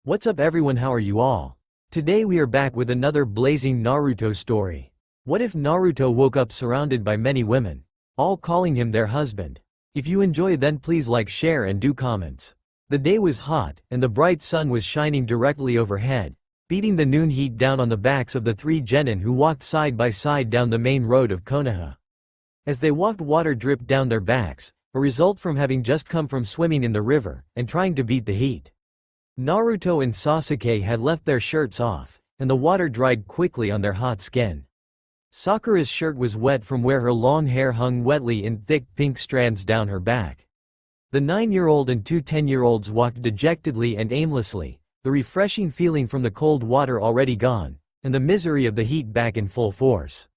What's up everyone, how are you all? Today we are back with another blazing Naruto story. What if Naruto woke up surrounded by many women, all calling him their husband? If you enjoy then please like, share and do comments. The day was hot, and the bright sun was shining directly overhead, beating the noon heat down on the backs of the three genin who walked side by side down the main road of Konoha. As they walked, water dripped down their backs, a result from having just come from swimming in the river, and trying to beat the heat. Naruto and Sasuke had left their shirts off, and the water dried quickly on their hot skin. Sakura's shirt was wet from where her long hair hung wetly in thick pink strands down her back. The 9-year-old and two 10-year-olds walked dejectedly and aimlessly, the refreshing feeling from the cold water already gone, and the misery of the heat back in full force.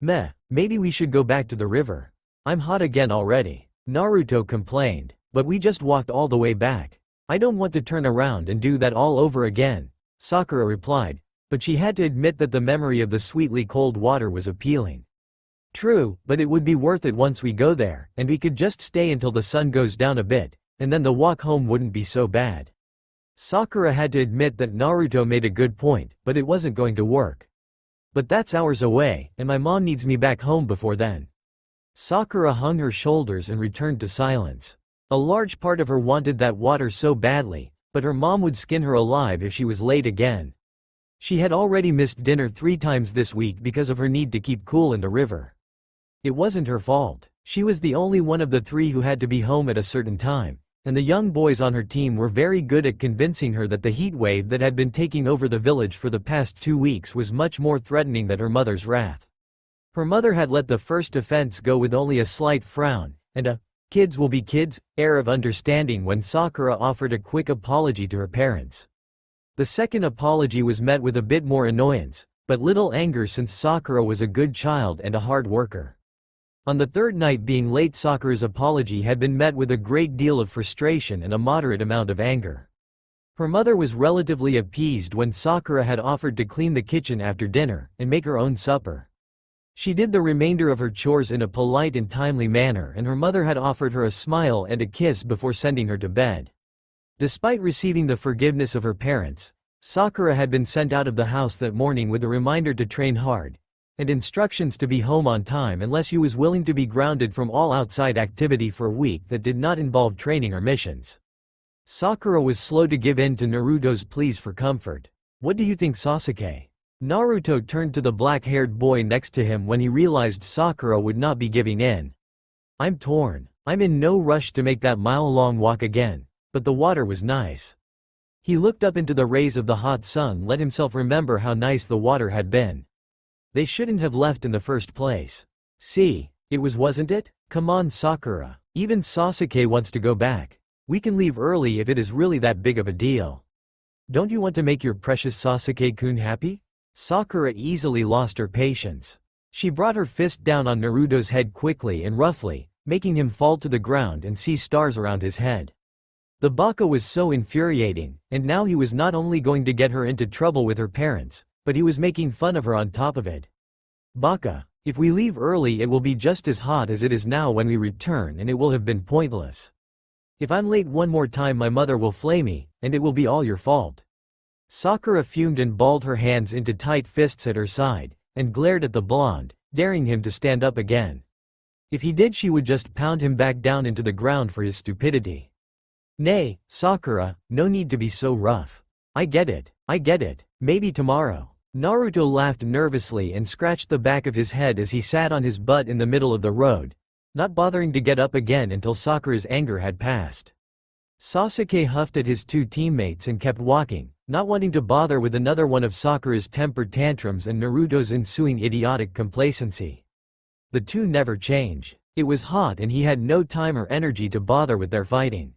Maybe we should go back to the river. I'm hot again already, Naruto complained, but we just walked all the way back. I don't want to turn around and do that all over again, Sakura replied, but she had to admit that the memory of the sweetly cold water was appealing. True, but it would be worth it once we go there, and we could just stay until the sun goes down a bit, and then the walk home wouldn't be so bad. Sakura had to admit that Naruto made a good point, but it wasn't going to work. But that's hours away, and my mom needs me back home before then. Sakura hung her shoulders and returned to silence. A large part of her wanted that water so badly, but her mom would skin her alive if she was late again. She had already missed dinner 3 times this week because of her need to keep cool in the river. It wasn't her fault. She was the only one of the 3 who had to be home at a certain time, and the young boys on her team were very good at convincing her that the heat wave that had been taking over the village for the past 2 weeks was much more threatening than her mother's wrath. Her mother had let the first offense go with only a slight frown, and a "kids will be kids" air of understanding when Sakura offered a quick apology to her parents. The second apology was met with a bit more annoyance, but little anger since Sakura was a good child and a hard worker. On the third night being late, Sakura's apology had been met with a great deal of frustration and a moderate amount of anger. Her mother was relatively appeased when Sakura had offered to clean the kitchen after dinner and make her own supper. She did the remainder of her chores in a polite and timely manner, and her mother had offered her a smile and a kiss before sending her to bed. Despite receiving the forgiveness of her parents, Sakura had been sent out of the house that morning with a reminder to train hard, and instructions to be home on time unless she was willing to be grounded from all outside activity for a week that did not involve training or missions. Sakura was slow to give in to Naruto's pleas for comfort. "What do you think, Sasuke?" Naruto turned to the black-haired boy next to him when he realized Sakura would not be giving in. "I'm torn. I'm in no rush to make that mile-long walk again, but the water was nice." He looked up into the rays of the hot sun, let himself remember how nice the water had been. They shouldn't have left in the first place. See, it wasn't it? Come on, Sakura. Even Sasuke wants to go back. We can leave early if it is really that big of a deal. Don't you want to make your precious Sasuke-kun happy? Sakura easily lost her patience. She brought her fist down on Naruto's head quickly and roughly, making him fall to the ground and see stars around his head. The baka was so infuriating, and now he was not only going to get her into trouble with her parents, but he was making fun of her on top of it. "Baka, if we leave early it will be just as hot as it is now when we return, and it will have been pointless. If I'm late one more time my mother will flay me, and it will be all your fault." Sakura fumed and balled her hands into tight fists at her side, and glared at the blonde, daring him to stand up again. If he did, she would just pound him back down into the ground for his stupidity. "Nay, Sakura, no need to be so rough. I get it, maybe tomorrow." Naruto laughed nervously and scratched the back of his head as he sat on his butt in the middle of the road, not bothering to get up again until Sakura's anger had passed. Sasuke huffed at his 2 teammates and kept walking, not wanting to bother with another one of Sakura's temper tantrums and Naruto's ensuing idiotic complacency. The two never change. It was hot and he had no time or energy to bother with their fighting.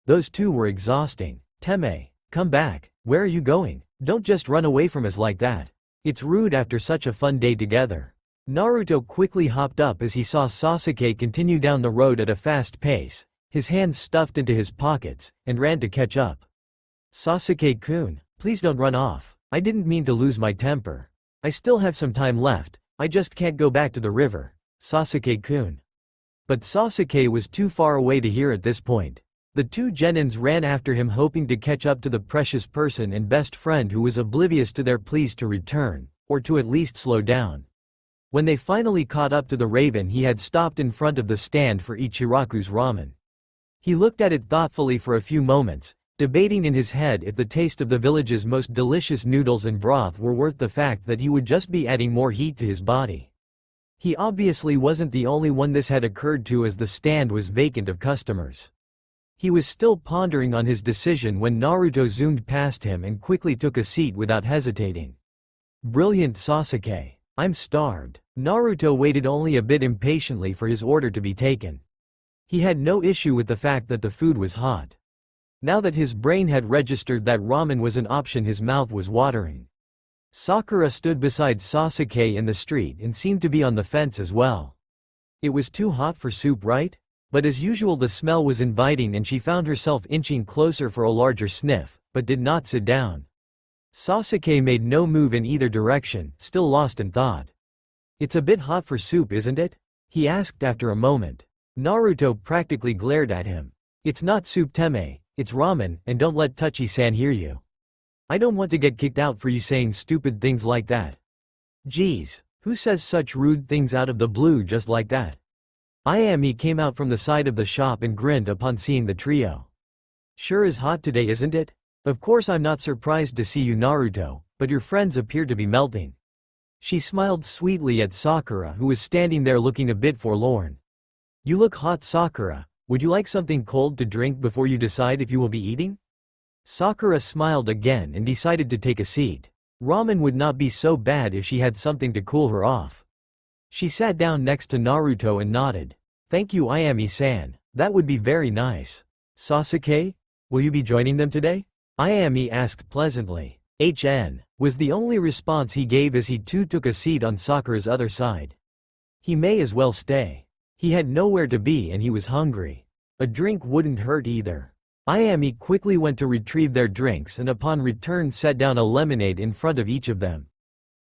Those 2 were exhausting. "Teme, come back. Where are you going? Don't just run away from us like that. It's rude after such a fun day together." Naruto quickly hopped up as he saw Sasuke continue down the road at a fast pace, his hands stuffed into his pockets, and ran to catch up. "Sasuke-kun, please don't run off. I didn't mean to lose my temper. I still have some time left, I just can't go back to the river, Sasuke-kun." But Sasuke was too far away to hear at this point. The two genins ran after him, hoping to catch up to the precious person and best friend who was oblivious to their pleas to return, or to at least slow down. When they finally caught up to the raven, he had stopped in front of the stand for Ichiraku's ramen. He looked at it thoughtfully for a few moments, debating in his head if the taste of the village's most delicious noodles and broth were worth the fact that he would just be adding more heat to his body. He obviously wasn't the only one this had occurred to, as the stand was vacant of customers. He was still pondering on his decision when Naruto zoomed past him and quickly took a seat without hesitating. Brilliant, Sasuke. I'm starved. Naruto waited only a bit impatiently for his order to be taken. He had no issue with the fact that the food was hot. Now that his brain had registered that ramen was an option, his mouth was watering. Sakura stood beside Sasuke in the street and seemed to be on the fence as well. It was too hot for soup, right? But as usual, the smell was inviting and she found herself inching closer for a larger sniff, but did not sit down. Sasuke made no move in either direction, still lost in thought. It's a bit hot for soup, isn't it? He asked after a moment. Naruto practically glared at him. It's not soup, Teme, it's ramen, and don't let Tachi-san hear you. I don't want to get kicked out for you saying stupid things like that. Geez, who says such rude things out of the blue just like that? Ayami came out from the side of the shop and grinned upon seeing the trio. Sure is hot today, isn't it? Of course I'm not surprised to see you, Naruto, but your friends appear to be melting. She smiled sweetly at Sakura, who was standing there looking a bit forlorn. You look hot, Sakura. Would you like something cold to drink before you decide if you will be eating? Sakura smiled again and decided to take a seat. Ramen would not be so bad if she had something to cool her off. She sat down next to Naruto and nodded. Thank you, Ayami-san. That would be very nice. Sasuke? Will you be joining them today? Ayami asked pleasantly. HN was the only response he gave as he too took a seat on Sakura's other side. He may as well stay. He had nowhere to be and he was hungry. A drink wouldn't hurt either. Ayami quickly went to retrieve their drinks and upon return set down a lemonade in front of each of them.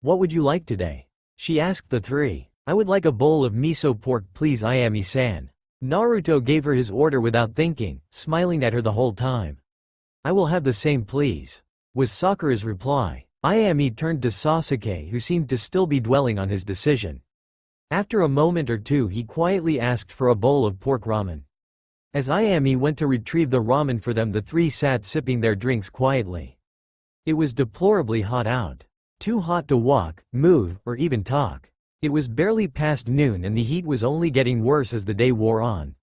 What would you like today? She asked the three. I would like a bowl of miso pork, please, Ayami-san. Naruto gave her his order without thinking, smiling at her the whole time. I will have the same, please, was Sakura's reply. Ayami turned to Sasuke, who seemed to still be dwelling on his decision. After a moment or two, he quietly asked for a bowl of pork ramen. As Ayami went to retrieve the ramen for them, the three sat sipping their drinks quietly. It was deplorably hot out. Too hot to walk, move, or even talk. It was barely past noon and the heat was only getting worse as the day wore on.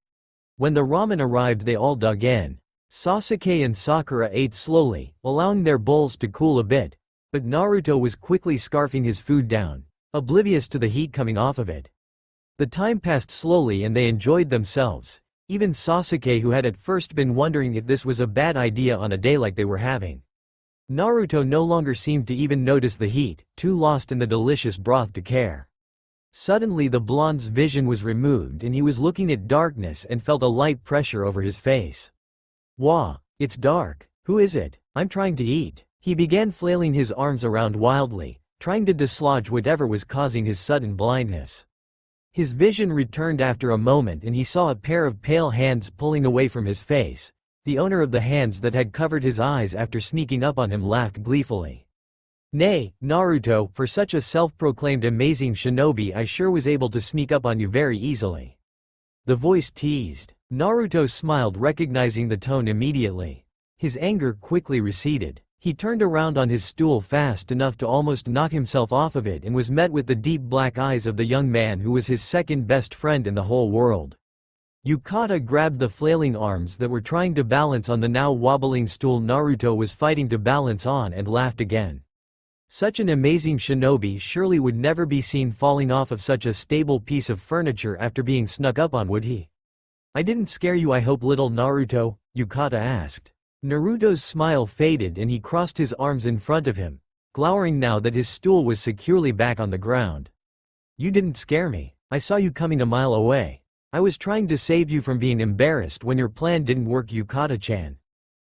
When the ramen arrived, they all dug in. Sasuke and Sakura ate slowly, allowing their bowls to cool a bit, but Naruto was quickly scarfing his food down, oblivious to the heat coming off of it. The time passed slowly and they enjoyed themselves, even Sasuke, who had at first been wondering if this was a bad idea on a day like they were having. Naruto no longer seemed to even notice the heat, too lost in the delicious broth to care. Suddenly the blonde's vision was removed and he was looking at darkness and felt a light pressure over his face. Wah, it's dark. Who is it? I'm trying to eat. He began flailing his arms around wildly, trying to dislodge whatever was causing his sudden blindness. His vision returned after a moment and he saw a pair of pale hands pulling away from his face. The owner of the hands that had covered his eyes after sneaking up on him laughed gleefully. Nay, Naruto, for such a self-proclaimed amazing shinobi, I sure was able to sneak up on you very easily. The voice teased. Naruto smiled, recognizing the tone immediately. His anger quickly receded. He turned around on his stool fast enough to almost knock himself off of it and was met with the deep black eyes of the young man who was his second best friend in the whole world. Yukata grabbed the flailing arms that were trying to balance on the now wobbling stool Naruto was fighting to balance on and laughed again. Such an amazing shinobi surely would never be seen falling off of such a stable piece of furniture after being snuck up on, would he? I didn't scare you, I hope, little Naruto? Yukata asked. Naruto's smile faded and he crossed his arms in front of him, glowering now that his stool was securely back on the ground. You didn't scare me. I saw you coming a mile away. I was trying to save you from being embarrassed when your plan didn't work, Yukata-chan.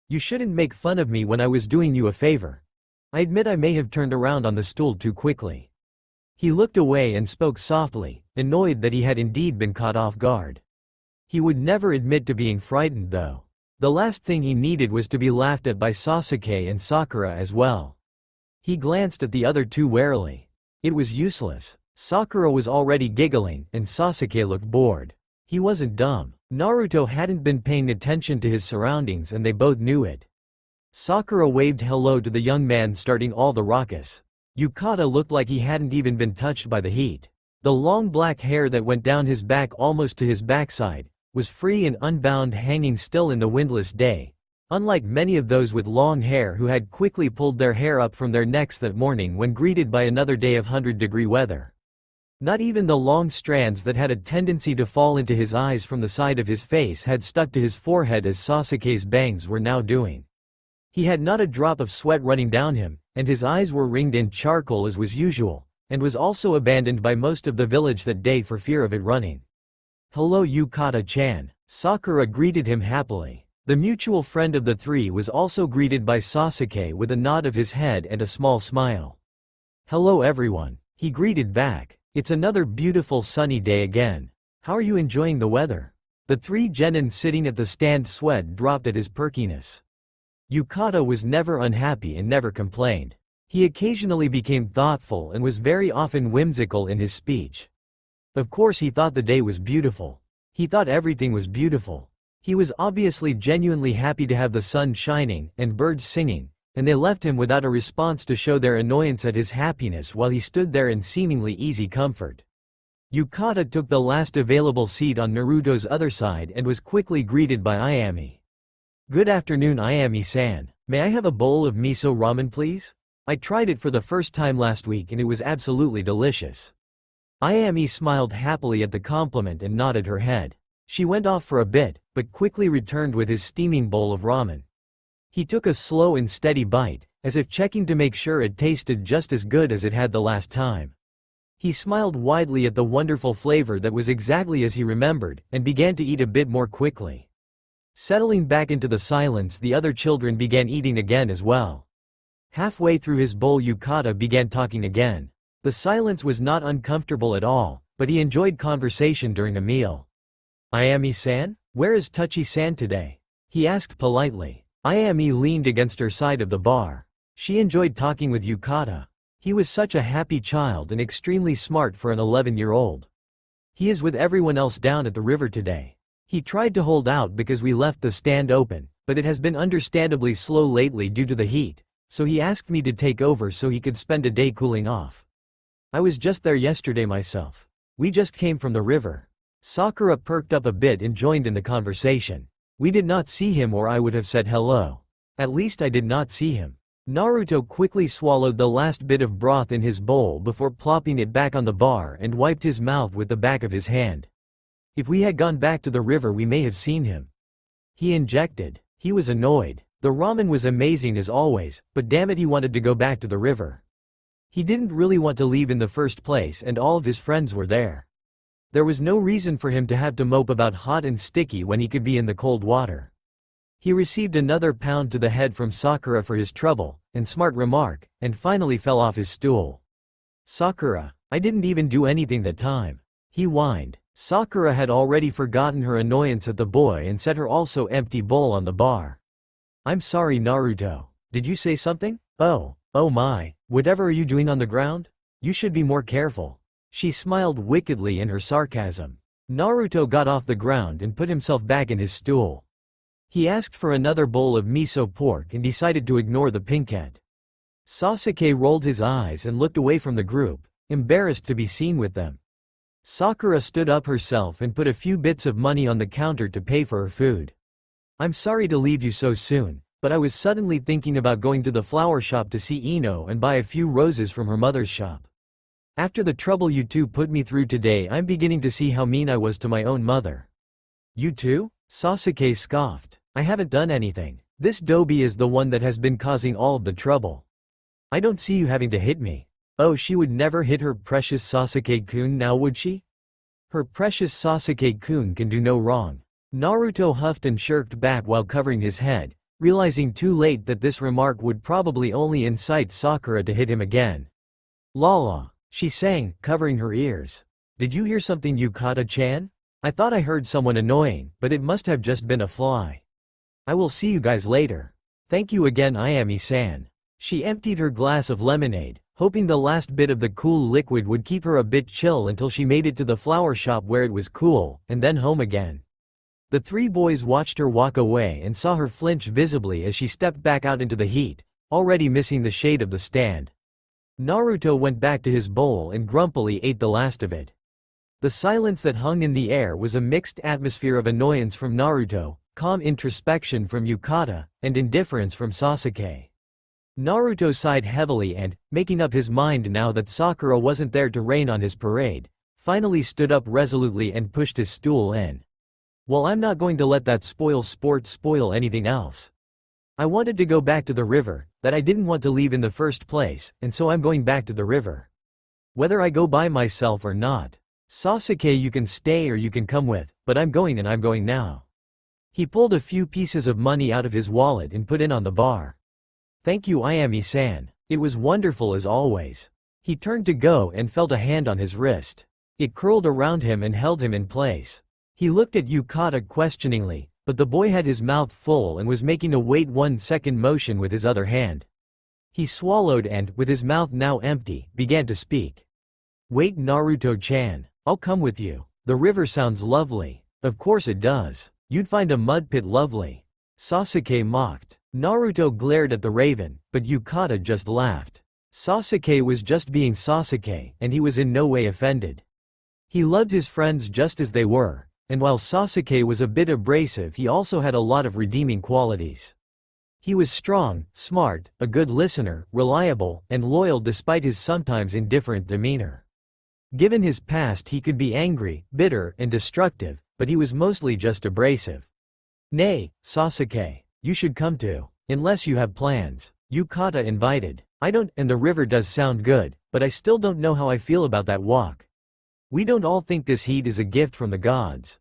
You shouldn't make fun of me when I was doing you a favor. I admit I may have turned around on the stool too quickly. He looked away and spoke softly, annoyed that he had indeed been caught off guard. He would never admit to being frightened though. The last thing he needed was to be laughed at by Sasuke and Sakura as well. He glanced at the other two warily. It was useless. Sakura was already giggling, and Sasuke looked bored. He wasn't dumb. Naruto hadn't been paying attention to his surroundings and they both knew it. Sakura waved hello to the young man, starting all the ruckus. Yukata looked like he hadn't even been touched by the heat. The long black hair that went down his back almost to his backside was free and unbound, hanging still in the windless day, unlike many of those with long hair who had quickly pulled their hair up from their necks that morning when greeted by another day of 100-degree weather. Not even the long strands that had a tendency to fall into his eyes from the side of his face had stuck to his forehead as Sasuke's bangs were now doing. He had not a drop of sweat running down him, and his eyes were ringed in charcoal as was usual, and was also abandoned by most of the village that day for fear of it running. "Hello Yukata-chan," Sakura greeted him happily. The mutual friend of the three was also greeted by Sasuke with a nod of his head and a small smile. "Hello everyone," he greeted back. "It's another beautiful sunny day again. How are you enjoying the weather?" The three genin sitting at the stand sweat dropped at his perkiness. Yukata was never unhappy and never complained. He occasionally became thoughtful and was very often whimsical in his speech. Of course he thought the day was beautiful. He thought everything was beautiful. He was obviously genuinely happy to have the sun shining and birds singing, and they left him without a response to show their annoyance at his happiness while he stood there in seemingly easy comfort. Yukata took the last available seat on Naruto's other side and was quickly greeted by Ayami. "Good afternoon Ayami-san. May I have a bowl of miso ramen please? I tried it for the first time last week and it was absolutely delicious." Ayami smiled happily at the compliment and nodded her head. She went off for a bit, but quickly returned with his steaming bowl of ramen. He took a slow and steady bite, as if checking to make sure it tasted just as good as it had the last time. He smiled widely at the wonderful flavor that was exactly as he remembered, and began to eat a bit more quickly. Settling back into the silence, the other children began eating again as well. Halfway through his bowl, Yukata began talking again. The silence was not uncomfortable at all, but he enjoyed conversation during a meal. "Ayami-san? Where is Tachi-san today?" he asked politely. Ayami leaned against her side of the bar. She enjoyed talking with Yukata. He was such a happy child and extremely smart for an 11-year-old. "He is with everyone else down at the river today. He tried to hold out because we left the stand open, but it has been understandably slow lately due to the heat, so he asked me to take over so he could spend a day cooling off. I was just there yesterday myself. We just came from the river." Sakura perked up a bit and joined in the conversation. "We did not see him or I would have said hello. At least I did not see him." Naruto quickly swallowed the last bit of broth in his bowl before plopping it back on the bar and wiped his mouth with the back of his hand. "If we had gone back to the river we may have seen him," he injected. He was annoyed. The ramen was amazing as always, but damn it, he wanted to go back to the river. He didn't really want to leave in the first place and all of his friends were there. There was no reason for him to have to mope about hot and sticky when he could be in the cold water. He received another pound to the head from Sakura for his trouble and smart remark, and finally fell off his stool. "Sakura, I didn't even do anything that time," he whined. Sakura had already forgotten her annoyance at the boy and set her also empty bowl on the bar. "I'm sorry Naruto. Did you say something? Oh my, whatever are you doing on the ground? You should be more careful." She smiled wickedly in her sarcasm. Naruto got off the ground and put himself back in his stool. He asked for another bowl of miso pork and decided to ignore the pinkette. Sasuke rolled his eyes and looked away from the group, embarrassed to be seen with them. Sakura stood up herself and put a few bits of money on the counter to pay for her food. "I'm sorry to leave you so soon, but I was suddenly thinking about going to the flower shop to see Ino and buy a few roses from her mother's shop. After the trouble you two put me through today, I'm beginning to see how mean I was to my own mother." "You too?" Sasuke scoffed. "I haven't done anything. This Dobi is the one that has been causing all of the trouble. I don't see you having to hit me." "Oh, she would never hit her precious Sasuke-kun now, would she? Her precious Sasuke-kun can do no wrong." Naruto huffed and shirked back while covering his head, realizing too late that this remark would probably only incite Sakura to hit him again. "Lala," she sang, covering her ears. "Did you hear something Yukata-chan? I thought I heard someone annoying, but it must have just been a fly." I will see you guys later. Thank you again, Ayami-san. She emptied her glass of lemonade, hoping the last bit of the cool liquid would keep her a bit chill until she made it to the flower shop where it was cool, and then home again. The three boys watched her walk away and saw her flinch visibly as she stepped back out into the heat, already missing the shade of the stand. Naruto went back to his bowl and grumpily ate the last of it. The silence that hung in the air was a mixed atmosphere of annoyance from Naruto, calm introspection from Yukata, and indifference from Sasuke. Naruto sighed heavily and, making up his mind now that Sakura wasn't there to rain on his parade, finally stood up resolutely and pushed his stool in. Well, I'm not going to let that sport spoil anything else. I wanted to go back to the river, that I didn't want to leave in the first place, and so I'm going back to the river. Whether I go by myself or not. Sasuke, you can stay or you can come with, but I'm going and I'm going now. He pulled a few pieces of money out of his wallet and put in on the bar. Thank you, Ayami-san. It was wonderful as always. He turned to go and felt a hand on his wrist. It curled around him and held him in place. He looked at Yukata questioningly, but the boy had his mouth full and was making a wait 1 second motion with his other hand. He swallowed and, with his mouth now empty, began to speak. Wait, Naruto-chan. I'll come with you. The river sounds lovely. Of course it does. You'd find a mud pit lovely. Sasuke mocked. Naruto glared at the raven, but Yukata just laughed. Sasuke was just being Sasuke, and he was in no way offended. He loved his friends just as they were, and while Sasuke was a bit abrasive, he also had a lot of redeeming qualities. He was strong, smart, a good listener, reliable, and loyal despite his sometimes indifferent demeanor. Given his past, he could be angry, bitter, and destructive, but he was mostly just abrasive. Nay, Sasuke. You should come too. Unless you have plans. Yukata invited. I don't, and the river does sound good, but I still don't know how I feel about that walk. We don't all think this heat is a gift from the gods.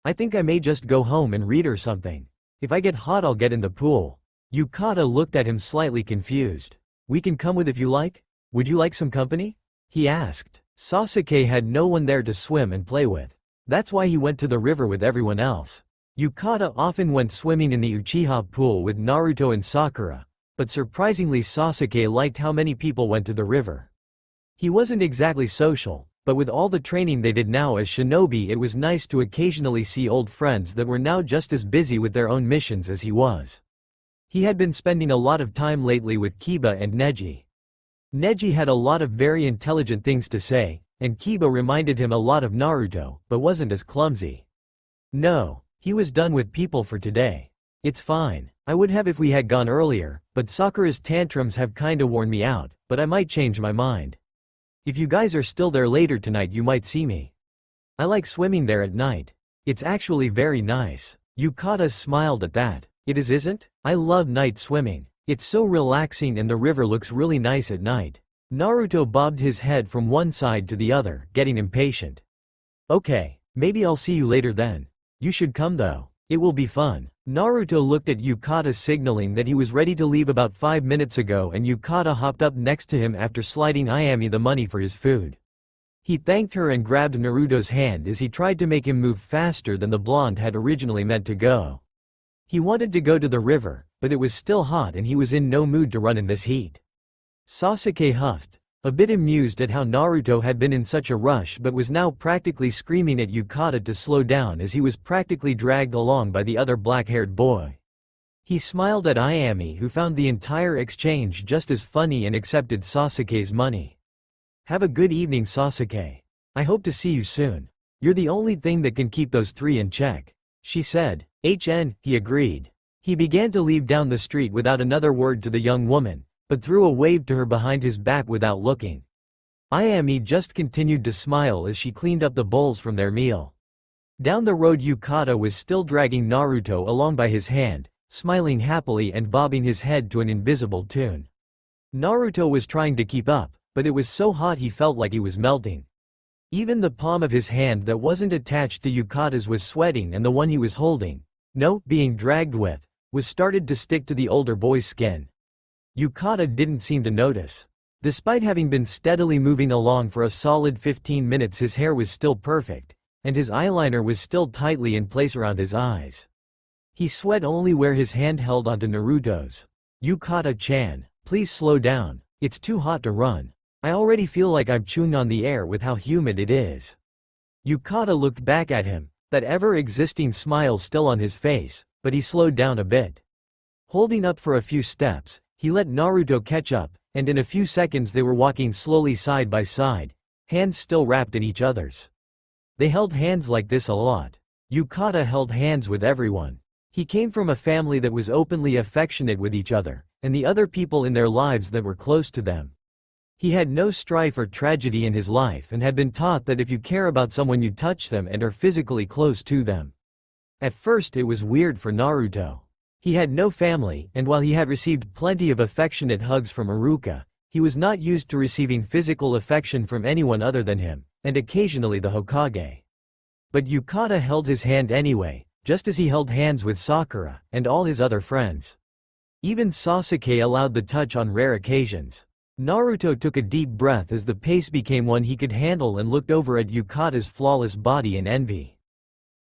I think I may just go home and read or something. If I get hot, I'll get in the pool. Yukata looked at him slightly confused. We can come with if you like? Would you like some company? He asked. Sasuke had no one there to swim and play with. That's why he went to the river with everyone else. Yukata often went swimming in the Uchiha pool with Naruto and Sakura, but surprisingly Sasuke liked how many people went to the river. He wasn't exactly social, but with all the training they did now as shinobi, it was nice to occasionally see old friends that were now just as busy with their own missions as he was. He had been spending a lot of time lately with Kiba and Neji. Neji had a lot of very intelligent things to say, and Kiba reminded him a lot of Naruto, but wasn't as clumsy. No. He was done with people for today. It's fine. I would have if we had gone earlier, but Sakura's tantrums have kinda worn me out, but I might change my mind. If you guys are still there later tonight, you might see me. I like swimming there at night. It's actually very nice. Yukata smiled at that. It is, isn't? I love night swimming. It's so relaxing and the river looks really nice at night. Naruto bobbed his head from one side to the other, getting impatient. Okay, maybe I'll see you later then. You should come though. It will be fun. Naruto looked at Yukata, signaling that he was ready to leave about 5 minutes ago, and Yukata hopped up next to him after sliding Ayami the money for his food. He thanked her and grabbed Naruto's hand as he tried to make him move faster than the blonde had originally meant to go. He wanted to go to the river, but it was still hot and he was in no mood to run in this heat. Sasuke huffed, a bit amused at how Naruto had been in such a rush but was now practically screaming at Yukata to slow down as he was practically dragged along by the other black-haired boy. He smiled at Ayami, who found the entire exchange just as funny and accepted Sasuke's money. Have a good evening, Sasuke. I hope to see you soon. You're the only thing that can keep those three in check, she said. He agreed. He began to leave down the street without another word to the young woman, but threw a wave to her behind his back without looking. Ayami just continued to smile as she cleaned up the bowls from their meal. Down the road, Yukata was still dragging Naruto along by his hand, smiling happily and bobbing his head to an invisible tune. Naruto was trying to keep up, but it was so hot he felt like he was melting. Even the palm of his hand that wasn't attached to Yukata's was sweating, and the one he was holding, being dragged with, was started to stick to the older boy's skin. Yukata didn't seem to notice. Despite having been steadily moving along for a solid 15 minutes, his hair was still perfect, and his eyeliner was still tightly in place around his eyes. He sweat only where his hand held onto Naruto's. Yukata-chan, please slow down, it's too hot to run. I already feel like I'm chewing on the air with how humid it is. Yukata looked back at him, that ever-existing smile still on his face, but he slowed down a bit. Holding up for a few steps, he let Naruto catch up, and in a few seconds they were walking slowly side by side, hands still wrapped in each other's. They held hands like this a lot. Yukata held hands with everyone. He came from a family that was openly affectionate with each other, and the other people in their lives that were close to them. He had no strife or tragedy in his life and had been taught that if you care about someone you touch them and are physically close to them. At first it was weird for Naruto. He had no family, and while he had received plenty of affectionate hugs from Iruka, he was not used to receiving physical affection from anyone other than him, and occasionally the Hokage. But Yukata held his hand anyway, just as he held hands with Sakura, and all his other friends. Even Sasuke allowed the touch on rare occasions. Naruto took a deep breath as the pace became one he could handle and looked over at Yukata's flawless body in envy.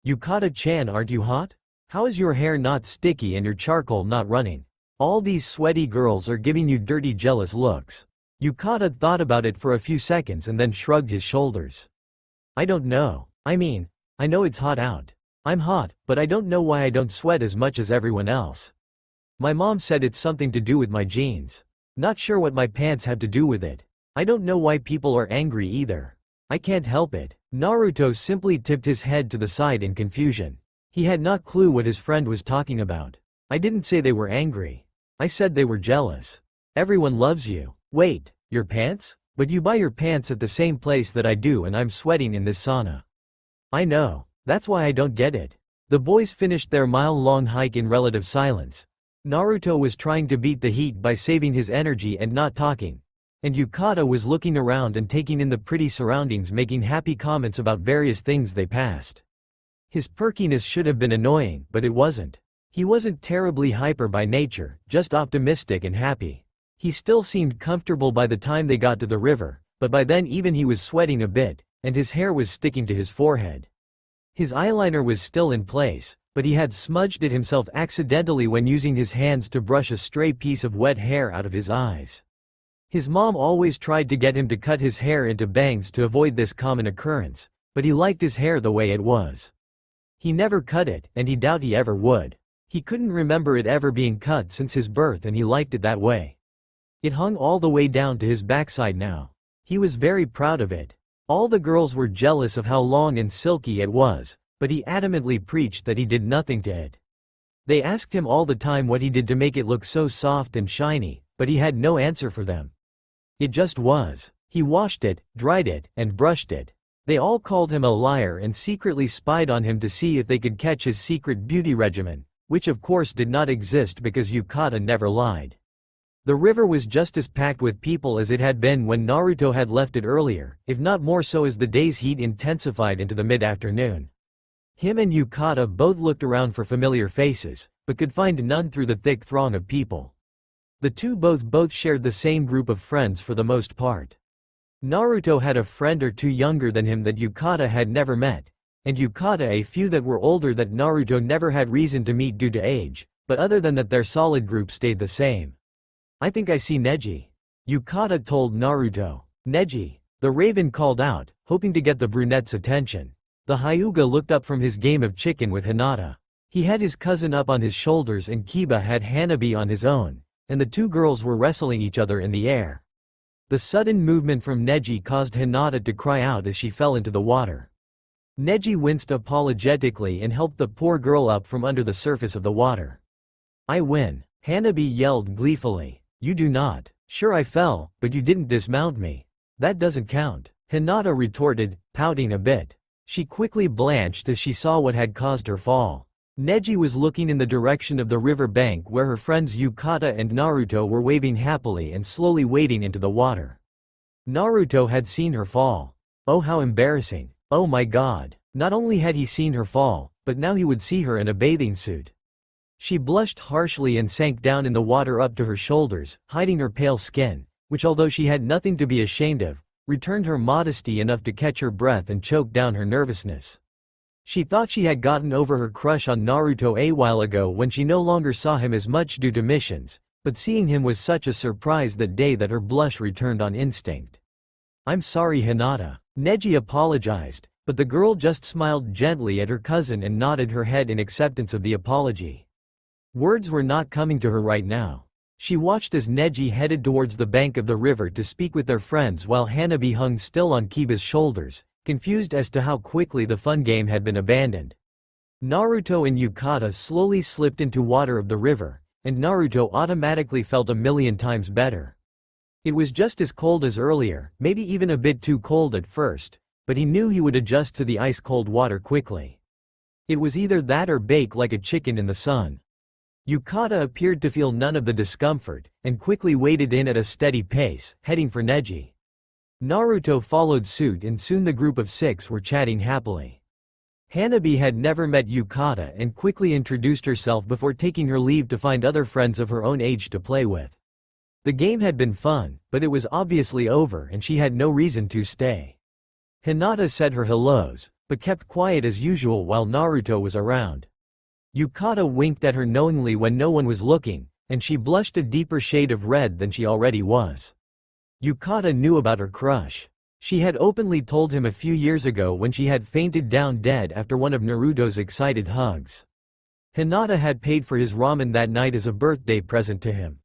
Yukata-chan, aren't you hot? How is your hair not sticky and your charcoal not running? All these sweaty girls are giving you dirty jealous looks. Yukata thought about it for a few seconds and then shrugged his shoulders. I don't know. I mean, I know it's hot out. I'm hot, but I don't know why I don't sweat as much as everyone else. My mom said it's something to do with my genes. Not sure what my pants have to do with it. I don't know why people are angry either. I can't help it. Naruto simply tipped his head to the side in confusion. He had no clue what his friend was talking about. I didn't say they were angry. I said they were jealous. Everyone loves you. Wait, your pants? But you buy your pants at the same place that I do and I'm sweating in this sauna. I know. That's why I don't get it. The boys finished their mile-long hike in relative silence. Naruto was trying to beat the heat by saving his energy and not talking. And Yukata was looking around and taking in the pretty surroundings, making happy comments about various things they passed. His perkiness should have been annoying, but it wasn't. He wasn't terribly hyper by nature, just optimistic and happy. He still seemed comfortable by the time they got to the river, but by then even he was sweating a bit, and his hair was sticking to his forehead. His eyeliner was still in place, but he had smudged it himself accidentally when using his hands to brush a stray piece of wet hair out of his eyes. His mom always tried to get him to cut his hair into bangs to avoid this common occurrence, but he liked his hair the way it was. He never cut it, and he doubted he ever would. He couldn't remember it ever being cut since his birth, and he liked it that way. It hung all the way down to his backside now. He was very proud of it. All the girls were jealous of how long and silky it was, but he adamantly preached that he did nothing to it. They asked him all the time what he did to make it look so soft and shiny, but he had no answer for them. It just was. He washed it, dried it, and brushed it. They all called him a liar and secretly spied on him to see if they could catch his secret beauty regimen, which of course did not exist because Yukata never lied. The river was just as packed with people as it had been when Naruto had left it earlier, if not more so as the day's heat intensified into the mid-afternoon. Him and Yukata both looked around for familiar faces, but could find none through the thick throng of people. The two both shared the same group of friends for the most part. Naruto had a friend or two younger than him that Yukata had never met, and Yukata a few that were older that Naruto never had reason to meet due to age, but other than that their solid group stayed the same. I think I see Neji. Yukata told Naruto. Neji. The Raven called out, hoping to get the brunette's attention. The Hyuga looked up from his game of chicken with Hinata. He had his cousin up on his shoulders and Kiba had Hanabi on his own, and the two girls were wrestling each other in the air. The sudden movement from Neji caused Hinata to cry out as she fell into the water. Neji winced apologetically and helped the poor girl up from under the surface of the water. I win. Hanabi yelled gleefully. You do not. Sure I fell, but you didn't dismount me. That doesn't count. Hinata retorted, pouting a bit. She quickly blanched as she saw what had caused her fall. Neji was looking in the direction of the river bank where her friends Yukata and Naruto were waving happily and slowly wading into the water. Naruto had seen her fall. Oh, how embarrassing. Oh my god. Not only had he seen her fall, but now he would see her in a bathing suit. She blushed harshly and sank down in the water up to her shoulders, hiding her pale skin, which although she had nothing to be ashamed of, returned her modesty enough to catch her breath and choke down her nervousness. She thought she had gotten over her crush on Naruto a while ago when she no longer saw him as much due to missions, but seeing him was such a surprise that day that her blush returned on instinct. "I'm sorry, Hinata." Neji apologized, but the girl just smiled gently at her cousin and nodded her head in acceptance of the apology. Words were not coming to her right now. She watched as Neji headed towards the bank of the river to speak with their friends while Hanabi hung still on Kiba's shoulders, confused as to how quickly the fun game had been abandoned. Naruto and Yukata slowly slipped into water of the river, and Naruto automatically felt a million times better. It was just as cold as earlier, maybe even a bit too cold at first, but he knew he would adjust to the ice-cold water quickly. It was either that or bake like a chicken in the sun. Yukata appeared to feel none of the discomfort, and quickly waded in at a steady pace, heading for Neji. Naruto followed suit and soon the group of 6 were chatting happily. Hanabi had never met Yukata and quickly introduced herself before taking her leave to find other friends of her own age to play with. The game had been fun, but it was obviously over and she had no reason to stay. Hinata said her hellos, but kept quiet as usual while Naruto was around. Yukata winked at her knowingly when no one was looking, and she blushed a deeper shade of red than she already was. Yukata knew about her crush. She had openly told him a few years ago when she had fainted down dead after one of Naruto's excited hugs. Hinata had paid for his ramen that night as a birthday present to him.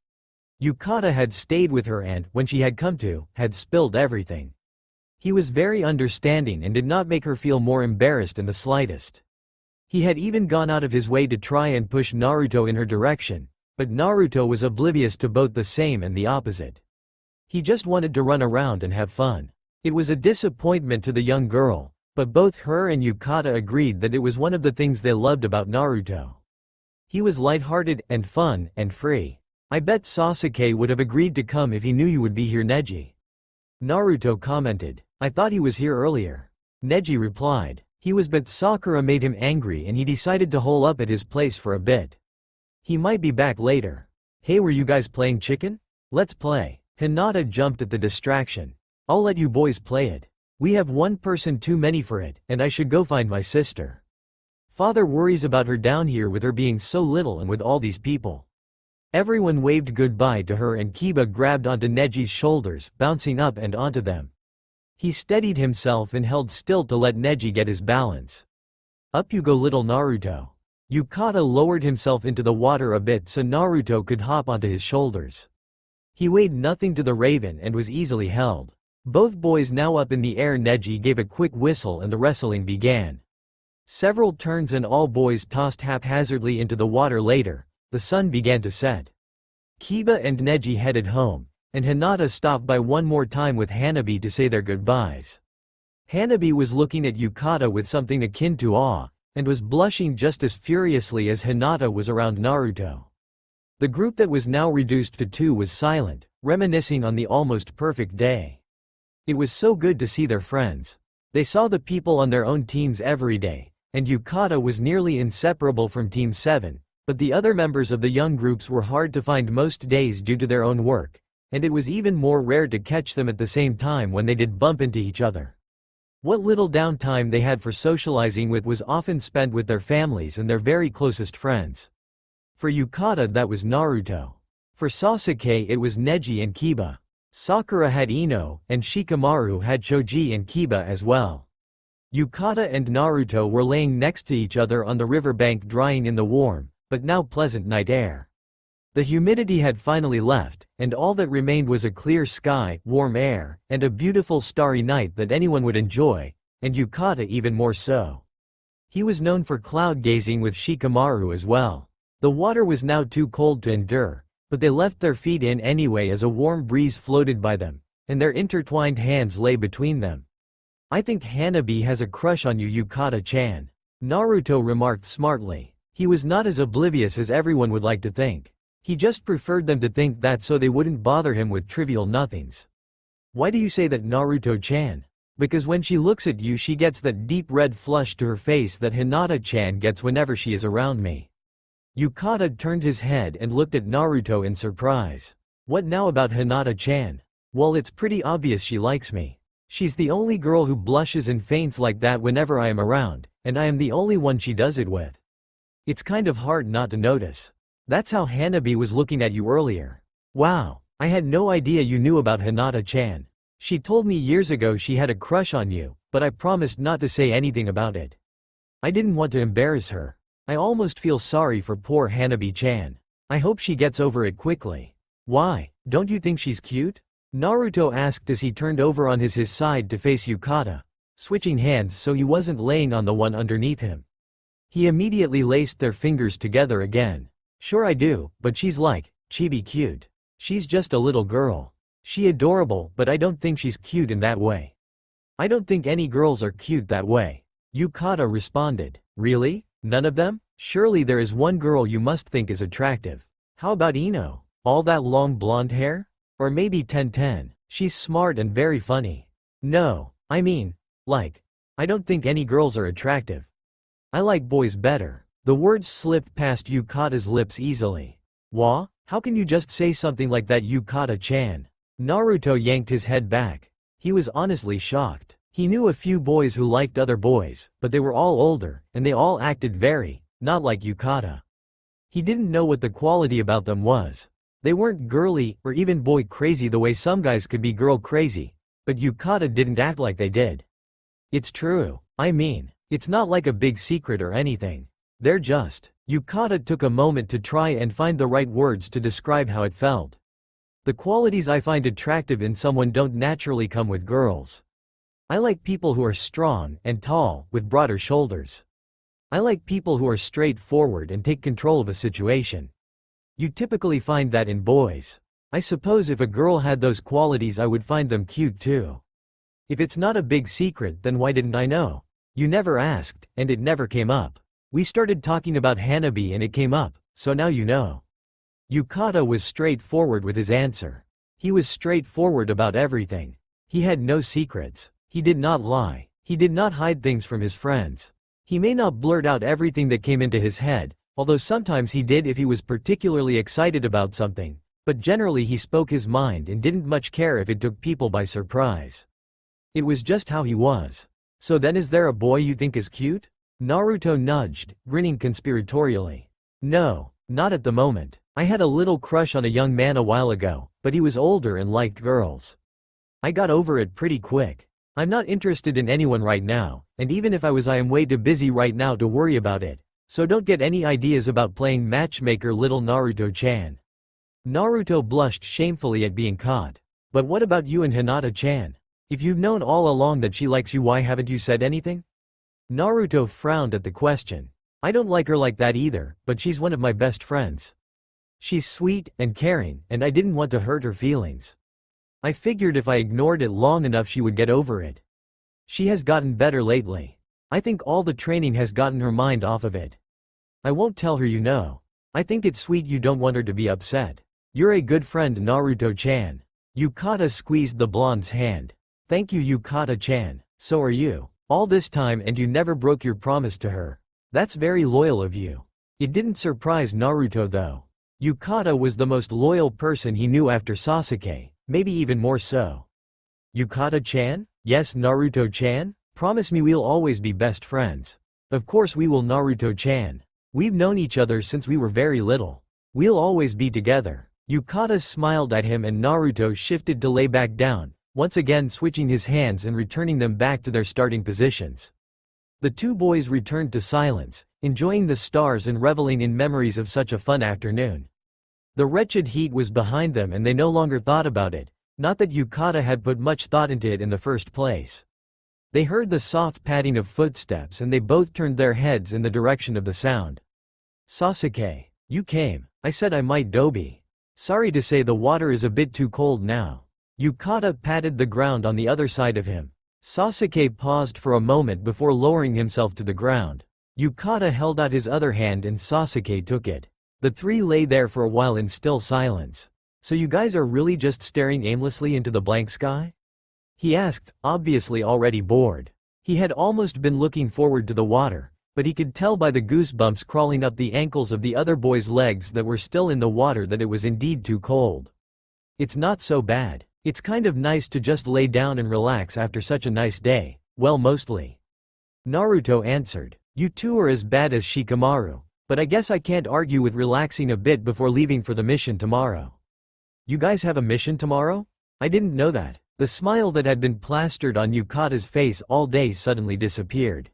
Yukata had stayed with her and, when she had come to, had spilled everything. He was very understanding and did not make her feel more embarrassed in the slightest. He had even gone out of his way to try and push Naruto in her direction, but Naruto was oblivious to both the same and the opposite. He just wanted to run around and have fun. It was a disappointment to the young girl, but both her and Yukata agreed that it was one of the things they loved about Naruto. He was lighthearted and fun and free. "I bet Sasuke would have agreed to come if he knew you would be here, Neji," Naruto commented. "I thought he was here earlier," Neji replied. He was, but Sakura made him angry and he decided to hole up at his place for a bit. He might be back later. "Hey, were you guys playing chicken? Let's play." Hinata jumped at the distraction. "I'll let you boys play it. We have one person too many for it, and I should go find my sister. Father worries about her down here with her being so little and with all these people." Everyone waved goodbye to her and Kiba grabbed onto Neji's shoulders, bouncing up and onto them. He steadied himself and held still to let Neji get his balance. "Up you go, little Naruto." Yukata lowered himself into the water a bit so Naruto could hop onto his shoulders. He weighed nothing to the raven and was easily held. Both boys now up in the air. Neji gave a quick whistle and the wrestling began. Several turns and all boys tossed haphazardly into the water. Later, the sun began to set. Kiba and Neji headed home, and Hinata stopped by one more time with Hanabi to say their goodbyes. Hanabi was looking at Yukata with something akin to awe, and was blushing just as furiously as Hinata was around Naruto. The group that was now reduced to 2 was silent, reminiscing on the almost perfect day. It was so good to see their friends. They saw the people on their own teams every day, and Yukata was nearly inseparable from Team 7, but the other members of the young groups were hard to find most days due to their own work, and it was even more rare to catch them at the same time when they did bump into each other. What little downtime they had for socializing with was often spent with their families and their very closest friends. For Yukata that was Naruto. For Sasuke it was Neji and Kiba. Sakura had Ino, and Shikamaru had Choji and Kiba as well. Yukata and Naruto were laying next to each other on the riverbank drying in the warm, but now pleasant night air. The humidity had finally left, and all that remained was a clear sky, warm air, and a beautiful starry night that anyone would enjoy, and Yukata even more so. He was known for cloud gazing with Shikamaru as well. The water was now too cold to endure, but they left their feet in anyway as a warm breeze floated by them, and their intertwined hands lay between them. "I think Hanabi has a crush on you, Yukata-chan," Naruto remarked smartly. He was not as oblivious as everyone would like to think. He just preferred them to think that so they wouldn't bother him with trivial nothings. "Why do you say that, Naruto-chan?" "Because when she looks at you she gets that deep red flush to her face that Hinata-chan gets whenever she is around me." Yukata turned his head and looked at Naruto in surprise. "What now about Hinata-chan?" "Well, it's pretty obvious she likes me." She's the only girl who blushes and faints like that whenever I am around, and I am the only one she does it with. It's kind of hard not to notice. That's how Hanabi was looking at you earlier. Wow, I had no idea you knew about Hinata-chan. She told me years ago she had a crush on you, but I promised not to say anything about it. I didn't want to embarrass her. I almost feel sorry for poor Hanabi-chan. I hope she gets over it quickly. Why, don't you think she's cute? Naruto asked as he turned over on his side to face Yukata, switching hands so he wasn't laying on the one underneath him. He immediately laced their fingers together again. Sure I do, but she's like, chibi cute. She's just a little girl. She adorable, but I don't think she's cute in that way. I don't think any girls are cute that way. Yukata responded. Really? None of them? Surely there is one girl you must think is attractive. How about Ino? All that long blonde hair? Or maybe Ten. She's smart and very funny. No, I mean, I don't think any girls are attractive. I like boys better. The words slipped past Yukata's lips easily. Wha? How can you just say something like that, Yukata-chan? Naruto yanked his head back. He was honestly shocked. He knew a few boys who liked other boys, but they were all older, and they all acted not like Yukata. He didn't know what the quality about them was. They weren't girly, or even boy crazy the way some guys could be girl crazy, but Yukata didn't act like they did. It's true. I mean, it's not like a big secret or anything. They're just. Yukata took a moment to try and find the right words to describe how it felt. The qualities I find attractive in someone don't naturally come with girls. I like people who are strong and tall, with broader shoulders. I like people who are straightforward and take control of a situation. You typically find that in boys. I suppose if a girl had those qualities I would find them cute too. If it's not a big secret, then why didn't I know? You never asked, and it never came up. We started talking about Hanabi and it came up, so now you know. Yukata was straightforward with his answer. He was straightforward about everything. He had no secrets. He did not lie. He did not hide things from his friends. He may not blurt out everything that came into his head, although sometimes he did if he was particularly excited about something, but generally he spoke his mind and didn't much care if it took people by surprise. It was just how he was. So then, is there a boy you think is cute? Naruto nudged, grinning conspiratorially. No, not at the moment. I had a little crush on a young man a while ago, but he was older and liked girls. I got over it pretty quick. I'm not interested in anyone right now, and even if I was, I am way too busy right now to worry about it. So don't get any ideas about playing matchmaker, little Naruto-chan. Naruto blushed shamefully at being caught. But what about you and Hinata-chan? If you've known all along that she likes you, why haven't you said anything? Naruto frowned at the question. I don't like her like that either, but she's one of my best friends. She's sweet and caring, and I didn't want to hurt her feelings. I figured if I ignored it long enough she would get over it. She has gotten better lately. I think all the training has gotten her mind off of it. I won't tell her, you know. I think it's sweet you don't want her to be upset. You're a good friend, Naruto-chan. Yukata squeezed the blonde's hand. Thank you, Yukata-chan. So are you. All this time and you never broke your promise to her. That's very loyal of you. It didn't surprise Naruto though. Yukata was the most loyal person he knew after Sasuke, maybe even more so. Yukata-chan? Yes, Naruto-chan? Promise me we'll always be best friends. Of course we will, Naruto-chan. We've known each other since we were very little. We'll always be together. Yukata smiled at him and Naruto shifted to lay back down, once again switching his hands and returning them back to their starting positions. The two boys returned to silence, enjoying the stars and reveling in memories of such a fun afternoon. The wretched heat was behind them and they no longer thought about it, not that Yukata had put much thought into it in the first place. They heard the soft padding of footsteps and they both turned their heads in the direction of the sound. Sasuke, you came. I said I might doby. Sorry to say the water is a bit too cold now. Yukata patted the ground on the other side of him. Sasuke paused for a moment before lowering himself to the ground. Yukata held out his other hand and Sasuke took it. The three lay there for a while in still silence. So you guys are really just staring aimlessly into the blank sky? He asked, obviously already bored. He had almost been looking forward to the water, but he could tell by the goosebumps crawling up the ankles of the other boys' legs that were still in the water that it was indeed too cold. It's not so bad. It's kind of nice to just lay down and relax after such a nice day. Well, mostly. Naruto answered. You two are as bad as Shikamaru. But I guess I can't argue with relaxing a bit before leaving for the mission tomorrow. You guys have a mission tomorrow? I didn't know that. The smile that had been plastered on Yukata's face all day suddenly disappeared.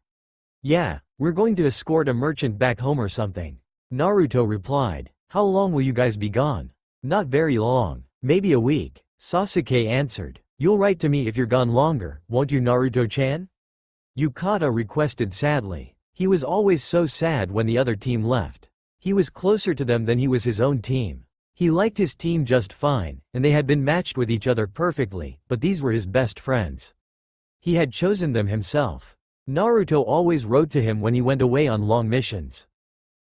Yeah, we're going to escort a merchant back home or something. Naruto replied. How long will you guys be gone? Not very long, maybe a week. Sasuke answered. You'll write to me if you're gone longer, won't you, Naruto-chan? Yukata requested sadly. He was always so sad when the other team left. He was closer to them than he was his own team. He liked his team just fine, and they had been matched with each other perfectly, but these were his best friends. He had chosen them himself. Naruto always wrote to him when he went away on long missions.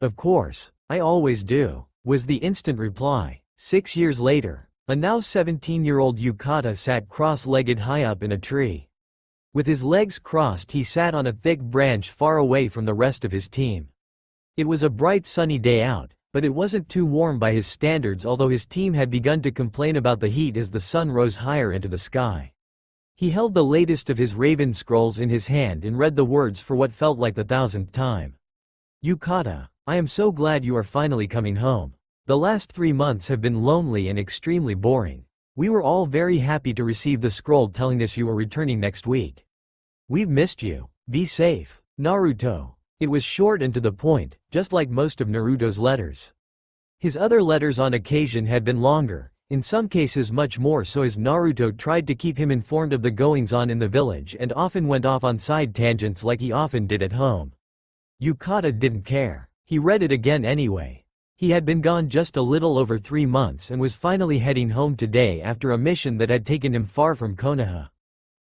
Of course, I always do, was the instant reply. 6 years later, a now 17-year-old Yukata sat cross-legged high up in a tree. With his legs crossed, he sat on a thick branch far away from the rest of his team. It was a bright sunny day out, but it wasn't too warm by his standards, although his team had begun to complain about the heat as the sun rose higher into the sky. He held the latest of his Raven scrolls in his hand and read the words for what felt like the 1000th time. Yukata, I am so glad you are finally coming home. The last 3 months have been lonely and extremely boring. We were all very happy to receive the scroll telling us you are returning next week. We've missed you. Be safe. Naruto. It was short and to the point, just like most of Naruto's letters. His other letters on occasion had been longer, in some cases much more so, as Naruto tried to keep him informed of the goings-on in the village and often went off on side tangents like he often did at home. Yukata didn't care. He read it again anyway. He had been gone just a little over 3 months and was finally heading home today after a mission that had taken him far from Konoha.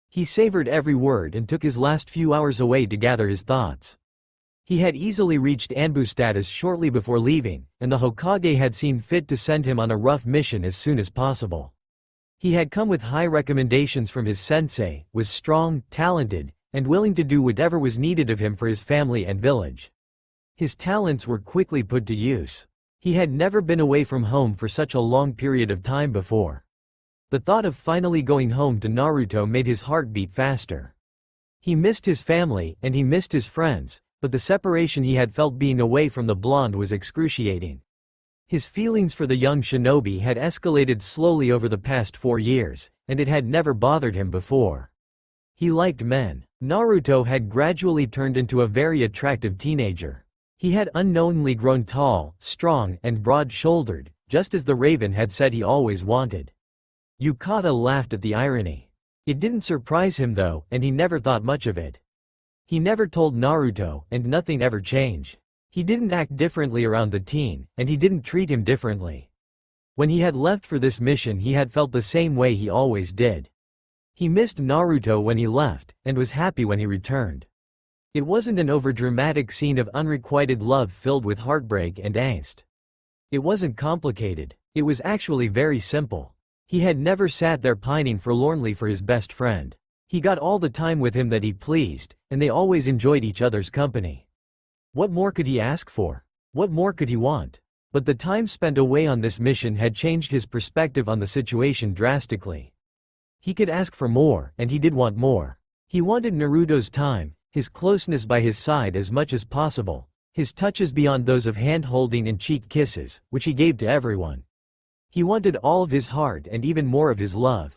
He savored every word and took his last few hours away to gather his thoughts. He had easily reached Anbu status shortly before leaving, and the Hokage had seen fit to send him on a rough mission as soon as possible. He had come with high recommendations from his sensei, was strong, talented, and willing to do whatever was needed of him for his family and village. His talents were quickly put to use. He had never been away from home for such a long period of time before. The thought of finally going home to Naruto made his heart beat faster. He missed his family and he missed his friends, but the separation he had felt being away from the blonde was excruciating. His feelings for the young shinobi had escalated slowly over the past 4 years, and it had never bothered him before. He liked men. Naruto had gradually turned into a very attractive teenager. He had unknowingly grown tall, strong, and broad-shouldered, just as the Raven had said he always wanted. Yukata laughed at the irony. It didn't surprise him though, and he never thought much of it. He never told Naruto, and nothing ever changed. He didn't act differently around the teen, and he didn't treat him differently. When he had left for this mission, he had felt the same way he always did. He missed Naruto when he left, and was happy when he returned. It wasn't an overdramatic scene of unrequited love filled with heartbreak and angst. It wasn't complicated. It was actually very simple. He had never sat there pining forlornly for his best friend. He got all the time with him that he pleased, and they always enjoyed each other's company. What more could he ask for? What more could he want? But the time spent away on this mission had changed his perspective on the situation drastically. He could ask for more, and he did want more. He wanted Naruto's time, his closeness by his side as much as possible, his touches beyond those of hand-holding and cheek kisses, which he gave to everyone. He wanted all of his heart and even more of his love.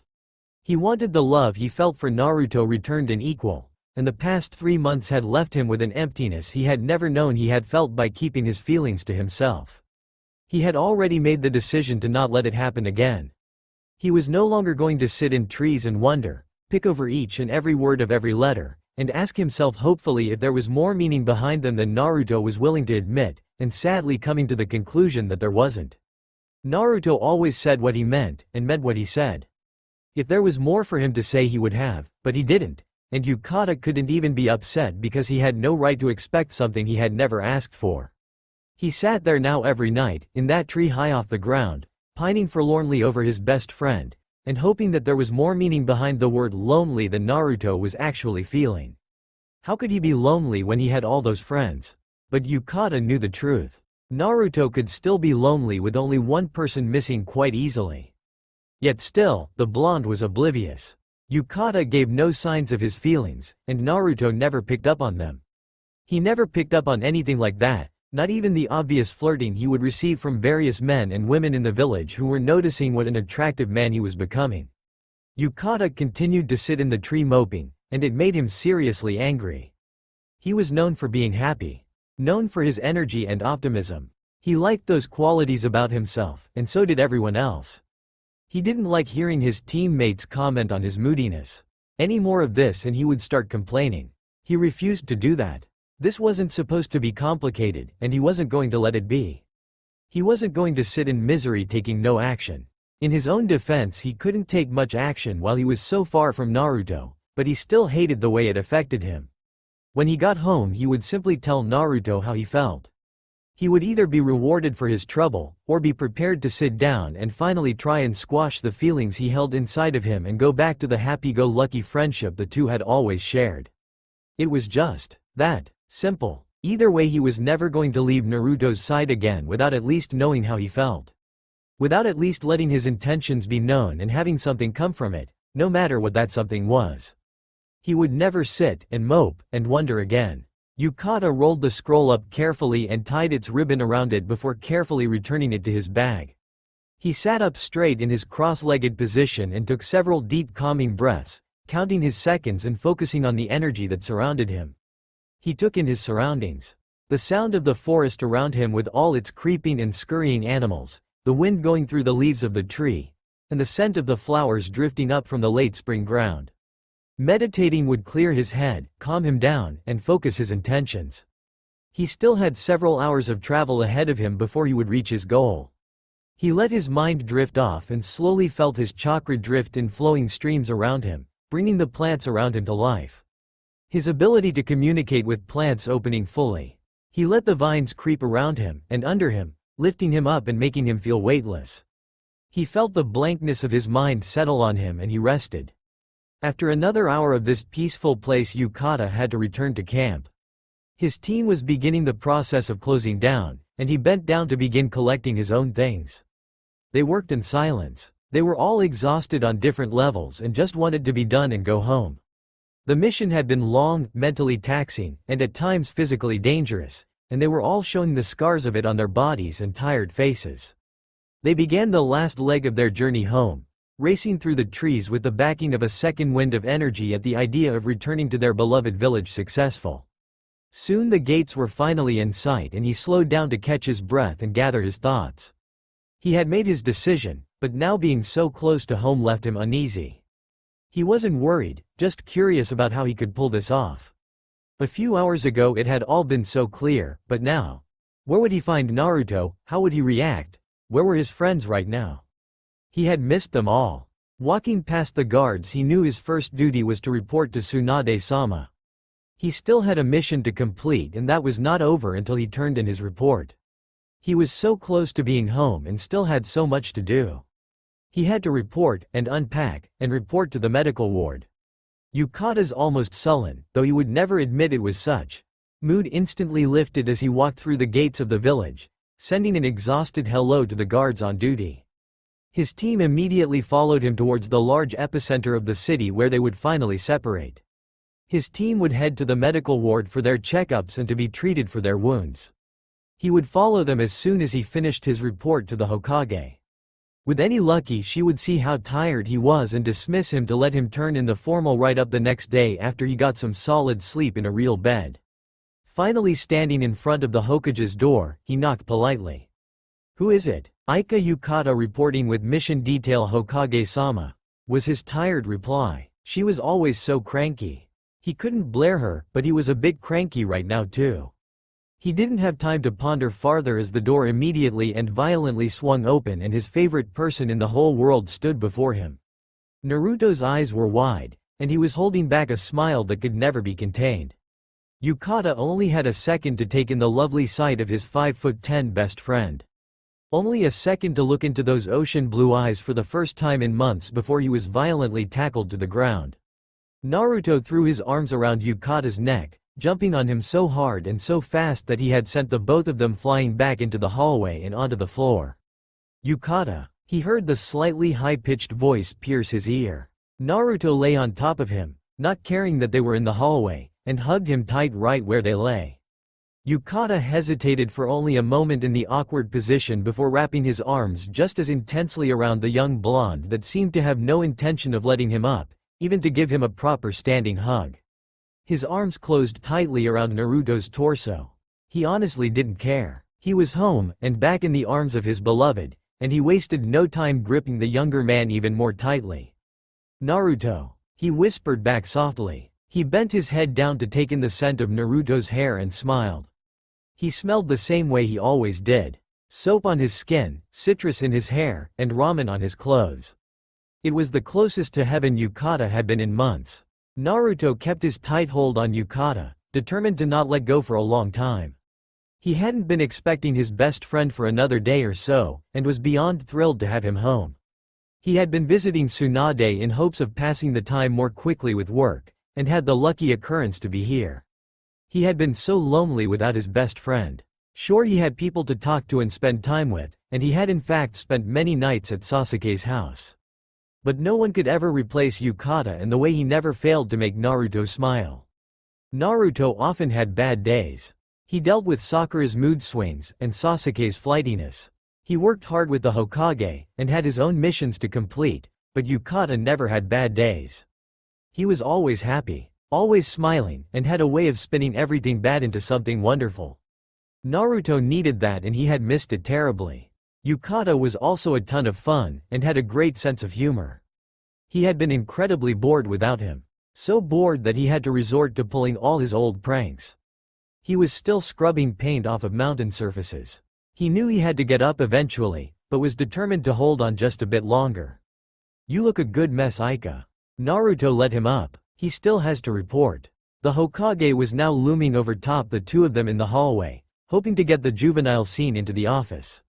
He wanted the love he felt for Naruto returned in equal, and the past 3 months had left him with an emptiness he had never known he had felt by keeping his feelings to himself. He had already made the decision to not let it happen again. He was no longer going to sit in trees and wonder, pick over each and every word of every letter, and ask himself hopefully if there was more meaning behind them than Naruto was willing to admit, and sadly coming to the conclusion that there wasn't. Naruto always said what he meant, and meant what he said. If there was more for him to say he would have, but he didn't, and Yukata couldn't even be upset because he had no right to expect something he had never asked for. He sat there now every night, in that tree high off the ground, pining forlornly over his best friend, and hoping that there was more meaning behind the word lonely than Naruto was actually feeling. How could he be lonely when he had all those friends? But Yukata knew the truth. Naruto could still be lonely with only one person missing quite easily. Yet still, the blonde was oblivious. Yukata gave no signs of his feelings, and Naruto never picked up on them. He never picked up on anything like that, not even the obvious flirting he would receive from various men and women in the village who were noticing what an attractive man he was becoming. Yukata continued to sit in the tree moping, and it made him seriously angry. He was known for being happy. Known for his energy and optimism. He liked those qualities about himself, and so did everyone else. He didn't like hearing his teammates comment on his moodiness. Any more of this and he would start complaining. He refused to do that. This wasn't supposed to be complicated, and he wasn't going to let it be. He wasn't going to sit in misery taking no action. In his own defense, he couldn't take much action while he was so far from Naruto, but he still hated the way it affected him. When he got home, he would simply tell Naruto how he felt. He would either be rewarded for his trouble, or be prepared to sit down and finally try and squash the feelings he held inside of him and go back to the happy-go-lucky friendship the two had always shared. It was just that simple. Either way, he was never going to leave Naruto's side again without at least knowing how he felt. Without at least letting his intentions be known and having something come from it, no matter what that something was. He would never sit and mope and wonder again. Yukata rolled the scroll up carefully and tied its ribbon around it before carefully returning it to his bag. He sat up straight in his cross-legged position and took several deep calming breaths, counting his seconds and focusing on the energy that surrounded him. He took in his surroundings. The sound of the forest around him with all its creeping and scurrying animals, the wind going through the leaves of the tree, and the scent of the flowers drifting up from the late spring ground. Meditating would clear his head, calm him down, and focus his intentions. He still had several hours of travel ahead of him before he would reach his goal. He let his mind drift off and slowly felt his chakra drift in flowing streams around him, bringing the plants around him to life. His ability to communicate with plants opening fully. He let the vines creep around him and under him, lifting him up and making him feel weightless. He felt the blankness of his mind settle on him and he rested. After another hour of this peaceful place, Yukata had to return to camp. His team was beginning the process of closing down, and he bent down to begin collecting his own things. They worked in silence. They were all exhausted on different levels and just wanted to be done and go home. The mission had been long, mentally taxing, and at times physically dangerous, and they were all showing the scars of it on their bodies and tired faces. They began the last leg of their journey home, racing through the trees with the backing of a second wind of energy at the idea of returning to their beloved village successful. Soon the gates were finally in sight and he slowed down to catch his breath and gather his thoughts. He had made his decision, but now being so close to home left him uneasy. He wasn't worried, just curious about how he could pull this off. A few hours ago it had all been so clear, but now? Where would he find Naruto? How would he react? Where were his friends right now? He had missed them all. Walking past the guards, he knew his first duty was to report to Tsunade-sama. He still had a mission to complete and that was not over until he turned in his report. He was so close to being home and still had so much to do. He had to report and unpack and report to the medical ward. Yukata's almost sullen, though he would never admit it was such. Mood instantly lifted as he walked through the gates of the village, sending an exhausted hello to the guards on duty. His team immediately followed him towards the large epicenter of the city where they would finally separate. His team would head to the medical ward for their checkups and to be treated for their wounds. He would follow them as soon as he finished his report to the Hokage. With any lucky, she would see how tired he was and dismiss him to let him turn in the formal write-up the next day after he got some solid sleep in a real bed. Finally standing in front of the Hokage's door, he knocked politely. "Who is it?" "Ika Yukata reporting with mission detail, Hokage-sama," was his tired reply. She was always so cranky. He couldn't blare her, but he was a bit cranky right now too. He didn't have time to ponder farther as the door immediately and violently swung open and his favorite person in the whole world stood before him. Naruto's eyes were wide, and he was holding back a smile that could never be contained. Yukata only had a second to take in the lovely sight of his 5'10" best friend. Only a second to look into those ocean blue eyes for the first time in months before he was violently tackled to the ground. Naruto threw his arms around Yukata's neck, jumping on him so hard and so fast that he had sent the both of them flying back into the hallway and onto the floor. "Yukata," He heard the slightly high-pitched voice pierce his ear. Naruto lay on top of him, not caring that they were in the hallway, and hugged him tight right where they lay. Yukata hesitated for only a moment in the awkward position before wrapping his arms just as intensely around the young blonde that seemed to have no intention of letting him up, even to give him a proper standing hug. His arms closed tightly around Naruto's torso. He honestly didn't care. He was home, and back in the arms of his beloved, and he wasted no time gripping the younger man even more tightly. "Naruto," he whispered back softly. He bent his head down to take in the scent of Naruto's hair and smiled. He smelled the same way he always did. Soap on his skin, citrus in his hair, and ramen on his clothes. It was the closest to heaven Yukata had been in months. Naruto kept his tight hold on Yukata, determined to not let go for a long time. He hadn't been expecting his best friend for another day or so, and was beyond thrilled to have him home. He had been visiting Tsunade in hopes of passing the time more quickly with work, and had the lucky occurrence to be here. He had been so lonely without his best friend. Sure, he had people to talk to and spend time with, and he had in fact spent many nights at Sasuke's house. But no one could ever replace Yukata and the way he never failed to make Naruto smile. Naruto often had bad days. He dealt with Sakura's mood swings and Sasuke's flightiness. He worked hard with the Hokage, and had his own missions to complete, but Yukata never had bad days. He was always happy, always smiling, and had a way of spinning everything bad into something wonderful. Naruto needed that, and he had missed it terribly. Yukata was also a ton of fun, and had a great sense of humor. He had been incredibly bored without him. So bored that he had to resort to pulling all his old pranks. He was still scrubbing paint off of mountain surfaces. He knew he had to get up eventually, but was determined to hold on just a bit longer. "You look a good mess, Ika." Naruto let him up. He still has to report. The Hokage was now looming over top the two of them in the hallway, hoping to get the juvenile scene into the office.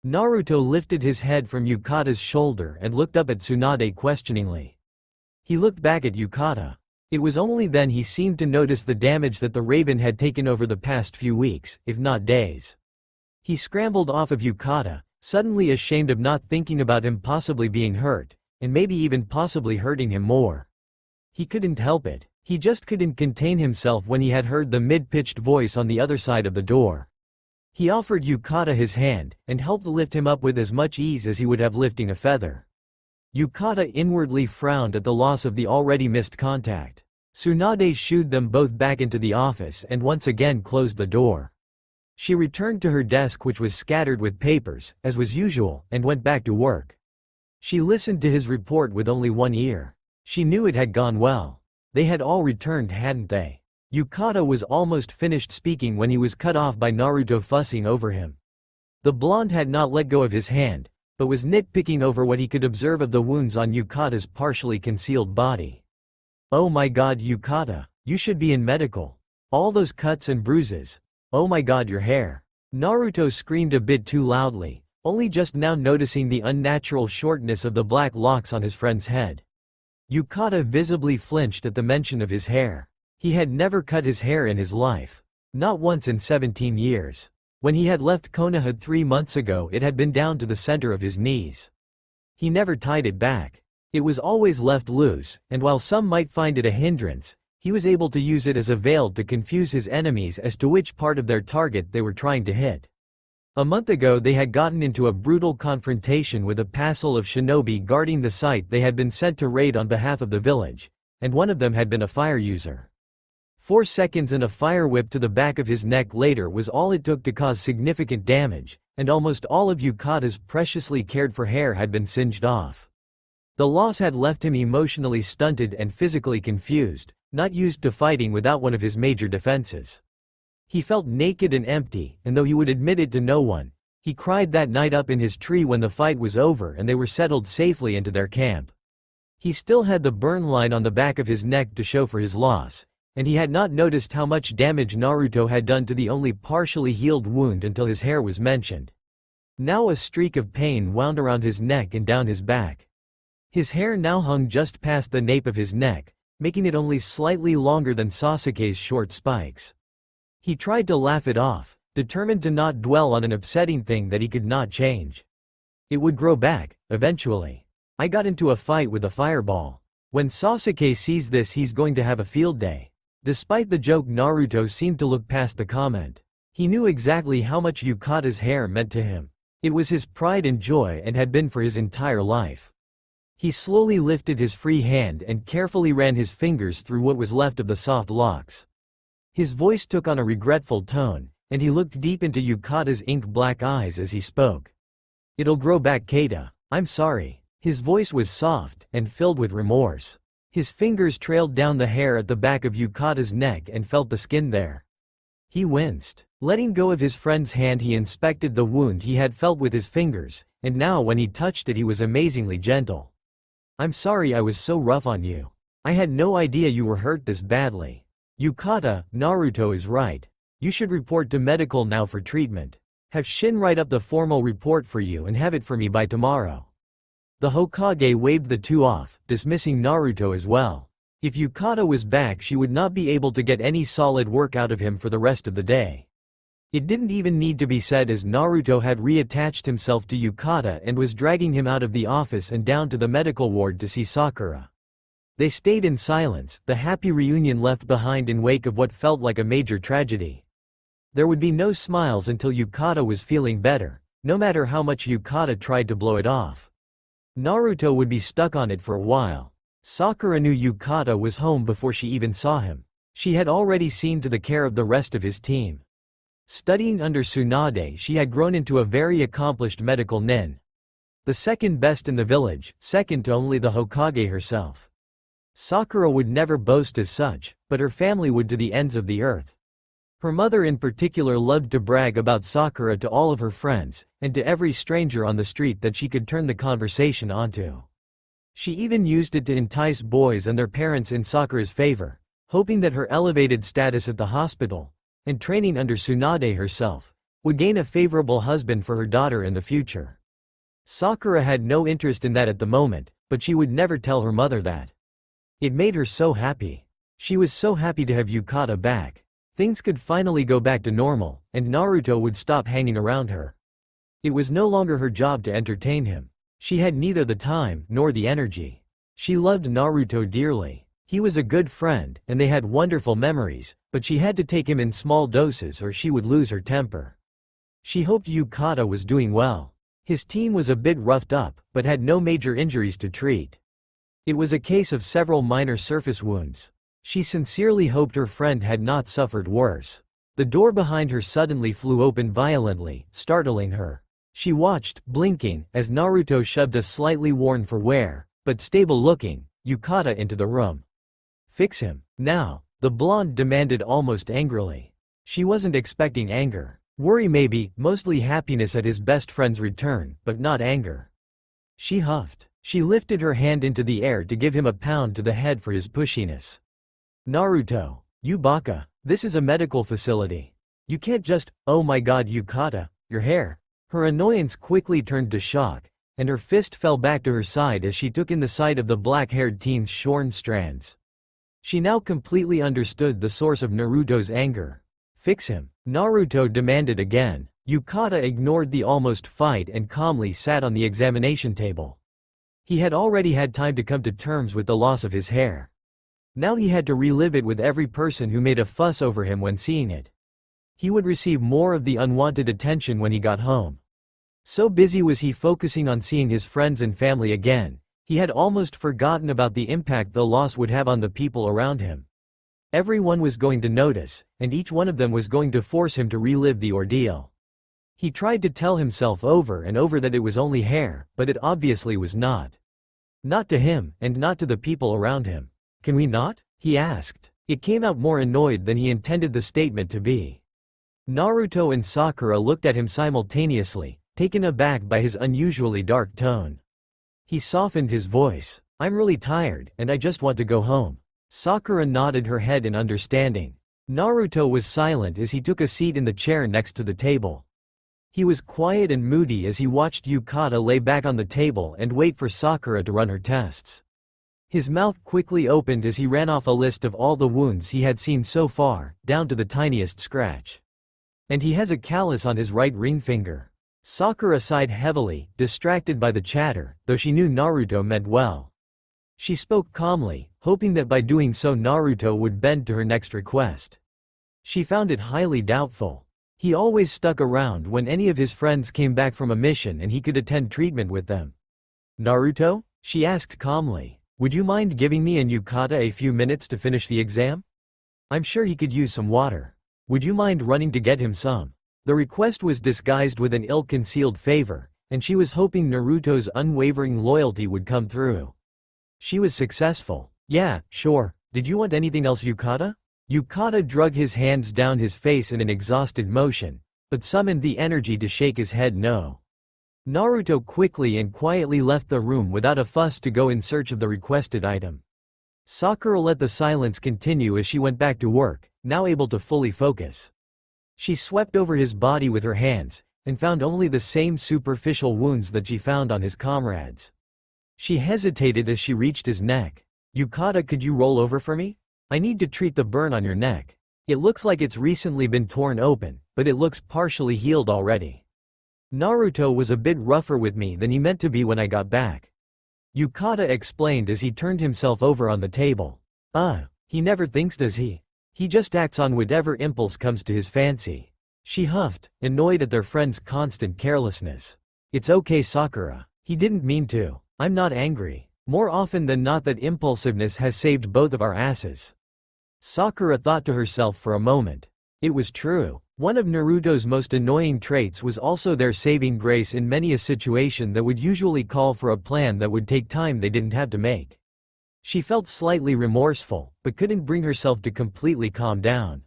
Naruto lifted his head from Yukata's shoulder and looked up at Tsunade questioningly. He looked back at Yukata. It was only then he seemed to notice the damage that the raven had taken over the past few weeks, if not days. He scrambled off of Yukata, suddenly ashamed of not thinking about him possibly being hurt, and maybe even possibly hurting him more. He couldn't help it. He just couldn't contain himself when he had heard the mid-pitched voice on the other side of the door. He offered Yukata his hand, and helped lift him up with as much ease as he would have lifting a feather. Yukata inwardly frowned at the loss of the already missed contact. Tsunade shooed them both back into the office and once again closed the door. She returned to her desk, which was scattered with papers, as was usual, and went back to work. She listened to his report with only one ear. She knew it had gone well. They had all returned, hadn't they? Yukata was almost finished speaking when he was cut off by Naruto fussing over him. The blonde had not let go of his hand, but was nitpicking over what he could observe of the wounds on Yukata's partially concealed body. "Oh my god, Yukata, you should be in medical. All those cuts and bruises. Oh my god, your hair." Naruto screamed a bit too loudly, only just now noticing the unnatural shortness of the black locks on his friend's head. Yukata visibly flinched at the mention of his hair. He had never cut his hair in his life. Not once in 17 years. When he had left Konoha 3 months ago, it had been down to the center of his knees. He never tied it back. It was always left loose, and while some might find it a hindrance, he was able to use it as a veil to confuse his enemies as to which part of their target they were trying to hit. A month ago they had gotten into a brutal confrontation with a passel of shinobi guarding the site they had been sent to raid on behalf of the village, and one of them had been a fire user. 4 seconds and a fire whip to the back of his neck later was all it took to cause significant damage, and almost all of Yukata's preciously cared for hair had been singed off. The loss had left him emotionally stunted and physically confused, not used to fighting without one of his major defenses. He felt naked and empty, and though he would admit it to no one, he cried that night up in his tree when the fight was over and they were settled safely into their camp. He still had the burn line on the back of his neck to show for his loss, and he had not noticed how much damage Naruto had done to the only partially healed wound until his hair was mentioned. Now a streak of pain wound around his neck and down his back. His hair now hung just past the nape of his neck, making it only slightly longer than Sasuke's short spikes. He tried to laugh it off, determined to not dwell on an upsetting thing that he could not change. It would grow back, eventually. I got into a fight with a fireball. When Sasuke sees this, he's going to have a field day. Despite the joke, Naruto seemed to look past the comment. He knew exactly how much Yukata's hair meant to him. It was his pride and joy and had been for his entire life. He slowly lifted his free hand and carefully ran his fingers through what was left of the soft locks. His voice took on a regretful tone, and he looked deep into Yukata's ink-black eyes as he spoke. "It'll grow back, Keita. I'm sorry." His voice was soft and filled with remorse. His fingers trailed down the hair at the back of Yukata's neck and felt the skin there. He winced. Letting go of his friend's hand, he inspected the wound he had felt with his fingers, and now when he touched it he was amazingly gentle. "I'm sorry I was so rough on you. I had no idea you were hurt this badly." "Yukata, Naruto is right. You should report to medical now for treatment. Have Shin write up the formal report for you and have it for me by tomorrow." The Hokage waved the two off, dismissing Naruto as well. If Yukata was back, she would not be able to get any solid work out of him for the rest of the day. It didn't even need to be said, as Naruto had reattached himself to Yukata and was dragging him out of the office and down to the medical ward to see Sakura. They stayed in silence, the happy reunion left behind in wake of what felt like a major tragedy. There would be no smiles until Yukata was feeling better, no matter how much Yukata tried to blow it off. Naruto would be stuck on it for a while. Sakura knew Yukata was home before she even saw him. She had already seen to the care of the rest of his team. Studying under Tsunade, she had grown into a very accomplished medical nin. The second best in the village, second to only the Hokage herself. Sakura would never boast as such, but her family would to the ends of the earth. Her mother in particular loved to brag about Sakura to all of her friends, and to every stranger on the street that she could turn the conversation onto. She even used it to entice boys and their parents in Sakura's favor, hoping that her elevated status at the hospital, and training under Tsunade herself, would gain a favorable husband for her daughter in the future. Sakura had no interest in that at the moment, but she would never tell her mother that. It made her so happy. She was so happy to have Yukata back. Things could finally go back to normal, and Naruto would stop hanging around her. It was no longer her job to entertain him. She had neither the time nor the energy. She loved Naruto dearly. He was a good friend, and they had wonderful memories, but she had to take him in small doses or she would lose her temper. She hoped Yukata was doing well. His team was a bit roughed up, but had no major injuries to treat. It was a case of several minor surface wounds. She sincerely hoped her friend had not suffered worse. The door behind her suddenly flew open violently, startling her. She watched, blinking, as Naruto shoved a slightly worn for wear, but stable-looking, Yukata into the room. "Fix him, now," the blonde demanded almost angrily. She wasn't expecting anger. Worry maybe, mostly happiness at his best friend's return, but not anger. She huffed. She lifted her hand into the air to give him a pound to the head for his pushiness. "Naruto, you baka, this is a medical facility. You can't just, oh my god Yukata, your hair." Her annoyance quickly turned to shock, and her fist fell back to her side as she took in the sight of the black-haired teen's shorn strands. She now completely understood the source of Naruto's anger. "Fix him," Naruto demanded again. Yukata ignored the almost fight and calmly sat on the examination table. He had already had time to come to terms with the loss of his hair. Now he had to relive it with every person who made a fuss over him when seeing it. He would receive more of the unwanted attention when he got home. So busy was he focusing on seeing his friends and family again, he had almost forgotten about the impact the loss would have on the people around him. Everyone was going to notice, and each one of them was going to force him to relive the ordeal. He tried to tell himself over and over that it was only hair, but it obviously was not. Not to him, and not to the people around him. "Can we not?" he asked. It came out more annoyed than he intended the statement to be. Naruto and Sakura looked at him simultaneously, taken aback by his unusually dark tone. He softened his voice. "I'm really tired, and I just want to go home." Sakura nodded her head in understanding. Naruto was silent as he took a seat in the chair next to the table. He was quiet and moody as he watched Yukata lay back on the table and wait for Sakura to run her tests. His mouth quickly opened as he ran off a list of all the wounds he had seen so far, down to the tiniest scratch. "And he has a callus on his right ring finger." Sakura sighed heavily, distracted by the chatter, though she knew Naruto meant well. She spoke calmly, hoping that by doing so Naruto would bend to her next request. She found it highly doubtful. He always stuck around when any of his friends came back from a mission and he could attend treatment with them. "Naruto?" she asked calmly. "Would you mind giving me and Yukata a few minutes to finish the exam? I'm sure he could use some water. Would you mind running to get him some?" The request was disguised with an ill-concealed favor, and she was hoping Naruto's unwavering loyalty would come through. She was successful. "Yeah, sure. Did you want anything else, Yukata?" Yukata drug his hands down his face in an exhausted motion, but summoned the energy to shake his head no. Naruto quickly and quietly left the room without a fuss to go in search of the requested item. Sakura let the silence continue as she went back to work, now able to fully focus. She swept over his body with her hands, and found only the same superficial wounds that she found on his comrades. She hesitated as she reached his neck. "Yukata, could you roll over for me? I need to treat the burn on your neck. It looks like it's recently been torn open, but it looks partially healed already. Naruto was a bit rougher with me than he meant to be when I got back," Yukata explained as he turned himself over on the table. He never thinks, does he? He just acts on whatever impulse comes to his fancy." She huffed, annoyed at their friend's constant carelessness. "It's okay, Sakura. He didn't mean to. I'm not angry. More often than not that impulsiveness has saved both of our asses." Sakura thought to herself for a moment. It was true. One of Naruto's most annoying traits was also their saving grace in many a situation that would usually call for a plan that would take time they didn't have to make. She felt slightly remorseful, but couldn't bring herself to completely calm down.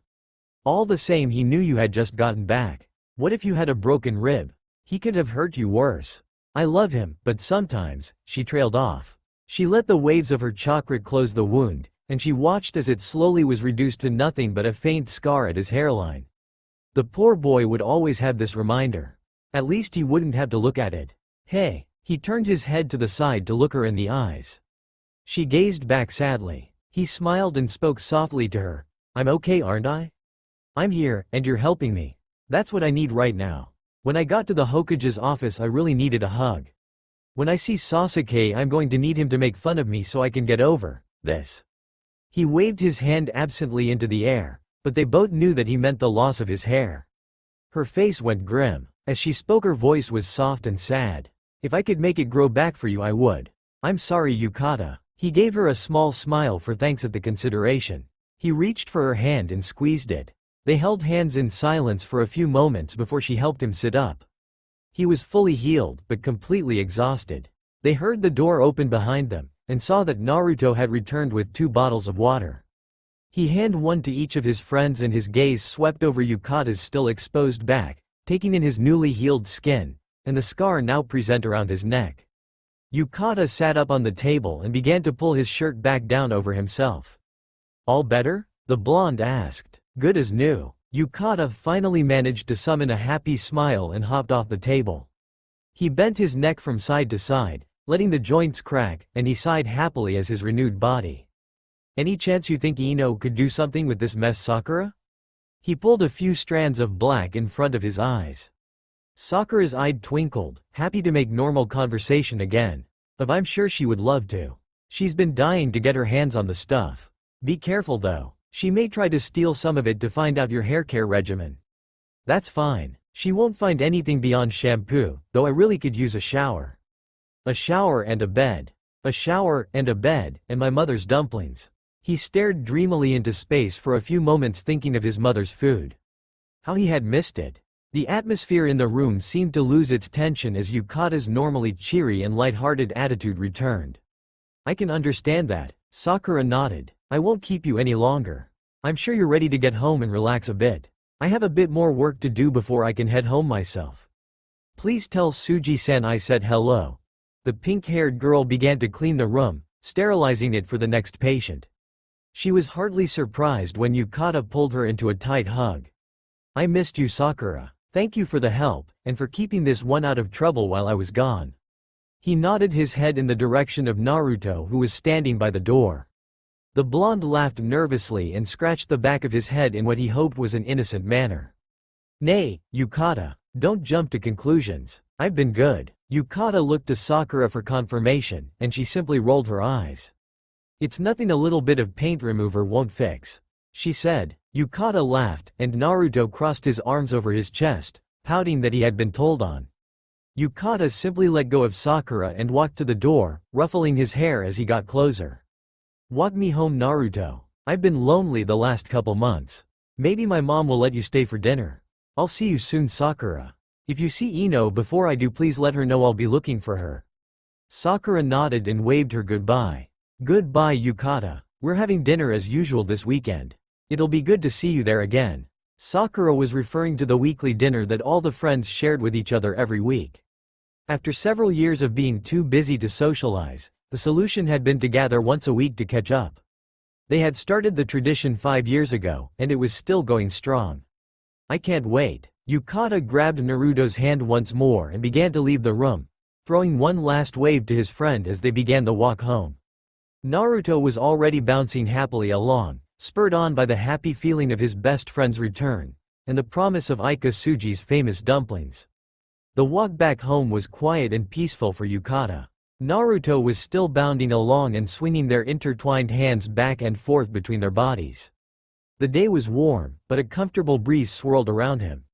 "All the same, he knew you had just gotten back. What if you had a broken rib? He could have hurt you worse. I love him, but sometimes," she trailed off. She let the waves of her chakra close the wound, and she watched as it slowly was reduced to nothing but a faint scar at his hairline. The poor boy would always have this reminder. At least he wouldn't have to look at it. "Hey." He turned his head to the side to look her in the eyes. She gazed back sadly. He smiled and spoke softly to her. "I'm okay, aren't I? I'm here, and you're helping me. That's what I need right now. When I got to the Hokage's office I really needed a hug. When I see Sasuke I'm going to need him to make fun of me so I can get over this." He waved his hand absently into the air, but they both knew that he meant the loss of his hair. Her face went grim. As she spoke her voice was soft and sad. "If I could make it grow back for you I would. I'm sorry, Yukata." He gave her a small smile for thanks at the consideration. He reached for her hand and squeezed it. They held hands in silence for a few moments before she helped him sit up. He was fully healed, but completely exhausted. They heard the door open behind them, and saw that Naruto had returned with 2 bottles of water. He handed one to each of his friends and his gaze swept over Yukata's still exposed back, taking in his newly healed skin, and the scar now present around his neck. Yukata sat up on the table and began to pull his shirt back down over himself. "All better?" the blonde asked. "Good as new." Yukata finally managed to summon a happy smile and hopped off the table. He bent his neck from side to side, letting the joints crack, and he sighed happily as his renewed body. "Any chance you think Ino could do something with this mess, Sakura?" He pulled a few strands of black in front of his eyes. Sakura's eye twinkled, happy to make normal conversation again. I'm sure she would love to. She's been dying to get her hands on the stuff. Be careful though. She may try to steal some of it to find out your hair care regimen." "That's fine. She won't find anything beyond shampoo, though I really could use a shower. A shower and a bed. A shower and a bed, and my mother's dumplings." He stared dreamily into space for a few moments thinking of his mother's food. How he had missed it. The atmosphere in the room seemed to lose its tension as Yukata's normally cheery and light-hearted attitude returned. "I can understand that," Sakura nodded. "I won't keep you any longer. I'm sure you're ready to get home and relax a bit. I have a bit more work to do before I can head home myself. Please tell Suji-san I said hello." The pink-haired girl began to clean the room, sterilizing it for the next patient. She was hardly surprised when Yukata pulled her into a tight hug. "I missed you, Sakura. Thank you for the help, and for keeping this one out of trouble while I was gone." He nodded his head in the direction of Naruto who was standing by the door. The blonde laughed nervously and scratched the back of his head in what he hoped was an innocent manner. "Nay, Yukata. Don't jump to conclusions. I've been good. Yukata looked to Sakura for confirmation, and she simply rolled her eyes. It's nothing a little bit of paint remover won't fix, she said. Yukata laughed, and Naruto crossed his arms over his chest, pouting that he had been told on. Yukata simply let go of Sakura and walked to the door, ruffling his hair as he got closer. Walk me home, Naruto. I've been lonely the last couple months. Maybe my mom will let you stay for dinner. I'll see you soon, Sakura. If you see Ino before I do, please let her know I'll be looking for her. Sakura nodded and waved her goodbye. Goodbye, Yukata. We're having dinner as usual this weekend. It'll be good to see you there again. Sakura was referring to the weekly dinner that all the friends shared with each other every week. After several years of being too busy to socialize, the solution had been to gather once a week to catch up. They had started the tradition 5 years ago, and it was still going strong. I can't wait. Yukata grabbed Naruto's hand once more and began to leave the room, throwing one last wave to his friend as they began the walk home. Naruto was already bouncing happily along, spurred on by the happy feeling of his best friend's return, and the promise of Ika Tsuji's famous dumplings. The walk back home was quiet and peaceful for Yukata. Naruto was still bounding along and swinging their intertwined hands back and forth between their bodies. The day was warm, but a comfortable breeze swirled around him.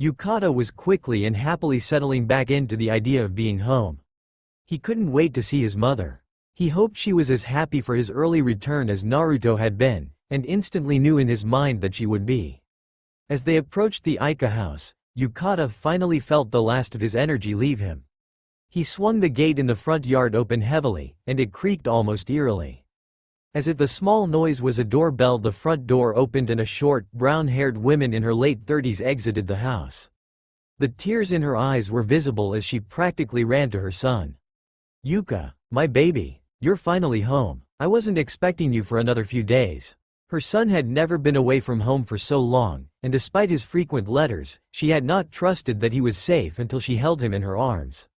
Yukata was quickly and happily settling back into the idea of being home. He couldn't wait to see his mother. He hoped she was as happy for his early return as Naruto had been, and instantly knew in his mind that she would be. As they approached the Ika house, Yukata finally felt the last of his energy leave him. He swung the gate in the front yard open heavily, and it creaked almost eerily. As if the small noise was a doorbell, the front door opened and a short, brown-haired woman in her late 30s exited the house. The tears in her eyes were visible as she practically ran to her son. Yuka, my baby, you're finally home. I wasn't expecting you for another few days. Her son had never been away from home for so long, and despite his frequent letters, she had not trusted that he was safe until she held him in her arms.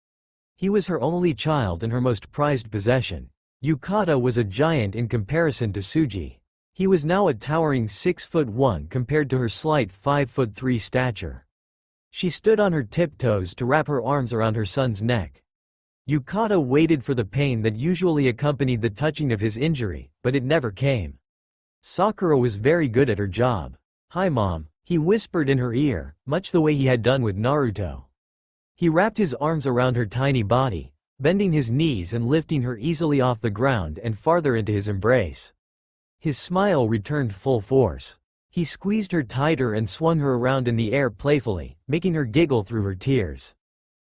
He was her only child and her most prized possession. Yukata was a giant in comparison to Tsuji. He was now a towering 6'1" compared to her slight 5'3" stature. She stood on her tiptoes to wrap her arms around her son's neck. Yukata waited for the pain that usually accompanied the touching of his injury, but it never came. Sakura was very good at her job. Hi mom, he whispered in her ear, much the way he had done with Naruto. He wrapped his arms around her tiny body, bending his knees and lifting her easily off the ground and farther into his embrace. His smile returned full force. He squeezed her tighter and swung her around in the air playfully, making her giggle through her tears.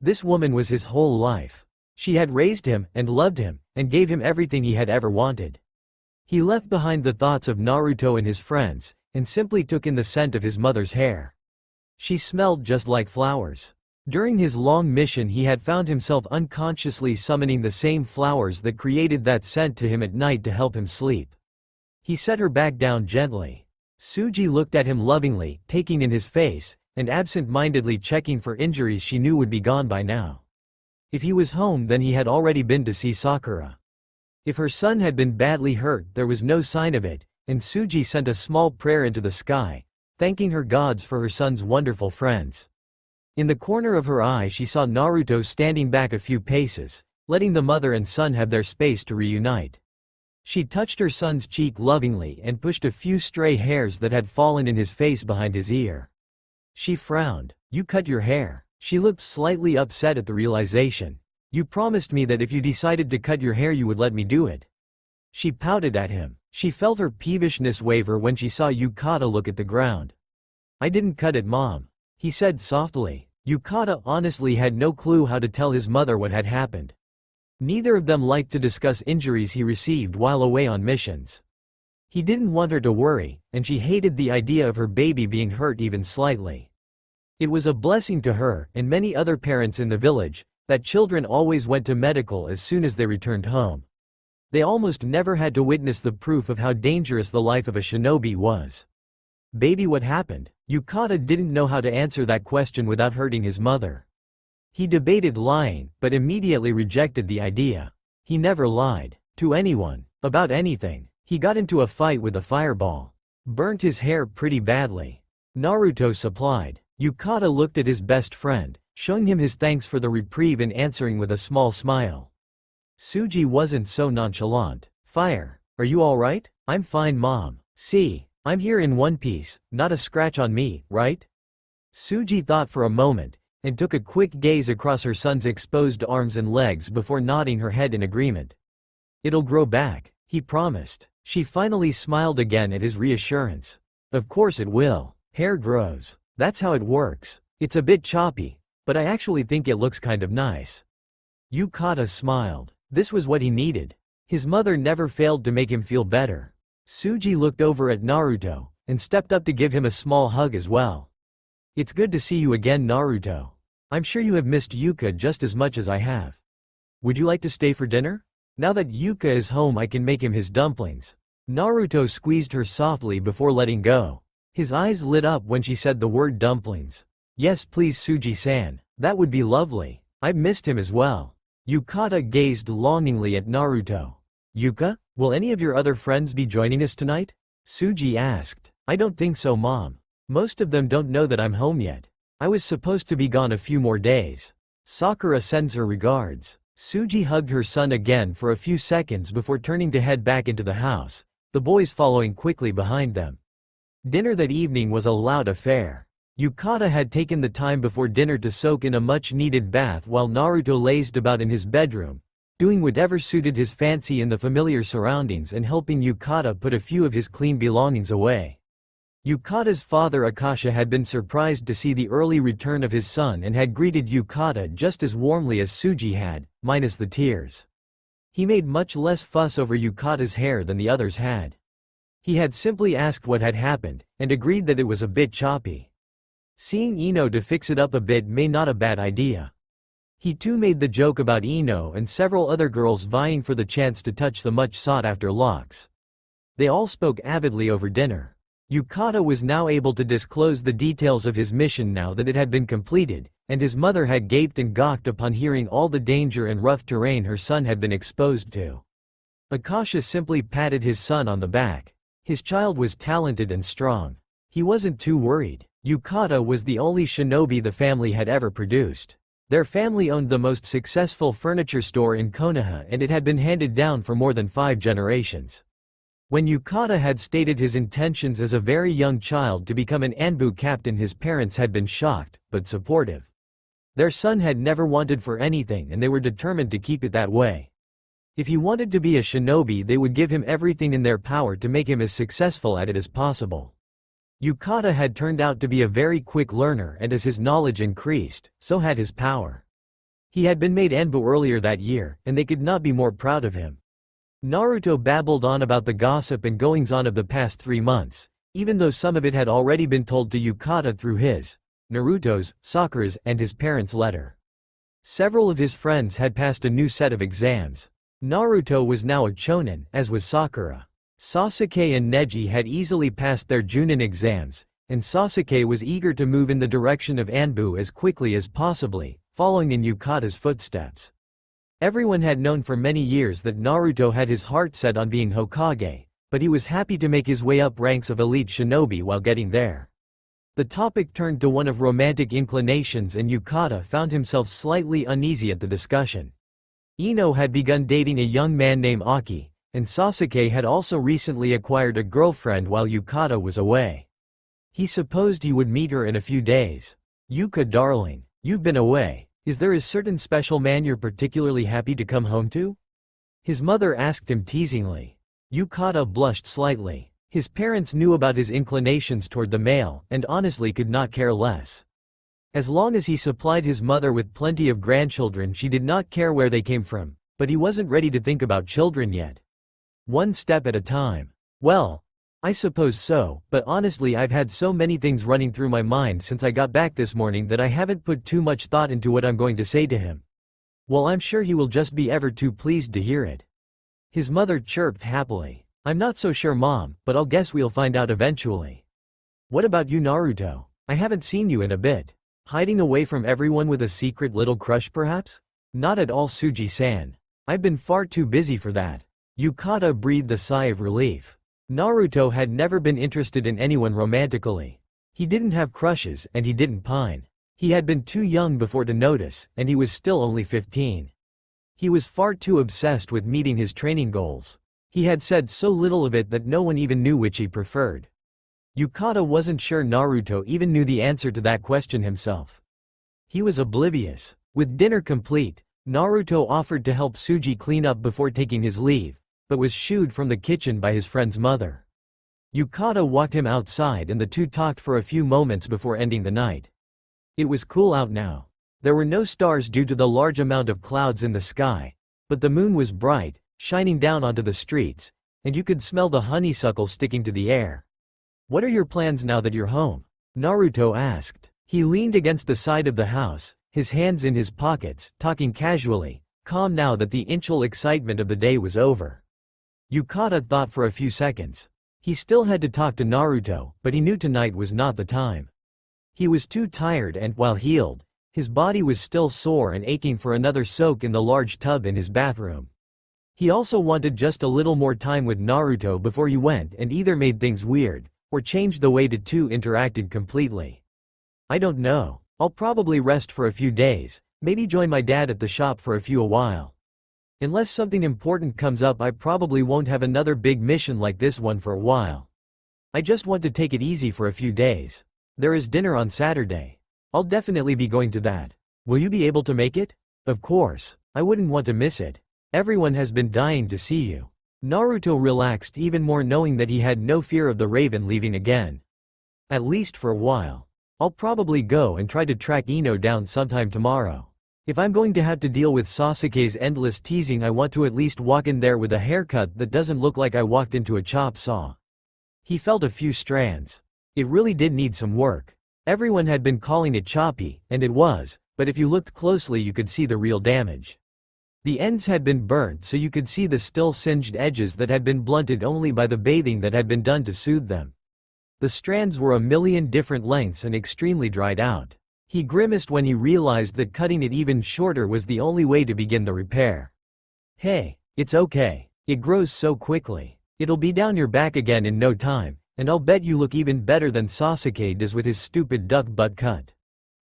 This woman was his whole life. She had raised him and loved him, and gave him everything he had ever wanted. He left behind the thoughts of Naruto and his friends, and simply took in the scent of his mother's hair. She smelled just like flowers. During his long mission he had found himself unconsciously summoning the same flowers that created that scent to him at night to help him sleep. He set her back down gently. Tsuji looked at him lovingly, taking in his face, and absent-mindedly checking for injuries she knew would be gone by now. If he was home, then he had already been to see Sakura. If her son had been badly hurt, there was no sign of it, and Tsuji sent a small prayer into the sky, thanking her gods for her son's wonderful friends. In the corner of her eye she saw Naruto standing back a few paces, letting the mother and son have their space to reunite. She touched her son's cheek lovingly and pushed a few stray hairs that had fallen in his face behind his ear. She frowned. You cut your hair. She looked slightly upset at the realization. You promised me that if you decided to cut your hair you would let me do it. She pouted at him. She felt her peevishness waver when she saw Yukata look at the ground. I didn't cut it, Mom, he said softly. Yukata honestly had no clue how to tell his mother what had happened. Neither of them liked to discuss injuries he received while away on missions. He didn't want her to worry, and she hated the idea of her baby being hurt even slightly. It was a blessing to her, and many other parents in the village, that children always went to medical as soon as they returned home. They almost never had to witness the proof of how dangerous the life of a shinobi was. Baby, what happened? Yukata didn't know how to answer that question without hurting his mother. He debated lying, but immediately rejected the idea. He never lied to anyone about anything. He got into a fight with a fireball. Burnt his hair pretty badly. Naruto supplied. Yukata looked at his best friend, showing him his thanks for the reprieve and answering with a small smile. Suji wasn't so nonchalant. Fire. Are you alright? I'm fine, Mom. See, I'm here in one piece, not a scratch on me, right? Suji thought for a moment, and took a quick gaze across her son's exposed arms and legs before nodding her head in agreement. It'll grow back, he promised. She finally smiled again at his reassurance. Of course it will. Hair grows. That's how it works. It's a bit choppy, but I actually think it looks kind of nice. Yukata smiled. This was what he needed. His mother never failed to make him feel better. Suji looked over at Naruto, and stepped up to give him a small hug as well. It's good to see you again, Naruto. I'm sure you have missed Yuka just as much as I have. Would you like to stay for dinner? Now that Yuka is home, I can make him his dumplings. Naruto squeezed her softly before letting go. His eyes lit up when she said the word dumplings. Yes please, Suji-san. That would be lovely. I've missed him as well. Yukata gazed longingly at Naruto. Yuka, will any of your other friends be joining us tonight? Suji asked. I don't think so, Mom. Most of them don't know that I'm home yet. I was supposed to be gone a few more days. Sakura sends her regards. Suji hugged her son again for a few seconds before turning to head back into the house, the boys following quickly behind them. Dinner that evening was a loud affair. Yukata had taken the time before dinner to soak in a much-needed bath while Naruto lazed about in his bedroom, doing whatever suited his fancy in the familiar surroundings and helping Yukata put a few of his clean belongings away. Yukata's father Akasha had been surprised to see the early return of his son and had greeted Yukata just as warmly as Suji had, minus the tears. He made much less fuss over Yukata's hair than the others had. He had simply asked what had happened, and agreed that it was a bit choppy. Seeing Ino to fix it up a bit may not a bad idea. He too made the joke about Ino and several other girls vying for the chance to touch the much sought-after locks. They all spoke avidly over dinner. Yukata was now able to disclose the details of his mission now that it had been completed, and his mother had gaped and gawked upon hearing all the danger and rough terrain her son had been exposed to. Akasha simply patted his son on the back. His child was talented and strong. He wasn't too worried. Yukata was the only shinobi the family had ever produced. Their family owned the most successful furniture store in Konoha, and it had been handed down for more than 5 generations. When Yukata had stated his intentions as a very young child to become an Anbu captain, his parents had been shocked, but supportive. Their son had never wanted for anything and they were determined to keep it that way. If he wanted to be a shinobi, they would give him everything in their power to make him as successful at it as possible. Yukata had turned out to be a very quick learner, and as his knowledge increased, so had his power. He had been made Anbu earlier that year, and they could not be more proud of him. Naruto babbled on about the gossip and goings-on of the past 3 months, even though some of it had already been told to Yukata through his, Naruto's, Sakura's, and his parents' letter. Several of his friends had passed a new set of exams. Naruto was now a chonin, as was Sakura. Sasuke and Neji had easily passed their Junin exams, and Sasuke was eager to move in the direction of Anbu as quickly as possibly, following in Yukata's footsteps. Everyone had known for many years that Naruto had his heart set on being Hokage, but he was happy to make his way up ranks of elite shinobi while getting there. The topic turned to one of romantic inclinations, and Yukata found himself slightly uneasy at the discussion. Ino had begun dating a young man named Aki, and Sasuke had also recently acquired a girlfriend while Yukata was away. He supposed he would meet her in a few days. Yuka darling, you've been away. Is there a certain special man you're particularly happy to come home to? His mother asked him teasingly. Yukata blushed slightly. His parents knew about his inclinations toward the male, and honestly could not care less. As long as he supplied his mother with plenty of grandchildren, she did not care where they came from, but he wasn't ready to think about children yet. One step at a time. Well, I suppose so, but honestly I've had so many things running through my mind since I got back this morning that I haven't put too much thought into what I'm going to say to him. Well, I'm sure he will just be ever too pleased to hear it. His mother chirped happily. I'm not so sure, Mom, but I'll guess we'll find out eventually. What about you, Naruto? I haven't seen you in a bit. Hiding away from everyone with a secret little crush perhaps? Not at all, Suji-san. I've been far too busy for that. Yukata breathed a sigh of relief. Naruto had never been interested in anyone romantically. He didn't have crushes and he didn't pine. He had been too young before to notice, and he was still only 15. He was far too obsessed with meeting his training goals. He had said so little of it that no one even knew which he preferred. Yukata wasn't sure Naruto even knew the answer to that question himself. He was oblivious. With dinner complete, Naruto offered to help Tsuji clean up before taking his leave, but was shooed from the kitchen by his friend's mother. Yukata walked him outside and the two talked for a few moments before ending the night. It was cool out now. There were no stars due to the large amount of clouds in the sky, but the moon was bright, shining down onto the streets, and you could smell the honeysuckle sticking to the air. "What are your plans now that you're home?" Naruto asked. He leaned against the side of the house, his hands in his pockets, talking casually, calm now that the initial excitement of the day was over. Yukata thought for a few seconds. He still had to talk to Naruto, but he knew tonight was not the time. He was too tired and, while healed, his body was still sore and aching for another soak in the large tub in his bathroom. He also wanted just a little more time with Naruto before he went and either made things weird, or changed the way the two interacted completely. "I don't know. I'll probably rest for a few days, maybe join my dad at the shop for a while. Unless something important comes up, I probably won't have another big mission like this one for a while. I just want to take it easy for a few days. There is dinner on Saturday. I'll definitely be going to that. Will you be able to make it?" "Of course. I wouldn't want to miss it. Everyone has been dying to see you." Naruto relaxed even more knowing that he had no fear of the Raven leaving again. "At least for a while. I'll probably go and try to track Ino down sometime tomorrow. If I'm going to have to deal with Sasuke's endless teasing, I want to at least walk in there with a haircut that doesn't look like I walked into a chop saw." He felt a few strands. It really did need some work. Everyone had been calling it choppy, and it was, but if you looked closely you could see the real damage. The ends had been burnt so you could see the still singed edges that had been blunted only by the bathing that had been done to soothe them. The strands were a million different lengths and extremely dried out. He grimaced when he realized that cutting it even shorter was the only way to begin the repair. "Hey, it's okay. It grows so quickly. It'll be down your back again in no time, and I'll bet you look even better than Sasuke does with his stupid duck butt cut."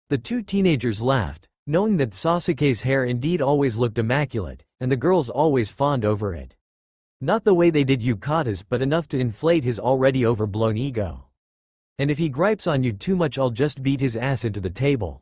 The two teenagers laughed, knowing that Sasuke's hair indeed always looked immaculate, and the girls always fawned over it. Not the way they did Yukata's, but enough to inflate his already overblown ego. "And if he gripes on you too much, I'll just beat his ass into the table."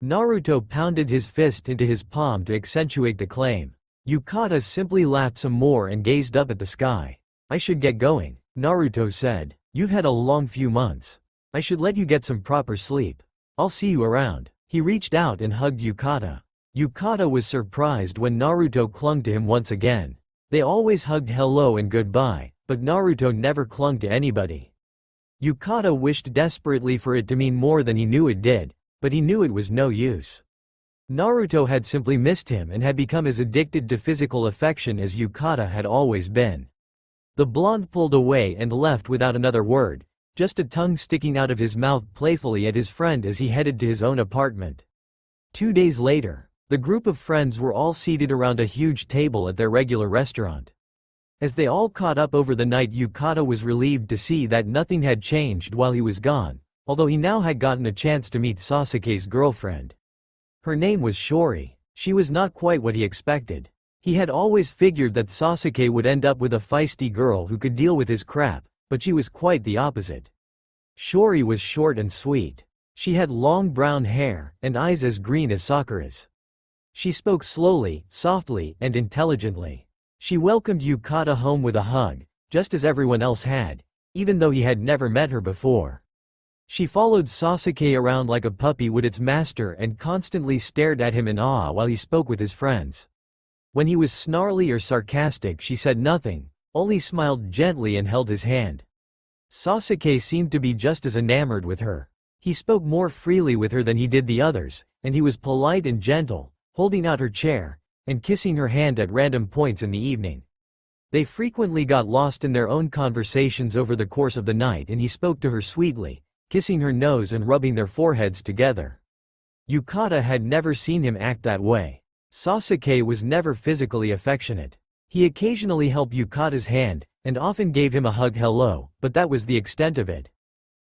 Naruto pounded his fist into his palm to accentuate the claim. Yukata simply laughed some more and gazed up at the sky. "I should get going," Naruto said. "You've had a long few months. I should let you get some proper sleep. I'll see you around." He reached out and hugged Yukata. Yukata was surprised when Naruto clung to him once again. They always hugged hello and goodbye, but Naruto never clung to anybody. Yukata wished desperately for it to mean more than he knew it did, but he knew it was no use. Naruto had simply missed him and had become as addicted to physical affection as Yukata had always been. The blonde pulled away and left without another word, just a tongue sticking out of his mouth playfully at his friend as he headed to his own apartment. 2 days later, the group of friends were all seated around a huge table at their regular restaurant. As they all caught up over the night, Yukata was relieved to see that nothing had changed while he was gone, although he now had gotten a chance to meet Sasuke's girlfriend. Her name was Shori. She was not quite what he expected. He had always figured that Sasuke would end up with a feisty girl who could deal with his crap, but she was quite the opposite. Shori was short and sweet. She had long brown hair, and eyes as green as Sakura's. She spoke slowly, softly, and intelligently. She welcomed Yukata home with a hug, just as everyone else had, even though he had never met her before. She followed Sasuke around like a puppy would its master and constantly stared at him in awe while he spoke with his friends. When he was snarly or sarcastic, she said nothing, only smiled gently and held his hand. Sasuke seemed to be just as enamored with her. He spoke more freely with her than he did the others, and he was polite and gentle, holding out her chair and kissing her hand at random points in the evening. They frequently got lost in their own conversations over the course of the night, and he spoke to her sweetly, kissing her nose and rubbing their foreheads together. Yukata had never seen him act that way. Sasuke was never physically affectionate. He occasionally held Yukata's hand, and often gave him a hug hello, but that was the extent of it.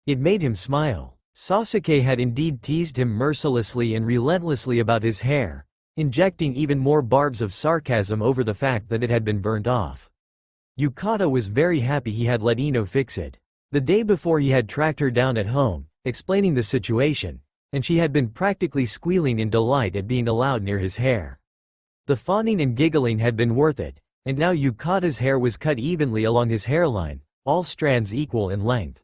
It made him smile. Sasuke had indeed teased him mercilessly and relentlessly about his hair, injecting even more barbs of sarcasm over the fact that it had been burnt off. Yukata was very happy he had let Ino fix it. The day before he had tracked her down at home, explaining the situation, and she had been practically squealing in delight at being allowed near his hair. The fawning and giggling had been worth it, and now Yukata's hair was cut evenly along his hairline, all strands equal in length.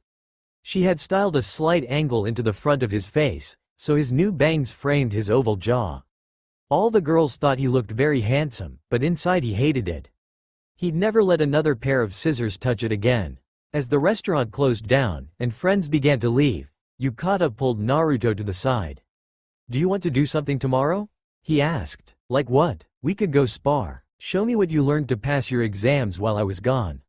She had styled a slight angle into the front of his face, so his new bangs framed his oval jaw. All the girls thought he looked very handsome, but inside he hated it. He'd never let another pair of scissors touch it again. As the restaurant closed down, and friends began to leave, Yukata pulled Naruto to the side. "Do you want to do something tomorrow?" he asked. "Like what? We could go spar. Show me what you learned to pass your exams while I was gone."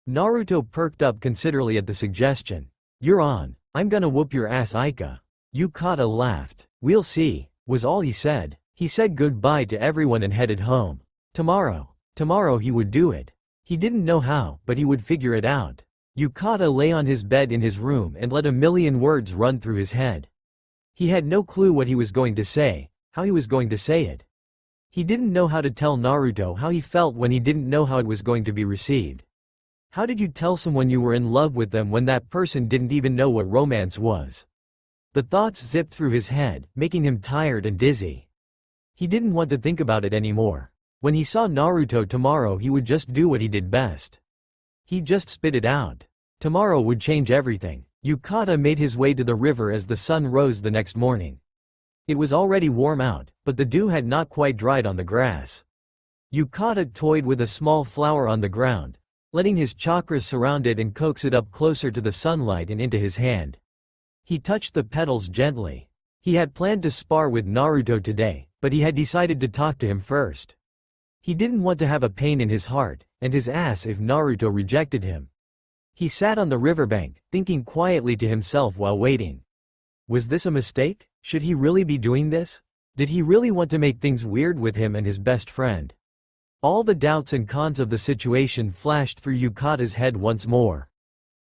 Naruto perked up considerably at the suggestion. "You're on. I'm gonna whoop your ass, Aika." Yukata laughed. "We'll see," was all he said. He said goodbye to everyone and headed home. Tomorrow he would do it. He didn't know how, but he would figure it out. Yukata lay on his bed in his room and let a million words run through his head. He had no clue what he was going to say, how he was going to say it. He didn't know how to tell Naruto how he felt when he didn't know how it was going to be received. How did you tell someone you were in love with them when that person didn't even know what romance was? The thoughts zipped through his head, making him tired and dizzy. He didn't want to think about it anymore. When he saw Naruto tomorrow, he would just do what he did best. He'd just spit it out. Tomorrow would change everything. Yukata made his way to the river as the sun rose the next morning. It was already warm out, but the dew had not quite dried on the grass. Yukata toyed with a small flower on the ground, letting his chakras surround it and coax it up closer to the sunlight and into his hand. He touched the petals gently. He had planned to spar with Naruto today, but he had decided to talk to him first. He didn't want to have a pain in his heart, and his ass if Naruto rejected him. He sat on the riverbank, thinking quietly to himself while waiting. Was this a mistake? Should he really be doing this? Did he really want to make things weird with him and his best friend? All the doubts and cons of the situation flashed through Yukata's head once more.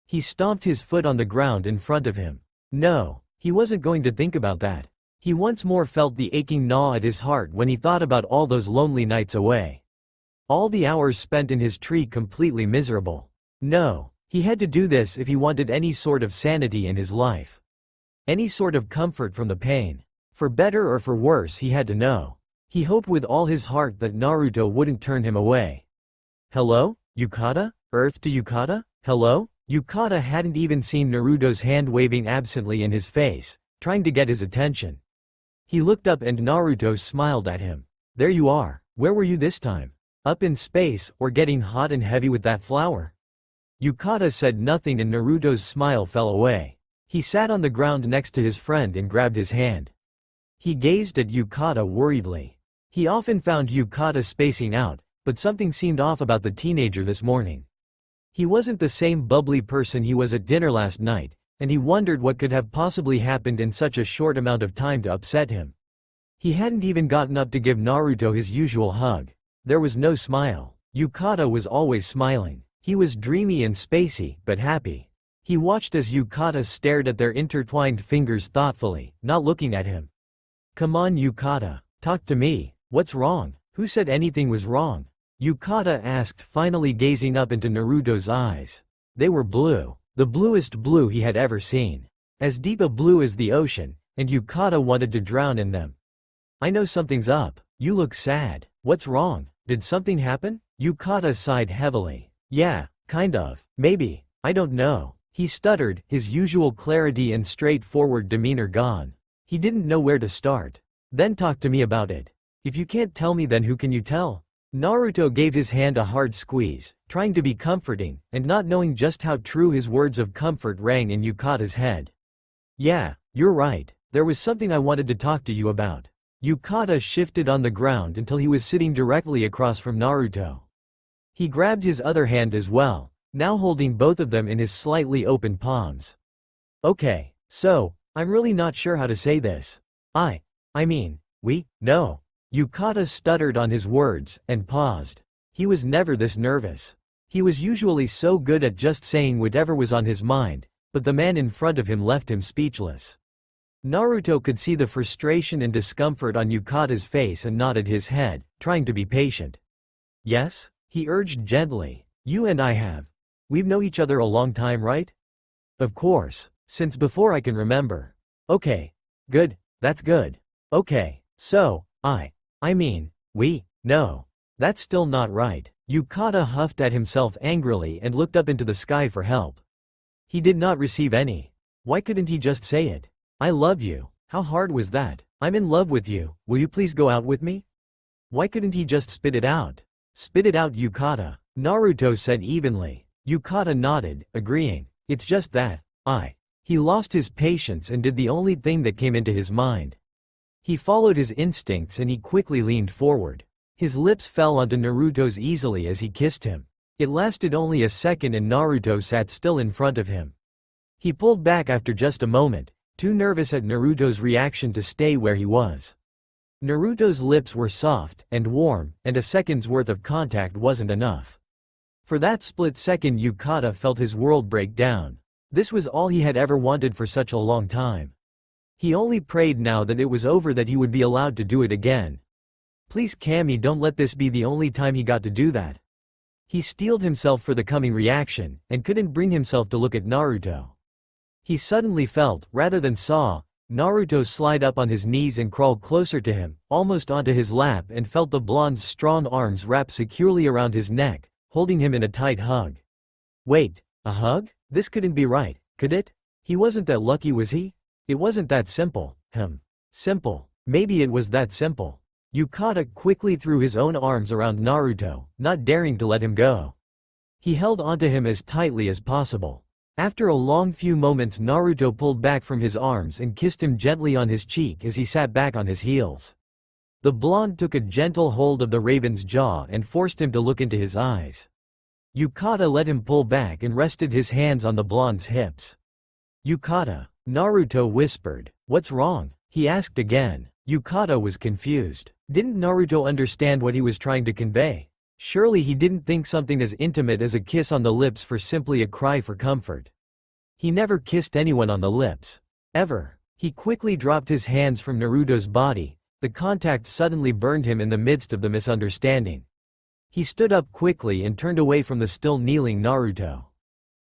He stomped his foot on the ground in front of him. No, he wasn't going to think about that. He once more felt the aching gnaw at his heart when he thought about all those lonely nights away. All the hours spent in his tree completely miserable. No, he had to do this if he wanted any sort of sanity in his life. Any sort of comfort from the pain. For better or for worse, he had to know. He hoped with all his heart that Naruto wouldn't turn him away. "Hello, Yukata?" Earth to Yukata? "Hello?" Yukata hadn't even seen Naruto's hand waving absently in his face, trying to get his attention. He looked up and Naruto smiled at him. "There you are. Where were you this time? Up in space, or getting hot and heavy with that flower?" Yukata said nothing and Naruto's smile fell away. He sat on the ground next to his friend and grabbed his hand. He gazed at Yukata worriedly. He often found Yukata spacing out, but something seemed off about the teenager this morning. He wasn't the same bubbly person he was at dinner last night, and he wondered what could have possibly happened in such a short amount of time to upset him. He hadn't even gotten up to give Naruto his usual hug. There was no smile. Yukata was always smiling. He was dreamy and spacey, but happy. He watched as Yukata stared at their intertwined fingers thoughtfully, not looking at him. "Come on, Yukata. Talk to me. What's wrong? Who said anything was wrong?" Yukata asked, finally gazing up into Naruto's eyes. They were blue. The bluest blue he had ever seen. As deep a blue as the ocean, and Yukata wanted to drown in them. "I know something's up. You look sad. What's wrong? Did something happen?" Yukata sighed heavily. "Yeah, kind of. Maybe. I don't know." He stuttered, his usual clarity and straightforward demeanor gone. He didn't know where to start. "Then talk to me about it. If you can't tell me, then who can you tell?" Naruto gave his hand a hard squeeze, trying to be comforting, and not knowing just how true his words of comfort rang in Yukata's head. "Yeah, you're right. There was something I wanted to talk to you about." Yukata shifted on the ground until he was sitting directly across from Naruto. He grabbed his other hand as well, now holding both of them in his slightly open palms. "Okay, so, I'm really not sure how to say this. I mean, no." Yukata stuttered on his words, and paused. He was never this nervous. He was usually so good at just saying whatever was on his mind, but the man in front of him left him speechless. Naruto could see the frustration and discomfort on Yukata's face and nodded his head, trying to be patient. Yes? He urged gently. You and I have. We've known each other a long time, right? Of course. Since before I can remember. Okay. Good. That's good. Okay. So, no. That's still not right. Yukata huffed at himself angrily and looked up into the sky for help. He did not receive any. Why couldn't he just say it? I love you. How hard was that? I'm in love with you. Will you please go out with me? Why couldn't he just spit it out? Spit it out, Yukata, Naruto said evenly. Yukata nodded, agreeing. It's just that, He lost his patience and did the only thing that came into his mind. He followed his instincts and he quickly leaned forward. His lips fell onto Naruto's easily as he kissed him. It lasted only a second and Naruto sat still in front of him. He pulled back after just a moment, too nervous at Naruto's reaction to stay where he was. Naruto's lips were soft and warm, and a second's worth of contact wasn't enough. For that split second Yukata felt his world break down. This was all he had ever wanted for such a long time. He only prayed now that it was over that he would be allowed to do it again. Please Kami, don't let this be the only time he got to do that. He steeled himself for the coming reaction, and couldn't bring himself to look at Naruto. He suddenly felt, rather than saw, Naruto slide up on his knees and crawl closer to him, almost onto his lap, and felt the blonde's strong arms wrap securely around his neck, holding him in a tight hug. Wait, a hug? This couldn't be right, could it? He wasn't that lucky, was he? It wasn't that simple. Simple. Maybe it was that simple. Yukata quickly threw his own arms around Naruto, not daring to let him go. He held onto him as tightly as possible. After a long few moments Naruto pulled back from his arms and kissed him gently on his cheek as he sat back on his heels. The blonde took a gentle hold of the raven's jaw and forced him to look into his eyes. Yukata let him pull back and rested his hands on the blonde's hips. Yukata, Naruto whispered. What's wrong? He asked again. Yukata was confused. Didn't Naruto understand what he was trying to convey? Surely he didn't think something as intimate as a kiss on the lips for simply a cry for comfort. He never kissed anyone on the lips. Ever. He quickly dropped his hands from Naruto's body. The contact suddenly burned him in the midst of the misunderstanding. He stood up quickly and turned away from the still kneeling Naruto.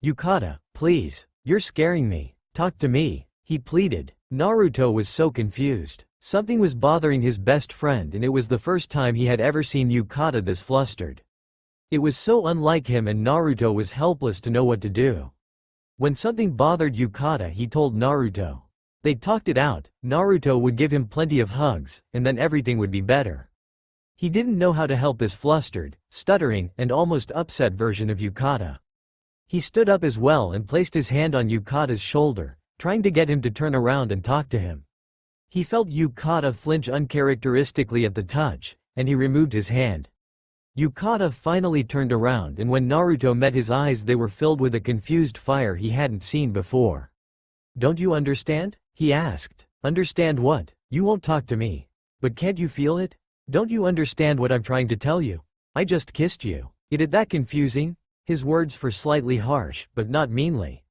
Yukata, please. You're scaring me. Talk to me, he pleaded. Naruto was so confused. Something was bothering his best friend, and it was the first time he had ever seen Yukata this flustered. It was so unlike him, and Naruto was helpless to know what to do. When something bothered Yukata, he told Naruto. They talked it out. Naruto would give him plenty of hugs, and then everything would be better. He didn't know how to help this flustered, stuttering, and almost upset version of Yukata. He stood up as well and placed his hand on Yukata's shoulder, trying to get him to turn around and talk to him. He felt Yukata flinch uncharacteristically at the touch, and he removed his hand. Yukata finally turned around, and when Naruto met his eyes, they were filled with a confused fire he hadn't seen before. Don't you understand? He asked. Understand what? You won't talk to me. But can't you feel it? Don't you understand what I'm trying to tell you? I just kissed you. Isn't that confusing? His words were slightly harsh, but not meanly.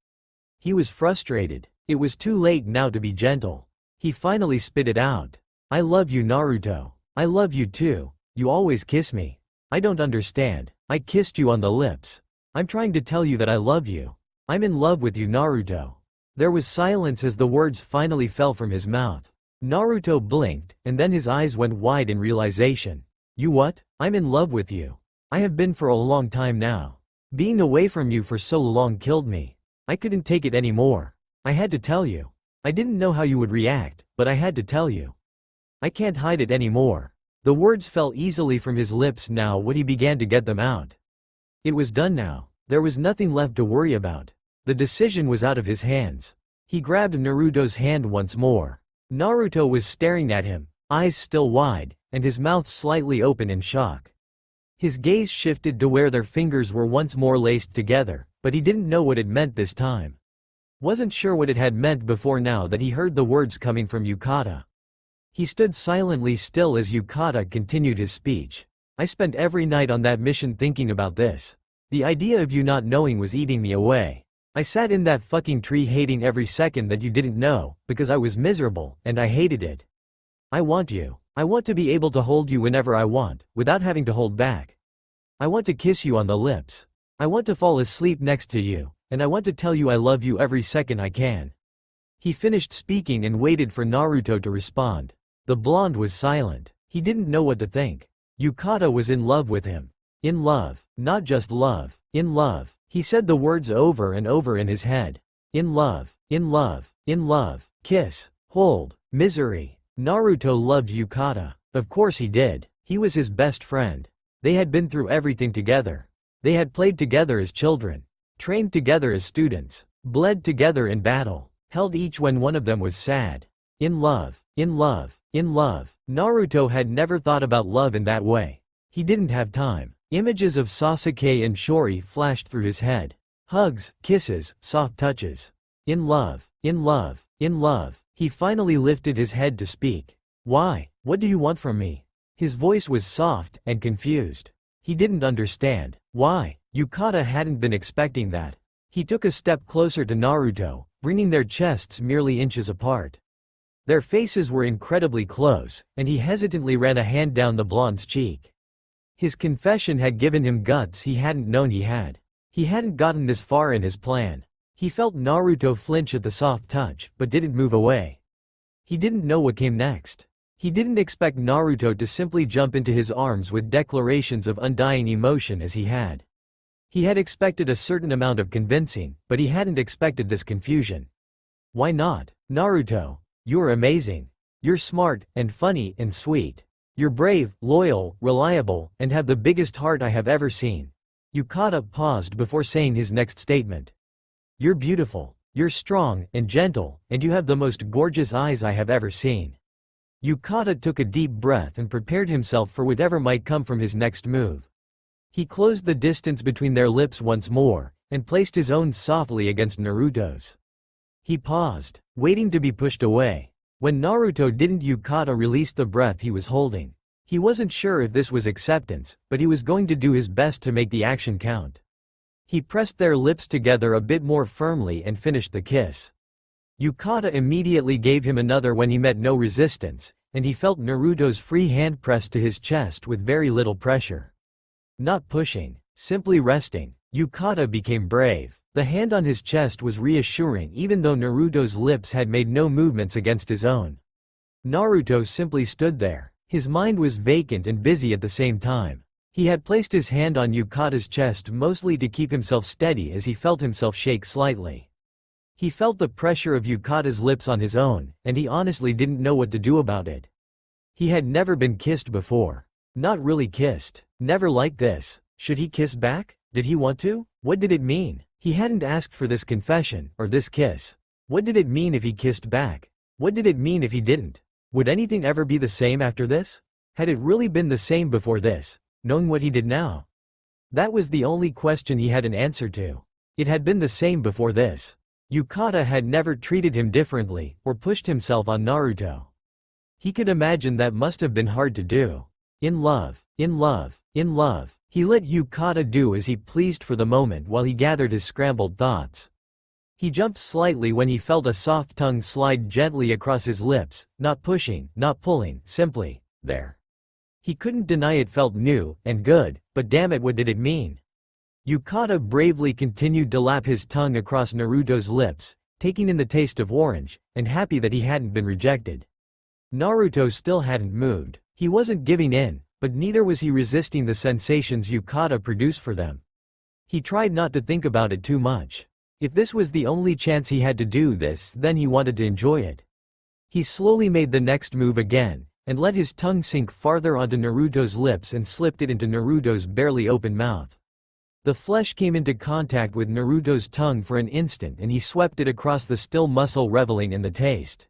He was frustrated. It was too late now to be gentle. He finally spit it out. I love you, Naruto. I love you too. You always kiss me. I don't understand. I kissed you on the lips. I'm trying to tell you that I love you. I'm in love with you, Naruto. There was silence as the words finally fell from his mouth. Naruto blinked, and then his eyes went wide in realization. You what? I'm in love with you. I have been for a long time now. Being away from you for so long killed me. I couldn't take it anymore. I had to tell you. I didn't know how you would react, but I had to tell you. I can't hide it anymore. The words fell easily from his lips now when he began to get them out. It was done now. There was nothing left to worry about. The decision was out of his hands. He grabbed Naruto's hand once more. Naruto was staring at him, eyes still wide, and his mouth slightly open in shock. His gaze shifted to where their fingers were once more laced together, but he didn't know what it meant this time. Wasn't sure what it had meant before now that he heard the words coming from Yukata. He stood silently still as Yukata continued his speech. I spent every night on that mission thinking about this. The idea of you not knowing was eating me away. I sat in that fucking tree hating every second that you didn't know, because I was miserable, and I hated it. I want you. I want to be able to hold you whenever I want, without having to hold back. I want to kiss you on the lips. I want to fall asleep next to you, and I want to tell you I love you every second I can." He finished speaking and waited for Naruto to respond. The blonde was silent. He didn't know what to think. Yukata was in love with him. In love. Not just love. In love. He said the words over and over in his head. In love. In love. In love. Kiss. Hold. Misery. Naruto loved Yukata. Of course he did. He was his best friend. They had been through everything together. They had played together as children. Trained together as students. Bled together in battle. Held each when one of them was sad. In love. In love. In love. Naruto had never thought about love in that way. He didn't have time. Images of Sasuke and Shori flashed through his head. Hugs, kisses, soft touches. In love. In love. In love. He finally lifted his head to speak. "Why? What do you want from me?" His voice was soft and confused. He didn't understand. Why? Yukata hadn't been expecting that. He took a step closer to Naruto, bringing their chests merely inches apart. Their faces were incredibly close, and he hesitantly ran a hand down the blonde's cheek. His confession had given him guts he hadn't known he had. He hadn't gotten this far in his plan. He felt Naruto flinch at the soft touch, but didn't move away. He didn't know what came next. He didn't expect Naruto to simply jump into his arms with declarations of undying emotion as he had. He had expected a certain amount of convincing, but he hadn't expected this confusion. "Why not? Naruto, you're amazing. You're smart, and funny, and sweet. You're brave, loyal, reliable, and have the biggest heart I have ever seen." Yukata paused before saying his next statement. "You're beautiful. You're strong and gentle, and you have the most gorgeous eyes I have ever seen." Yukata took a deep breath and prepared himself for whatever might come from his next move. He closed the distance between their lips once more, and placed his own softly against Naruto's. He paused, waiting to be pushed away. When Naruto didn't, Yukata released the breath he was holding. He wasn't sure if this was acceptance, but he was going to do his best to make the action count. He pressed their lips together a bit more firmly and finished the kiss. Yukata immediately gave him another when he met no resistance, and he felt Naruto's free hand pressed to his chest with very little pressure. Not pushing, simply resting. Yukata became brave. The hand on his chest was reassuring even though Naruto's lips had made no movements against his own. Naruto simply stood there. His mind was vacant and busy at the same time. He had placed his hand on Yukata's chest mostly to keep himself steady as he felt himself shake slightly. He felt the pressure of Yukata's lips on his own, and he honestly didn't know what to do about it. He had never been kissed before. Not really kissed. Never like this. Should he kiss back? Did he want to? What did it mean? He hadn't asked for this confession, or this kiss. What did it mean if he kissed back? What did it mean if he didn't? Would anything ever be the same after this? Had it really been the same before this, knowing what he did now? That was the only question he had an answer to. It had been the same before this. Yukata had never treated him differently, or pushed himself on Naruto. He could imagine that must have been hard to do. In love, in love, in love. He let Yukata do as he pleased for the moment while he gathered his scrambled thoughts. He jumped slightly when he felt a soft tongue slide gently across his lips, not pushing, not pulling, simply, there. He couldn't deny it felt new, and good, but damn it, what did it mean? Yukata bravely continued to lap his tongue across Naruto's lips, taking in the taste of orange, and happy that he hadn't been rejected. Naruto still hadn't moved. He wasn't giving in, but neither was he resisting the sensations Yukata produced for them. He tried not to think about it too much. If this was the only chance he had to do this, then he wanted to enjoy it. He slowly made the next move again, and let his tongue sink farther onto Naruto's lips and slipped it into Naruto's barely open mouth. The flesh came into contact with Naruto's tongue for an instant and he swept it across the still muscle, reveling in the taste.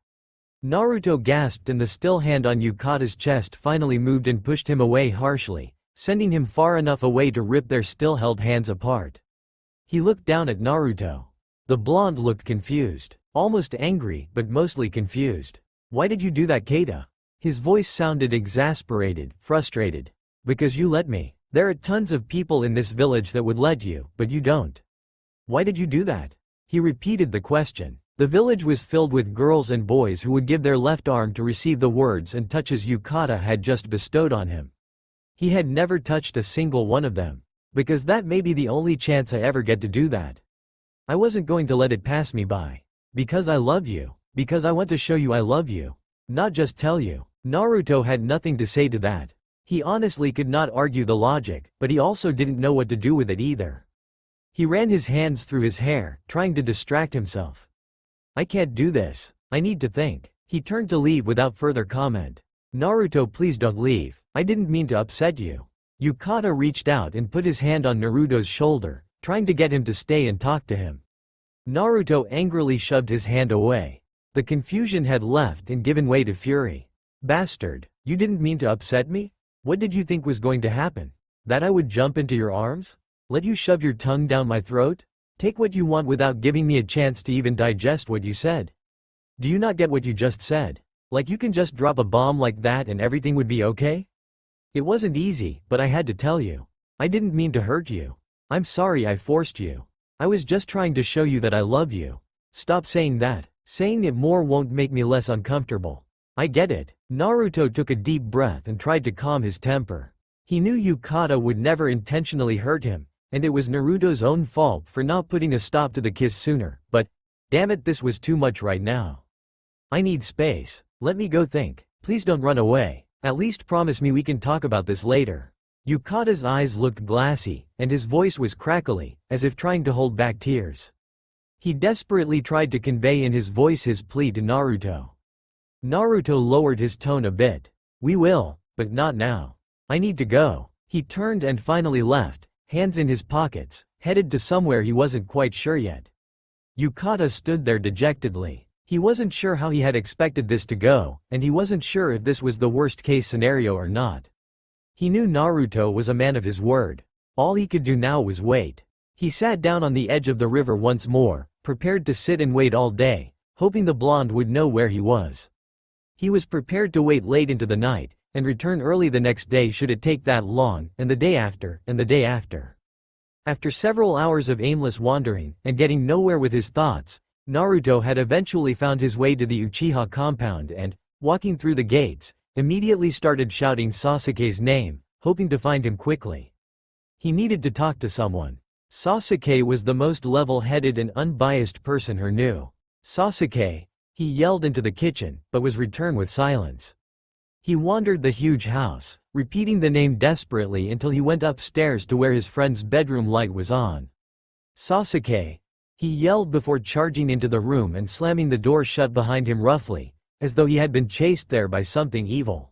Naruto gasped and the still hand on Yukata's chest finally moved and pushed him away harshly, sending him far enough away to rip their still held hands apart. He looked down at Naruto. The blonde looked confused, almost angry, but mostly confused. "Why did you do that, Keita?" His voice sounded exasperated, frustrated. "Because you let me. There are tons of people in this village that would let you, but you don't. Why did you do that?" He repeated the question. The village was filled with girls and boys who would give their left arm to receive the words and touches Yukata had just bestowed on him. He had never touched a single one of them. Because that may be the only chance I ever get to do that. I wasn't going to let it pass me by. Because I love you. Because I want to show you I love you. Not just tell you. Naruto had nothing to say to that. He honestly could not argue the logic, but he also didn't know what to do with it either. He ran his hands through his hair, trying to distract himself. I can't do this. I need to think. He turned to leave without further comment. Naruto, please don't leave. I didn't mean to upset you. Yukata reached out and put his hand on Naruto's shoulder, trying to get him to stay and talk to him. Naruto angrily shoved his hand away. The confusion had left and given way to fury. Bastard, you didn't mean to upset me? What did you think was going to happen? That I would jump into your arms? Let you shove your tongue down my throat? Take what you want without giving me a chance to even digest what you said. Do you not get what you just said? Like you can just drop a bomb like that and everything would be okay? It wasn't easy, but I had to tell you. I didn't mean to hurt you. I'm sorry I forced you. I was just trying to show you that I love you. Stop saying that. Saying it more won't make me less uncomfortable. I get it. Naruto took a deep breath and tried to calm his temper. He knew Yukata would never intentionally hurt him, and it was Naruto's own fault for not putting a stop to the kiss sooner, but, damn it, this was too much right now. I need space. Let me go think. Please don't run away. At least promise me we can talk about this later. Yukata's eyes looked glassy, and his voice was crackly, as if trying to hold back tears. He desperately tried to convey in his voice his plea to Naruto. Naruto lowered his tone a bit. We will, but not now. I need to go. He turned and finally left, hands in his pockets, headed to somewhere he wasn't quite sure yet. Yukata stood there dejectedly. He wasn't sure how he had expected this to go, and he wasn't sure if this was the worst-case scenario or not. He knew Naruto was a man of his word. All he could do now was wait. He sat down on the edge of the river once more, prepared to sit and wait all day, hoping the blonde would know where he was. He was prepared to wait late into the night, and return early the next day should it take that long, and the day after, and the day after. After several hours of aimless wandering, and getting nowhere with his thoughts, Naruto had eventually found his way to the Uchiha compound and, walking through the gates, immediately started shouting Sasuke's name, hoping to find him quickly. He needed to talk to someone. Sasuke was the most level-headed and unbiased person her knew. Sasuke, he yelled into the kitchen, but was returned with silence. He wandered the huge house, repeating the name desperately until he went upstairs to where his friend's bedroom light was on. Sasuke, he yelled before charging into the room and slamming the door shut behind him roughly, as though he had been chased there by something evil.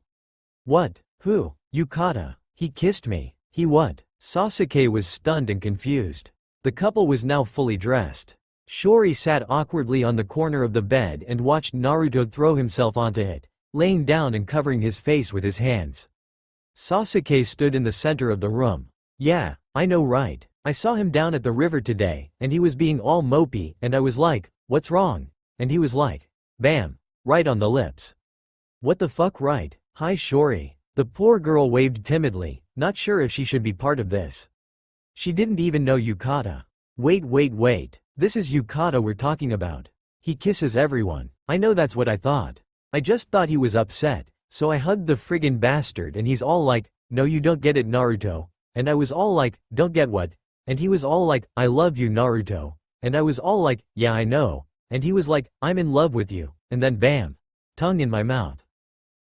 What? Who? Yukata. He kissed me. He what? Sasuke was stunned and confused. The couple was now fully dressed. Shori sat awkwardly on the corner of the bed and watched Naruto throw himself onto it, laying down and covering his face with his hands. Sasuke stood in the center of the room. Yeah, I know right. I saw him down at the river today, and he was being all mopey, and I was like, what's wrong? And he was like, bam, right on the lips. What the fuck, right? Hi Shori. The poor girl waved timidly, not sure if she should be part of this. She didn't even know Yukata. Wait. This is Yukata we're talking about. He kisses everyone. I know, that's what I thought. I just thought he was upset, so I hugged the friggin' bastard and he's all like, no you don't get it Naruto. And I was all like, don't get what? And he was all like, I love you Naruto. And I was all like, yeah I know. And he was like, I'm in love with you. And then bam. Tongue in my mouth.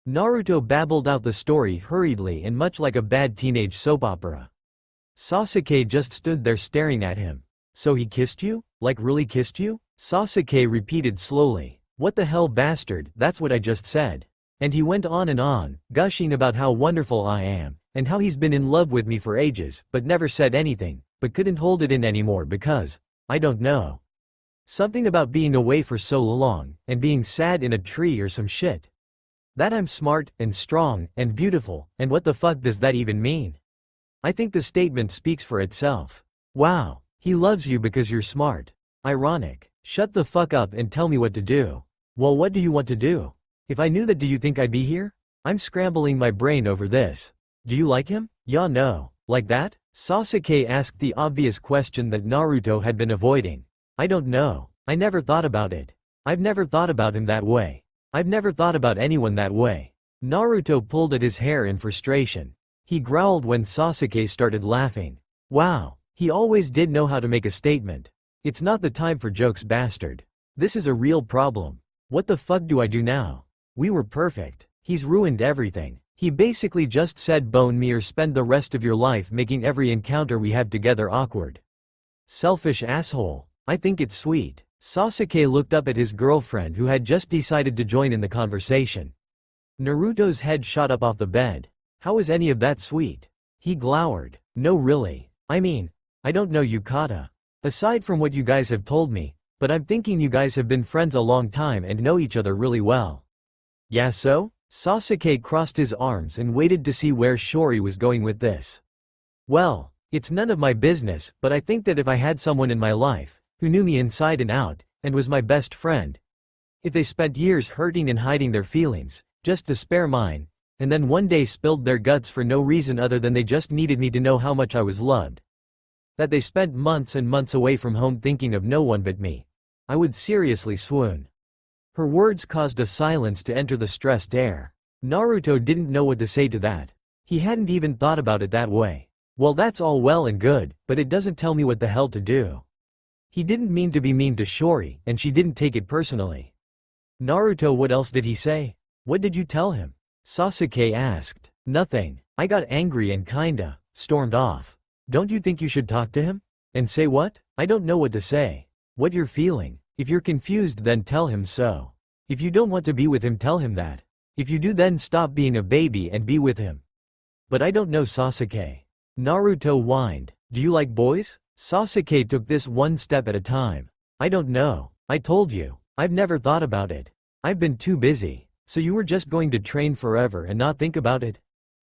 Naruto babbled out the story hurriedly and much like a bad teenage soap opera. Sasuke just stood there staring at him. So he kissed you? Like really kissed you? Sasuke repeated slowly. What the hell bastard, that's what I just said. And he went on, gushing about how wonderful I am, and how he's been in love with me for ages, but never said anything, but couldn't hold it in anymore because, I don't know. Something about being away for so long, and being sad in a tree or some shit. That I'm smart, and strong, and beautiful, and what the fuck does that even mean? I think the statement speaks for itself. Wow, he loves you because you're smart. Ironic. Shut the fuck up and tell me what to do. Well, what do you want to do? If I knew that, do you think I'd be here? I'm scrambling my brain over this. Do you like him? Yeah, no. Like that? Sasuke asked the obvious question that Naruto had been avoiding. I don't know. I never thought about it. I've never thought about him that way. I've never thought about anyone that way. Naruto pulled at his hair in frustration. He growled when Sasuke started laughing. Wow, he always did know how to make a statement. It's not the time for jokes, bastard. This is a real problem. What the fuck do I do now? We were perfect. He's ruined everything. He basically just said bone me or spend the rest of your life making every encounter we have together awkward. Selfish asshole. I think it's sweet. Sasuke looked up at his girlfriend who had just decided to join in the conversation. Naruto's head shot up off the bed. How is any of that sweet? He glowered. No really. I mean, I don't know Yukata. Aside from what you guys have told me, but I'm thinking you guys have been friends a long time and know each other really well. Yeah, so? Sasuke crossed his arms and waited to see where Shori was going with this. Well, it's none of my business, but I think that if I had someone in my life, who knew me inside and out, and was my best friend, if they spent years hurting and hiding their feelings, just to spare mine, and then one day spilled their guts for no reason other than they just needed me to know how much I was loved, that they spent months and months away from home thinking of no one but me, I would seriously swoon. Her words caused a silence to enter the stressed air. Naruto didn't know what to say to that. He hadn't even thought about it that way. Well, that's all well and good, but it doesn't tell me what the hell to do. He didn't mean to be mean to Shori, and she didn't take it personally. Naruto, what else did he say? What did you tell him? Sasuke asked. Nothing. I got angry and kinda stormed off. Don't you think you should talk to him? And say what? I don't know what to say. What you're feeling. If you're confused, then tell him so. If you don't want to be with him, tell him that. If you do, then stop being a baby and be with him. But I don't know, Sasuke. Naruto whined. Do you like boys? Sasuke took this one step at a time. I don't know. I told you. I've never thought about it. I've been too busy. So you were just going to train forever and not think about it?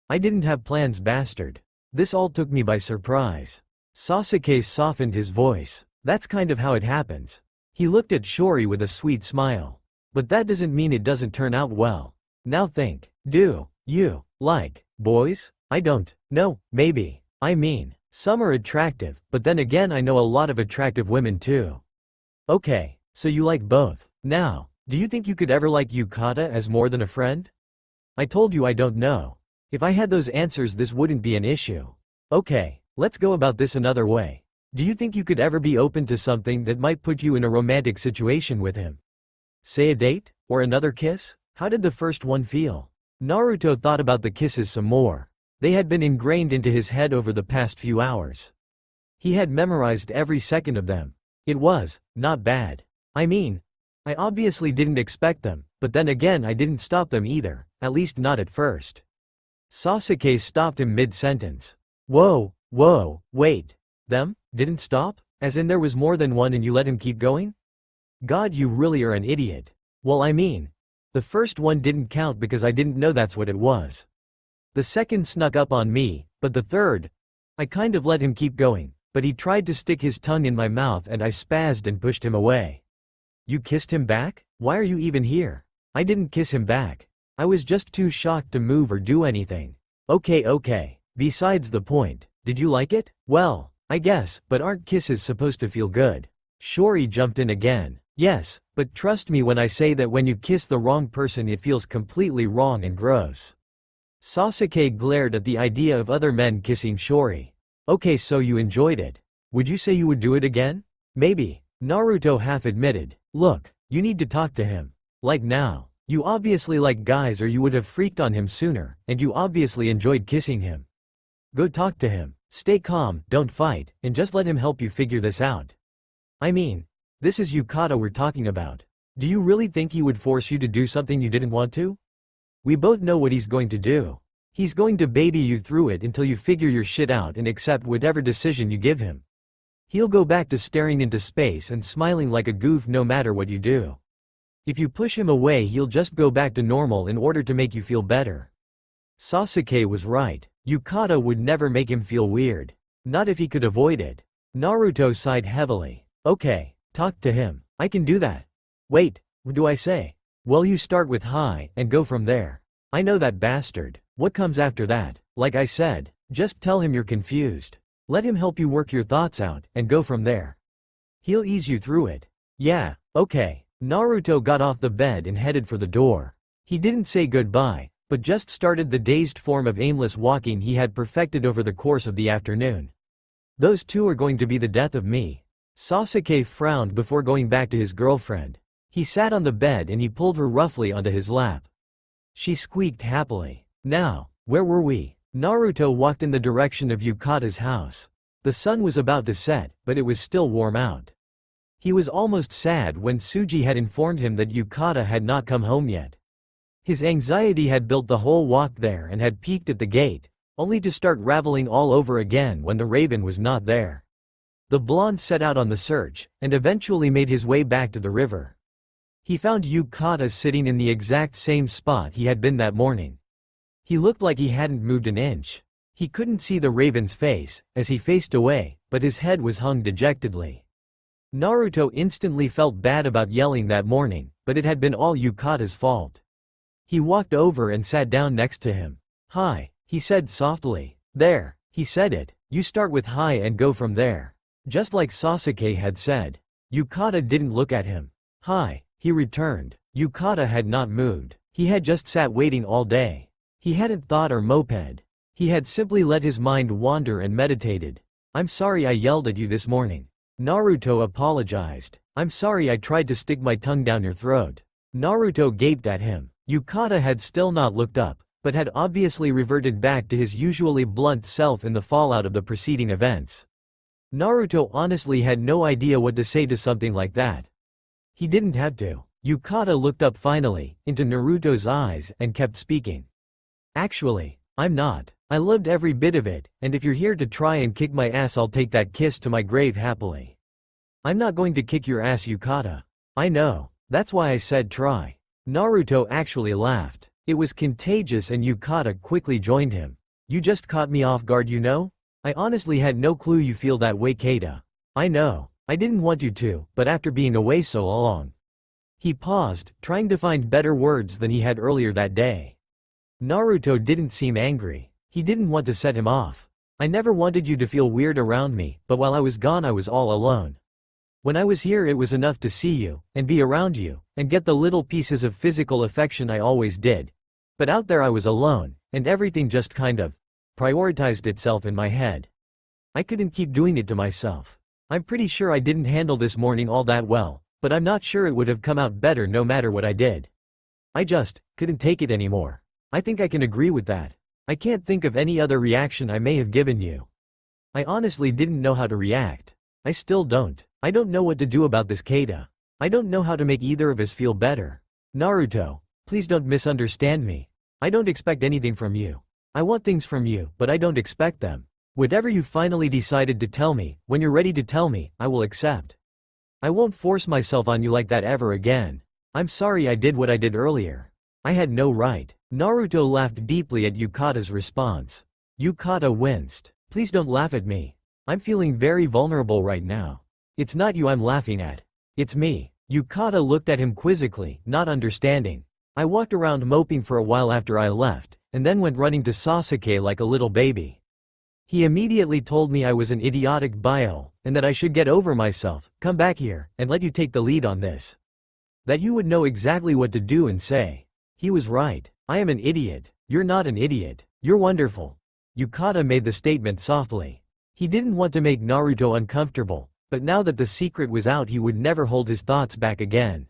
I didn't have plans, bastard. This all took me by surprise. Sasuke softened his voice. That's kind of how it happens. He looked at Shori with a sweet smile. But that doesn't mean it doesn't turn out well. Now think. Do you like boys? I don't know, maybe. I mean, some are attractive, but then again I know a lot of attractive women too. Okay, so you like both. Now, do you think you could ever like Yukata as more than a friend? I told you I don't know. If I had those answers, this wouldn't be an issue. Okay, let's go about this another way. Do you think you could ever be open to something that might put you in a romantic situation with him? Say a date? Or another kiss? How did the first one feel? Naruto thought about the kisses some more. They had been ingrained into his head over the past few hours. He had memorized every second of them. It was not bad. I mean, I obviously didn't expect them, but then again I didn't stop them either, at least not at first. Sasuke stopped him mid-sentence. Whoa, wait. Them? Didn't stop? As in there was more than one and you let him keep going? God, you really are an idiot. Well, I mean, the first one didn't count because I didn't know that's what it was. The second snuck up on me, but the third, I kind of let him keep going, but he tried to stick his tongue in my mouth and I spazzed and pushed him away. You kissed him back? Why are you even here? I didn't kiss him back. I was just too shocked to move or do anything. Okay. Besides the point, did you like it? Well, I guess, but aren't kisses supposed to feel good? Shori jumped in again. Yes, but trust me when I say that when you kiss the wrong person it feels completely wrong and gross. Sasuke glared at the idea of other men kissing Shori. Okay, so you enjoyed it. Would you say you would do it again? Maybe. Naruto half admitted. Look, you need to talk to him. Like now. You obviously like guys or you would have freaked on him sooner, and you obviously enjoyed kissing him. Go talk to him. Stay calm, don't fight, and just let him help you figure this out. I mean, this is Yukata we're talking about. Do you really think he would force you to do something you didn't want to? We both know what he's going to do. He's going to baby you through it until you figure your shit out and accept whatever decision you give him. He'll go back to staring into space and smiling like a goof no matter what you do. If you push him away, he'll just go back to normal in order to make you feel better. Sasuke was right. Yukata would never make him feel weird. Not if he could avoid it. Naruto sighed heavily. Okay, talk to him. I can do that. Wait, what do I say? Well, you start with hi and go from there. I know that bastard. What comes after that? Like I said, just tell him you're confused. Let him help you work your thoughts out and go from there. He'll ease you through it. Yeah, okay. Naruto got off the bed and headed for the door. He didn't say goodbye, but just started the dazed form of aimless walking he had perfected over the course of the afternoon. Those two are going to be the death of me. Sasuke frowned before going back to his girlfriend. He sat on the bed and he pulled her roughly onto his lap. She squeaked happily. Now, where were we? Naruto walked in the direction of Yukata's house. The sun was about to set, but it was still warm out. He was almost sad when Tsuji had informed him that Yukata had not come home yet. His anxiety had built the whole walk there and had peaked at the gate, only to start raveling all over again when the raven was not there. The blonde set out on the search, and eventually made his way back to the river. He found Yukata sitting in the exact same spot he had been that morning. He looked like he hadn't moved an inch. He couldn't see the raven's face, as he faced away, but his head was hung dejectedly. Naruto instantly felt bad about yelling that morning, but it had been all Yukata's fault. He walked over and sat down next to him. "Hi," he said softly. "There," he said it. "You start with hi and go from there." Just like Sasuke had said. Yukata didn't look at him. "Hi," he returned. Yukata had not moved. He had just sat waiting all day. He hadn't thought or moped. He had simply let his mind wander and meditated. "I'm sorry I yelled at you this morning." Naruto apologized. "I'm sorry I tried to stick my tongue down your throat." Naruto gaped at him. Yukata had still not looked up, but had obviously reverted back to his usually blunt self in the fallout of the preceding events. Naruto honestly had no idea what to say to something like that. He didn't have to. Yukata looked up finally, into Naruto's eyes, and kept speaking. "Actually, I'm not. I loved every bit of it, and if you're here to try and kick my ass, I'll take that kiss to my grave happily." "I'm not going to kick your ass, Yukata." "I know. That's why I said try." Naruto actually laughed. It was contagious and Yukata quickly joined him. "You just caught me off guard, you know? I honestly had no clue you feel that way, Keita." "I know. I didn't want you to, but after being away so long." He paused, trying to find better words than he had earlier that day. Naruto didn't seem angry. He didn't want to set him off. "I never wanted you to feel weird around me, but while I was gone I was all alone. When I was here it was enough to see you, and be around you, and get the little pieces of physical affection I always did. But out there I was alone, and everything just kind of prioritized itself in my head. I couldn't keep doing it to myself. I'm pretty sure I didn't handle this morning all that well, but I'm not sure it would have come out better no matter what I did. I just couldn't take it anymore. I think I can agree with that. I can't think of any other reaction I may have given you. I honestly didn't know how to react. I still don't. I don't know what to do about this, Keita. I don't know how to make either of us feel better. Naruto, please don't misunderstand me. I don't expect anything from you. I want things from you, but I don't expect them. Whatever you finally decided to tell me, when you're ready to tell me, I will accept. I won't force myself on you like that ever again. I'm sorry I did what I did earlier. I had no right." Naruto laughed deeply at Yukata's response. Yukata winced. "Please don't laugh at me. I'm feeling very vulnerable right now. It's not you I'm laughing at. It's me." Yukata looked at him quizzically, not understanding. "I walked around moping for a while after I left, and then went running to Sasuke like a little baby. He immediately told me I was an idiotic bile, and that I should get over myself, come back here, and let you take the lead on this. That you would know exactly what to do and say. He was right. I am an idiot. You're not an idiot. You're wonderful." Yukata made the statement softly. He didn't want to make Naruto uncomfortable, but now that the secret was out he would never hold his thoughts back again.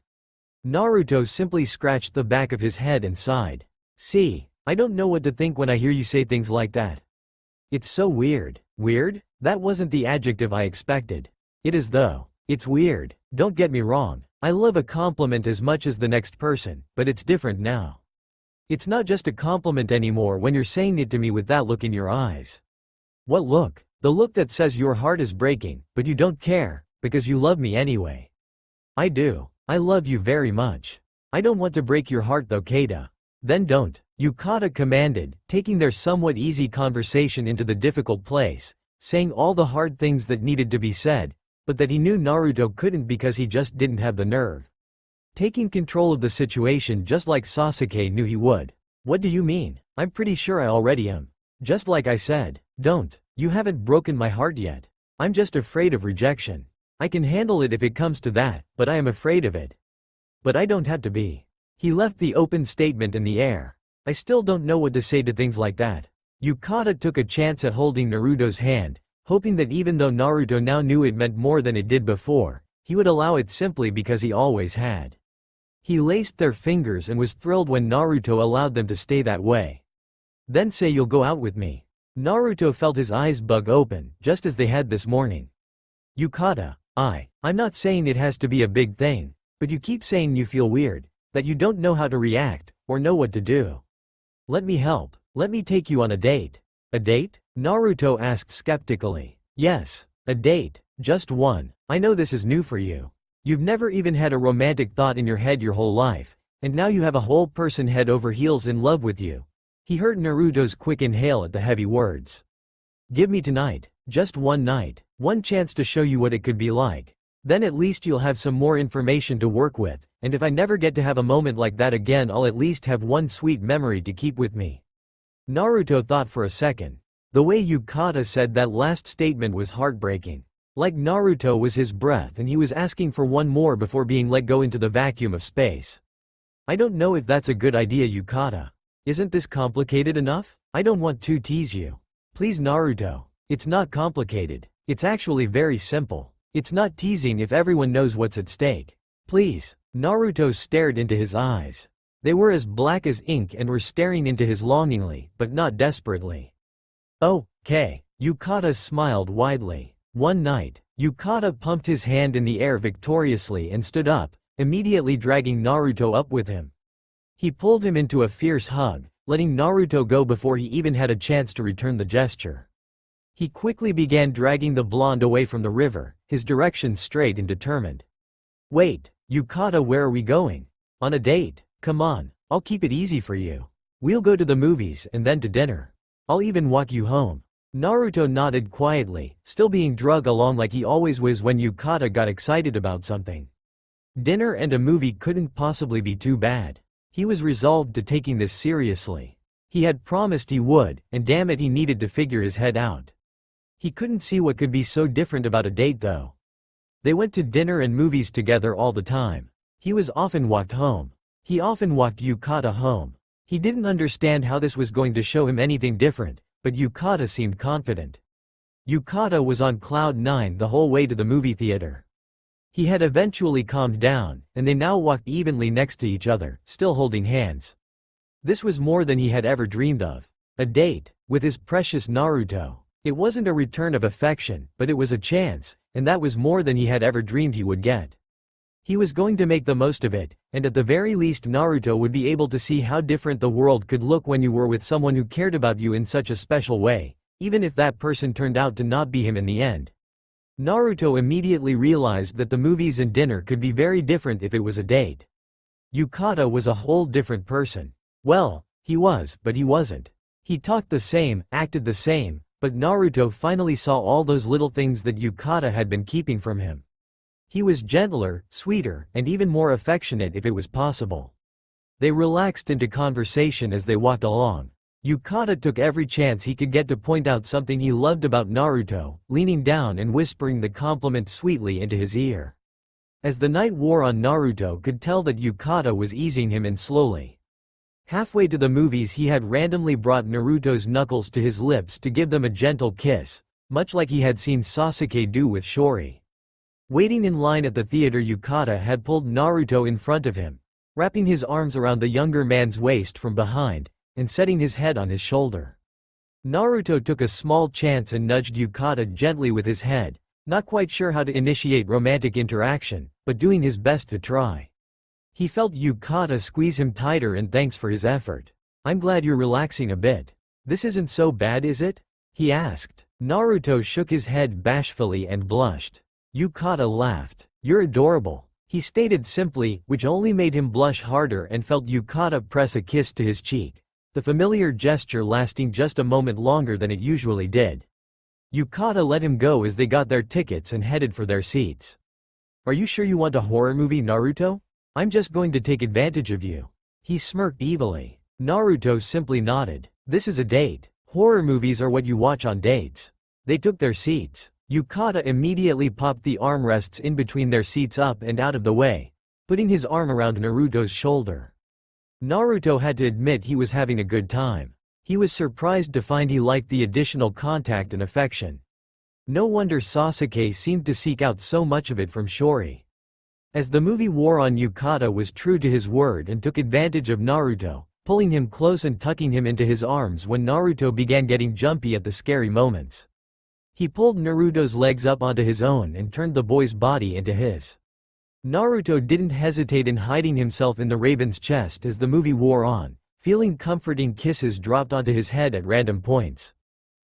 Naruto simply scratched the back of his head and sighed. "See, I don't know what to think when I hear you say things like that. It's so weird." "Weird? That wasn't the adjective I expected." "It is though. It's weird. Don't get me wrong. I love a compliment as much as the next person, but it's different now. It's not just a compliment anymore when you're saying it to me with that look in your eyes." "What look?" "The look that says your heart is breaking, but you don't care, because you love me anyway." "I do. I love you very much. I don't want to break your heart though, Keita." "Then don't," Yukata commanded, taking their somewhat easy conversation into the difficult place, saying all the hard things that needed to be said, but that he knew Naruto couldn't because he just didn't have the nerve. Taking control of the situation just like Sasuke knew he would. "What do you mean? I'm pretty sure I already am. Just like I said, don't. You haven't broken my heart yet. I'm just afraid of rejection." I can handle it if it comes to that, but I am afraid of it. But I don't have to be. He left the open statement in the air. I still don't know what to say to things like that. Yukata took a chance at holding Naruto's hand, hoping that even though Naruto now knew it meant more than it did before, he would allow it simply because he always had. He laced their fingers and was thrilled when Naruto allowed them to stay that way. Then say you'll go out with me. Naruto felt his eyes bug open, just as they had this morning. Yukata, I'm not saying it has to be a big thing, but you keep saying you feel weird, that you don't know how to react, or know what to do. Let me help. Let me take you on a date. A date? Naruto asked skeptically. Yes, a date, just one. I know this is new for you. You've never even had a romantic thought in your head your whole life, and now you have a whole person head over heels in love with you. He heard Naruto's quick inhale at the heavy words. Give me tonight, just one night, one chance to show you what it could be like. Then at least you'll have some more information to work with, and if I never get to have a moment like that again, I'll at least have one sweet memory to keep with me. Naruto thought for a second. The way Yukata said that last statement was heartbreaking. Like Naruto was his breath and he was asking for one more before being let go into the vacuum of space. I don't know if that's a good idea, Yukata. Isn't this complicated enough? I don't want to tease you. Please, Naruto. It's not complicated. It's actually very simple. It's not teasing if everyone knows what's at stake. Please. Naruto stared into his eyes. They were as black as ink and were staring into his longingly, but not desperately. Okay. Yukata smiled widely. One night, Yukata pumped his hand in the air victoriously and stood up, immediately dragging Naruto up with him. He pulled him into a fierce hug, letting Naruto go before he even had a chance to return the gesture. He quickly began dragging the blonde away from the river, his direction straight and determined. Wait, Yukata, where are we going? On a date? Come on, I'll keep it easy for you. We'll go to the movies and then to dinner. I'll even walk you home. Naruto nodded quietly, still being dragged along like he always was when Yukata got excited about something. Dinner and a movie couldn't possibly be too bad. He was resolved to taking this seriously. He had promised he would, and damn it, he needed to figure his head out. He couldn't see what could be so different about a date though. They went to dinner and movies together all the time. He was often walked home. He often walked Yukata home. He didn't understand how this was going to show him anything different, but Yukata seemed confident. Yukata was on cloud 9 the whole way to the movie theater. He had eventually calmed down, and they now walked evenly next to each other, still holding hands. This was more than he had ever dreamed of. A date, with his precious Naruto. It wasn't a return of affection, but it was a chance, and that was more than he had ever dreamed he would get. He was going to make the most of it, and at the very least Naruto would be able to see how different the world could look when you were with someone who cared about you in such a special way, even if that person turned out to not be him in the end. Naruto immediately realized that the movies and dinner could be very different if it was a date. Yukata was a whole different person. Well, he was, but he wasn't. He talked the same, acted the same, but Naruto finally saw all those little things that Yukata had been keeping from him. He was gentler, sweeter, and even more affectionate if it was possible. They relaxed into conversation as they walked along. Yukata took every chance he could get to point out something he loved about Naruto, leaning down and whispering the compliment sweetly into his ear. As the night wore on, Naruto could tell that Yukata was easing him in slowly. Halfway to the movies, he had randomly brought Naruto's knuckles to his lips to give them a gentle kiss, much like he had seen Sasuke do with Shori. Waiting in line at the theater, Yukata had pulled Naruto in front of him, wrapping his arms around the younger man's waist from behind, and setting his head on his shoulder. Naruto took a small chance and nudged Yukata gently with his head, not quite sure how to initiate romantic interaction, but doing his best to try. He felt Yukata squeeze him tighter, and thanks for his effort. I'm glad you're relaxing a bit. This isn't so bad, is it? He asked. Naruto shook his head bashfully and blushed. Yukata laughed. You're adorable, he stated simply, which only made him blush harder, and felt Yukata press a kiss to his cheek, the familiar gesture lasting just a moment longer than it usually did. Yukata let him go as they got their tickets and headed for their seats. Are you sure you want a horror movie, Naruto? I'm just going to take advantage of you. He smirked evilly. Naruto simply nodded. This is a date. Horror movies are what you watch on dates. They took their seats. Yukata immediately popped the armrests in between their seats up and out of the way, putting his arm around Naruto's shoulder. Naruto had to admit he was having a good time. He was surprised to find he liked the additional contact and affection. No wonder Sasuke seemed to seek out so much of it from Shori. As the movie wore on, Yukata was true to his word and took advantage of Naruto, pulling him close and tucking him into his arms when Naruto began getting jumpy at the scary moments. He pulled Naruto's legs up onto his own and turned the boy's body into his. Naruto didn't hesitate in hiding himself in the raven's chest as the movie wore on, feeling comforting kisses dropped onto his head at random points.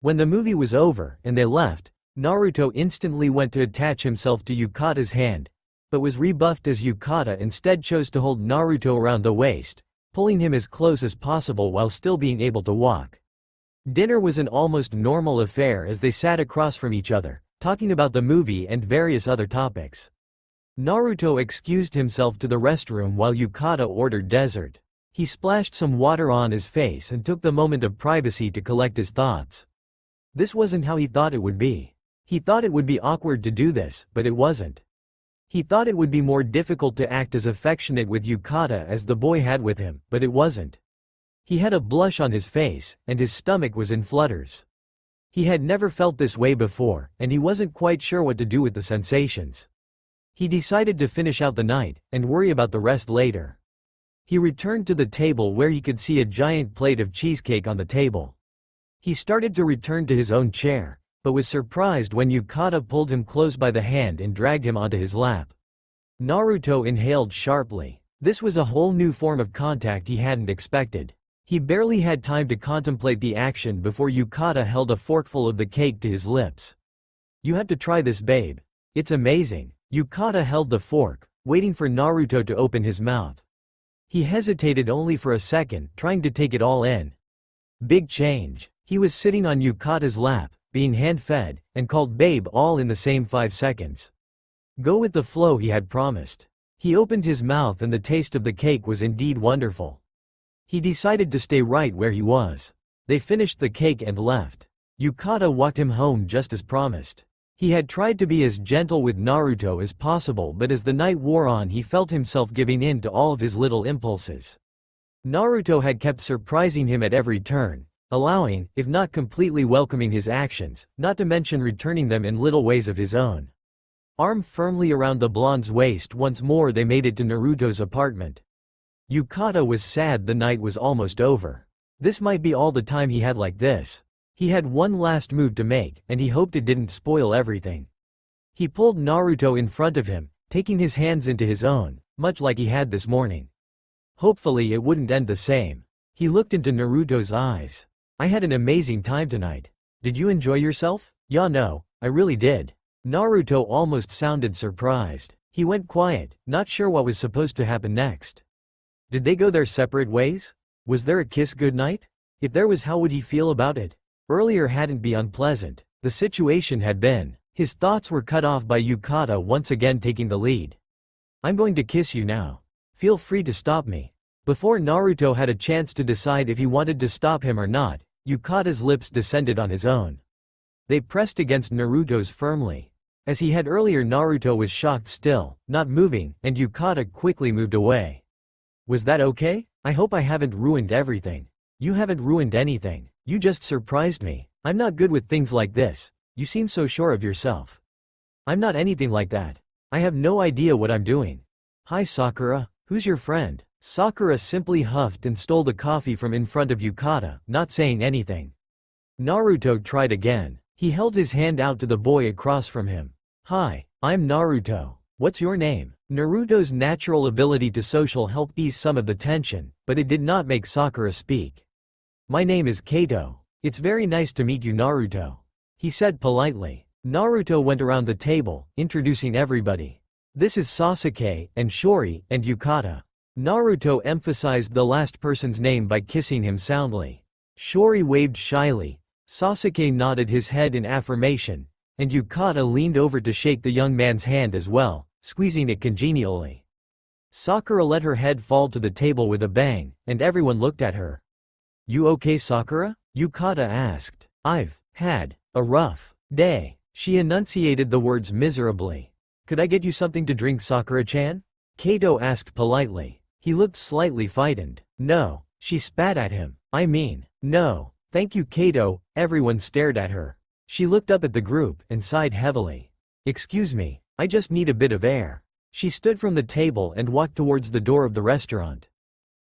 When the movie was over and they left, Naruto instantly went to attach himself to Yukata's hand, but was rebuffed as Yukata instead chose to hold Naruto around the waist, pulling him as close as possible while still being able to walk. Dinner was an almost normal affair as they sat across from each other, talking about the movie and various other topics. Naruto excused himself to the restroom while Yukata ordered dessert. He splashed some water on his face and took the moment of privacy to collect his thoughts. This wasn't how he thought it would be. He thought it would be awkward to do this, but it wasn't. He thought it would be more difficult to act as affectionate with Yukata as the boy had with him, but it wasn't. He had a blush on his face, and his stomach was in flutters. He had never felt this way before, and he wasn't quite sure what to do with the sensations. He decided to finish out the night, and worry about the rest later. He returned to the table where he could see a giant plate of cheesecake on the table. He started to return to his own chair, but was surprised when Yukata pulled him close by the hand and dragged him onto his lap. Naruto inhaled sharply. This was a whole new form of contact he hadn't expected. He barely had time to contemplate the action before Yukata held a forkful of the cake to his lips. "You have to try this, babe. It's amazing." Yukata held the fork, waiting for Naruto to open his mouth. He hesitated only for a second, trying to take it all in. Big change. He was sitting on Yukata's lap, being hand-fed, and called babe all in the same 5 seconds. Go with the flow, he had promised. He opened his mouth and the taste of the cake was indeed wonderful. He decided to stay right where he was. They finished the cake and left. Yukata walked him home just as promised. He had tried to be as gentle with Naruto as possible, but as the night wore on he felt himself giving in to all of his little impulses. Naruto had kept surprising him at every turn, allowing, if not completely welcoming his actions, not to mention returning them in little ways of his own. Arm firmly around the blonde's waist, once more they made it to Naruto's apartment. Yukata was sad the night was almost over. This might be all the time he had like this. He had one last move to make, and he hoped it didn't spoil everything. He pulled Naruto in front of him, taking his hands into his own, much like he had this morning. Hopefully it wouldn't end the same. He looked into Naruto's eyes. I had an amazing time tonight. Did you enjoy yourself? Yeah, no, I really did. Naruto almost sounded surprised. He went quiet, not sure what was supposed to happen next. Did they go their separate ways? Was there a kiss goodnight? If there was, how would he feel about it? Earlier hadn't been unpleasant. The situation had been. His thoughts were cut off by Yukata once again taking the lead. I'm going to kiss you now. Feel free to stop me. Before Naruto had a chance to decide if he wanted to stop him or not, Yukata's lips descended on his own. They pressed against Naruto's firmly. As he had earlier, Naruto was shocked still, not moving, and Yukata quickly moved away. Was that okay? I hope I haven't ruined everything. You haven't ruined anything. You just surprised me. I'm not good with things like this. You seem so sure of yourself. I'm not anything like that. I have no idea what I'm doing. Hi Sakura, who's your friend? Sakura simply huffed and stole the coffee from in front of Yukata, not saying anything. Naruto tried again. He held his hand out to the boy across from him. Hi, I'm Naruto. What's your name? Naruto's natural ability to social helped ease some of the tension, but it did not make Sakura speak. My name is Kato. It's very nice to meet you, Naruto, he said politely. Naruto went around the table, introducing everybody. This is Sasuke, and Shori, and Yukata. Naruto emphasized the last person's name by kissing him soundly. Shori waved shyly, Sasuke nodded his head in affirmation, and Yukata leaned over to shake the young man's hand as well, squeezing it congenially. Sakura let her head fall to the table with a bang, and everyone looked at her. You okay, Sakura? Yukata asked. I've had a rough day. She enunciated the words miserably. Could I get you something to drink, Sakura-chan? Kato asked politely. He looked slightly frightened. No. She spat at him. I mean, no. Thank you, Kato. Everyone stared at her. She looked up at the group and sighed heavily. Excuse me, I just need a bit of air. She stood from the table and walked towards the door of the restaurant.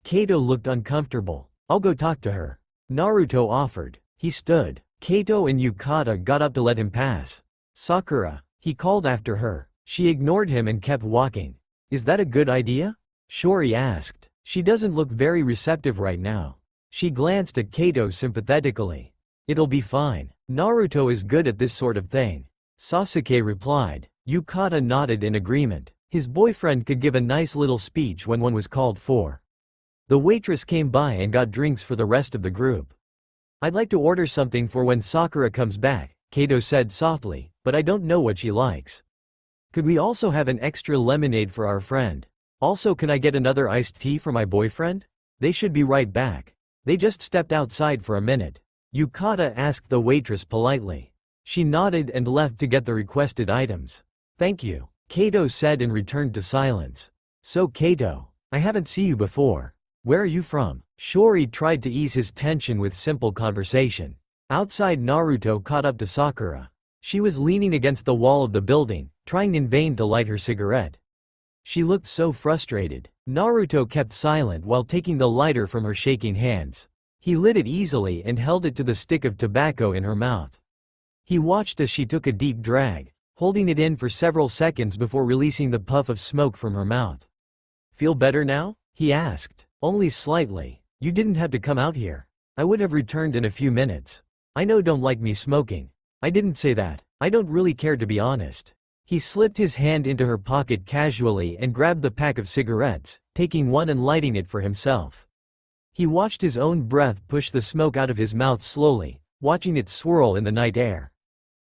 Kato looked uncomfortable. I'll go talk to her. Naruto offered. He stood. Kato and Yukata got up to let him pass. Sakura, he called after her. She ignored him and kept walking. Is that a good idea? Shori asked. She doesn't look very receptive right now. She glanced at Kato sympathetically. It'll be fine. Naruto is good at this sort of thing. Sasuke replied. Yukata nodded in agreement. His boyfriend could give a nice little speech when one was called for. The waitress came by and got drinks for the rest of the group. I'd like to order something for when Sakura comes back, Kato said softly, but I don't know what she likes. Could we also have an extra lemonade for our friend? Also, can I get another iced tea for my boyfriend? They should be right back. They just stepped outside for a minute. Yukata asked the waitress politely. She nodded and left to get the requested items. Thank you, Kato said and returned to silence. So Kato, I haven't seen you before. Where are you from? Shori tried to ease his tension with simple conversation. Outside, Naruto caught up to Sakura. She was leaning against the wall of the building, trying in vain to light her cigarette. She looked so frustrated. Naruto kept silent while taking the lighter from her shaking hands. He lit it easily and held it to the stick of tobacco in her mouth. He watched as she took a deep drag, holding it in for several seconds before releasing the puff of smoke from her mouth. Feel better now? He asked. Only slightly. You didn't have to come out here. I would have returned in a few minutes. I know don't like me smoking. I didn't say that. I don't really care, to be honest. He slipped his hand into her pocket casually and grabbed the pack of cigarettes, taking one and lighting it for himself. He watched his own breath push the smoke out of his mouth slowly, watching it swirl in the night air.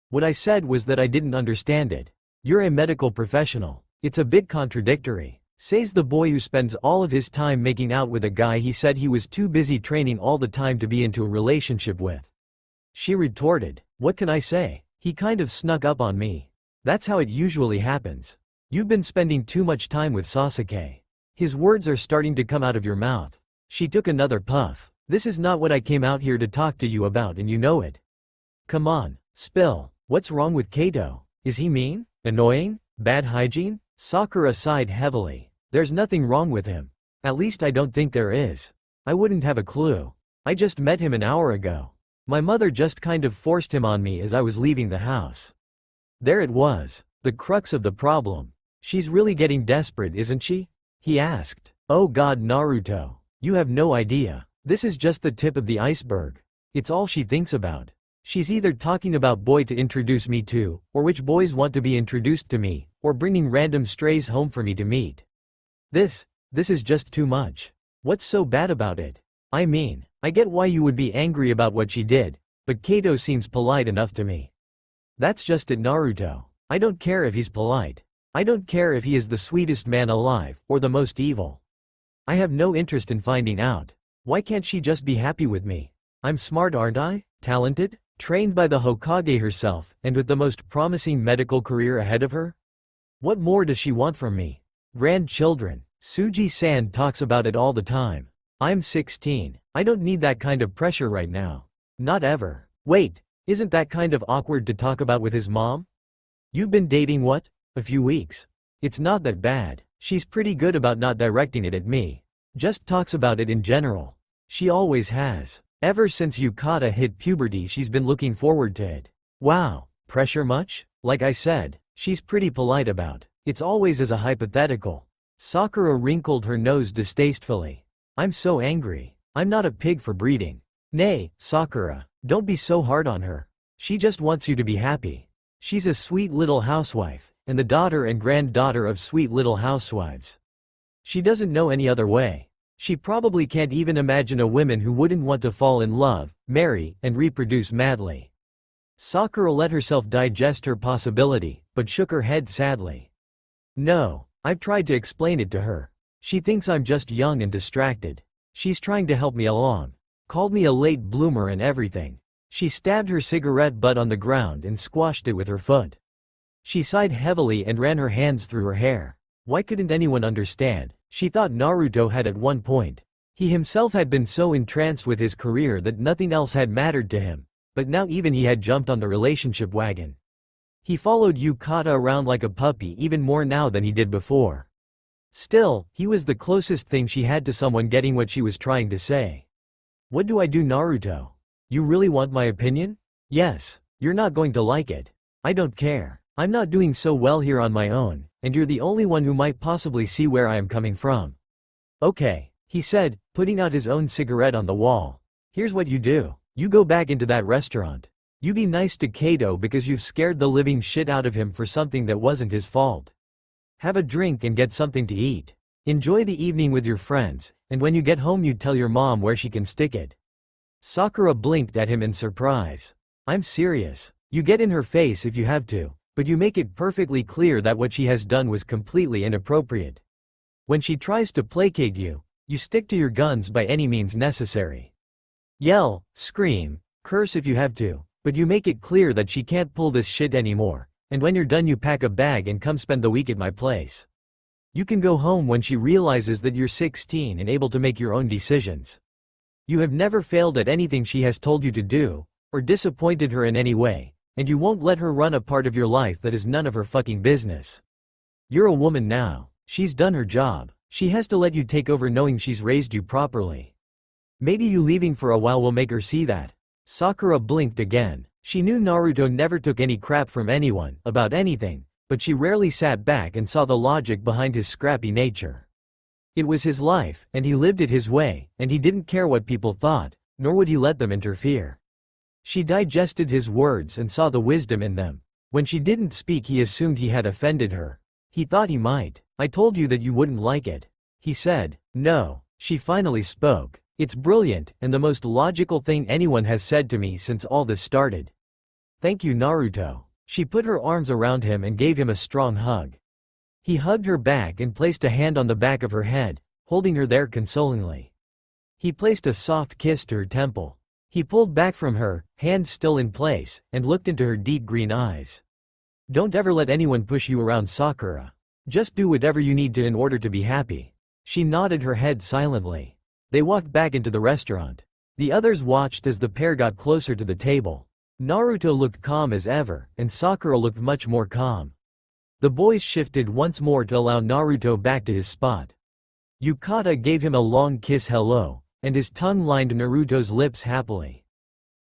What I said was that I didn't understand it. You're a medical professional. It's a bit contradictory. Says the boy who spends all of his time making out with a guy he said he was too busy training all the time to be into a relationship with. She retorted, what can I say? He kind of snuck up on me. That's how it usually happens. You've been spending too much time with Sasuke. His words are starting to come out of your mouth. She took another puff. This is not what I came out here to talk to you about, and you know it. Come on, spill. What's wrong with Kato? Is he mean? Annoying? Bad hygiene? Sakura sighed heavily. There's nothing wrong with him. At least I don't think there is. I wouldn't have a clue. I just met him an hour ago. My mother just kind of forced him on me as I was leaving the house. There it was. The crux of the problem. She's really getting desperate, isn't she? He asked. Oh God, Naruto. You have no idea. This is just the tip of the iceberg. It's all she thinks about. She's either talking about boy to introduce me to, or which boys want to be introduced to me, or bringing random strays home for me to meet. This is just too much. What's so bad about it? I mean, I get why you would be angry about what she did, but Kato seems polite enough to me. That's just it, Naruto. I don't care if he's polite. I don't care if he is the sweetest man alive, or the most evil. I have no interest in finding out. Why can't she just be happy with me? I'm smart, aren't I? Talented? Trained by the Hokage herself, and with the most promising medical career ahead of her? What more does she want from me? Grandchildren. Suji-san talks about it all the time. I'm 16. I don't need that kind of pressure right now. Not ever. Wait, isn't that kind of awkward to talk about with his mom? You've been dating what? A few weeks. It's not that bad. She's pretty good about not directing it at me. Just talks about it in general. She always has. Ever since Yukata hit puberty, she's been looking forward to it. Wow, pressure much? Like I said, she's pretty polite about. It's always as a hypothetical. Sakura wrinkled her nose distastefully. I'm so angry. I'm not a pig for breeding. Nay, Sakura, don't be so hard on her. She just wants you to be happy. She's a sweet little housewife, and the daughter and granddaughter of sweet little housewives. She doesn't know any other way. She probably can't even imagine a woman who wouldn't want to fall in love, marry, and reproduce madly. Sakura let herself digest her possibility, but shook her head sadly. No, I've tried to explain it to her. She thinks I'm just young and distracted. She's trying to help me along. Called me a late bloomer and everything. She stabbed her cigarette butt on the ground and squashed it with her foot. She sighed heavily and ran her hands through her hair. Why couldn't anyone understand? She thought Naruto had at one point. He himself had been so entranced with his career that nothing else had mattered to him, but now even he had jumped on the relationship wagon. He followed Yukata around like a puppy even more now than he did before. Still, he was the closest thing she had to someone getting what she was trying to say. What do I do, Naruto? You really want my opinion? Yes. You're not going to like it. I don't care. I'm not doing so well here on my own, and you're the only one who might possibly see where I am coming from. Okay, he said, putting out his own cigarette on the wall. Here's what you do. You go back into that restaurant. You be nice to Kato because you've scared the living shit out of him for something that wasn't his fault. Have a drink and get something to eat. Enjoy the evening with your friends, and when you get home you tell your mom where she can stick it. Sakura blinked at him in surprise. I'm serious. You get in her face if you have to, but you make it perfectly clear that what she has done was completely inappropriate. When she tries to placate you, you stick to your guns by any means necessary. Yell, scream, curse if you have to, but you make it clear that she can't pull this shit anymore, and when you're done you pack a bag and come spend the week at my place. You can go home when she realizes that you're 16 and able to make your own decisions. You have never failed at anything she has told you to do, or disappointed her in any way, and you won't let her run a part of your life that is none of her fucking business. You're a woman now. She's done her job. She has to let you take over knowing she's raised you properly. Maybe you leaving for a while will make her see that. Sakura blinked again. She knew Naruto never took any crap from anyone, about anything, but she rarely sat back and saw the logic behind his scrappy nature. It was his life, and he lived it his way, and he didn't care what people thought, nor would he let them interfere. She digested his words and saw the wisdom in them. When she didn't speak he assumed he had offended her. He thought he might. I told you that you wouldn't like it. He said. No. She finally spoke. It's brilliant, and the most logical thing anyone has said to me since all this started. Thank you, Naruto. She put her arms around him and gave him a strong hug. He hugged her back and placed a hand on the back of her head, holding her there consolingly. He placed a soft kiss to her temple. He pulled back from her, hands still in place, and looked into her deep green eyes. Don't ever let anyone push you around, Sakura. Just do whatever you need to in order to be happy. She nodded her head silently. They walked back into the restaurant. The others watched as the pair got closer to the table. Naruto looked calm as ever, and Sakura looked much more calm. The boys shifted once more to allow Naruto back to his spot. Yukata gave him a long kiss hello, and his tongue lined Naruto's lips happily.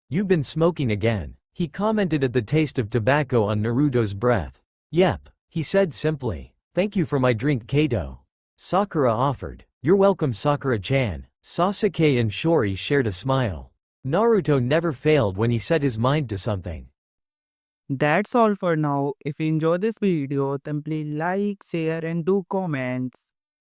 You've been smoking again, he commented at the taste of tobacco on Naruto's breath. Yep, he said simply. Thank you for my drink, Kato. Sakura offered. You're welcome, Sakura-chan. Sasuke and Shori shared a smile. Naruto never failed when he set his mind to something. That's all for now. If you enjoy this video, then please like, share and do comments.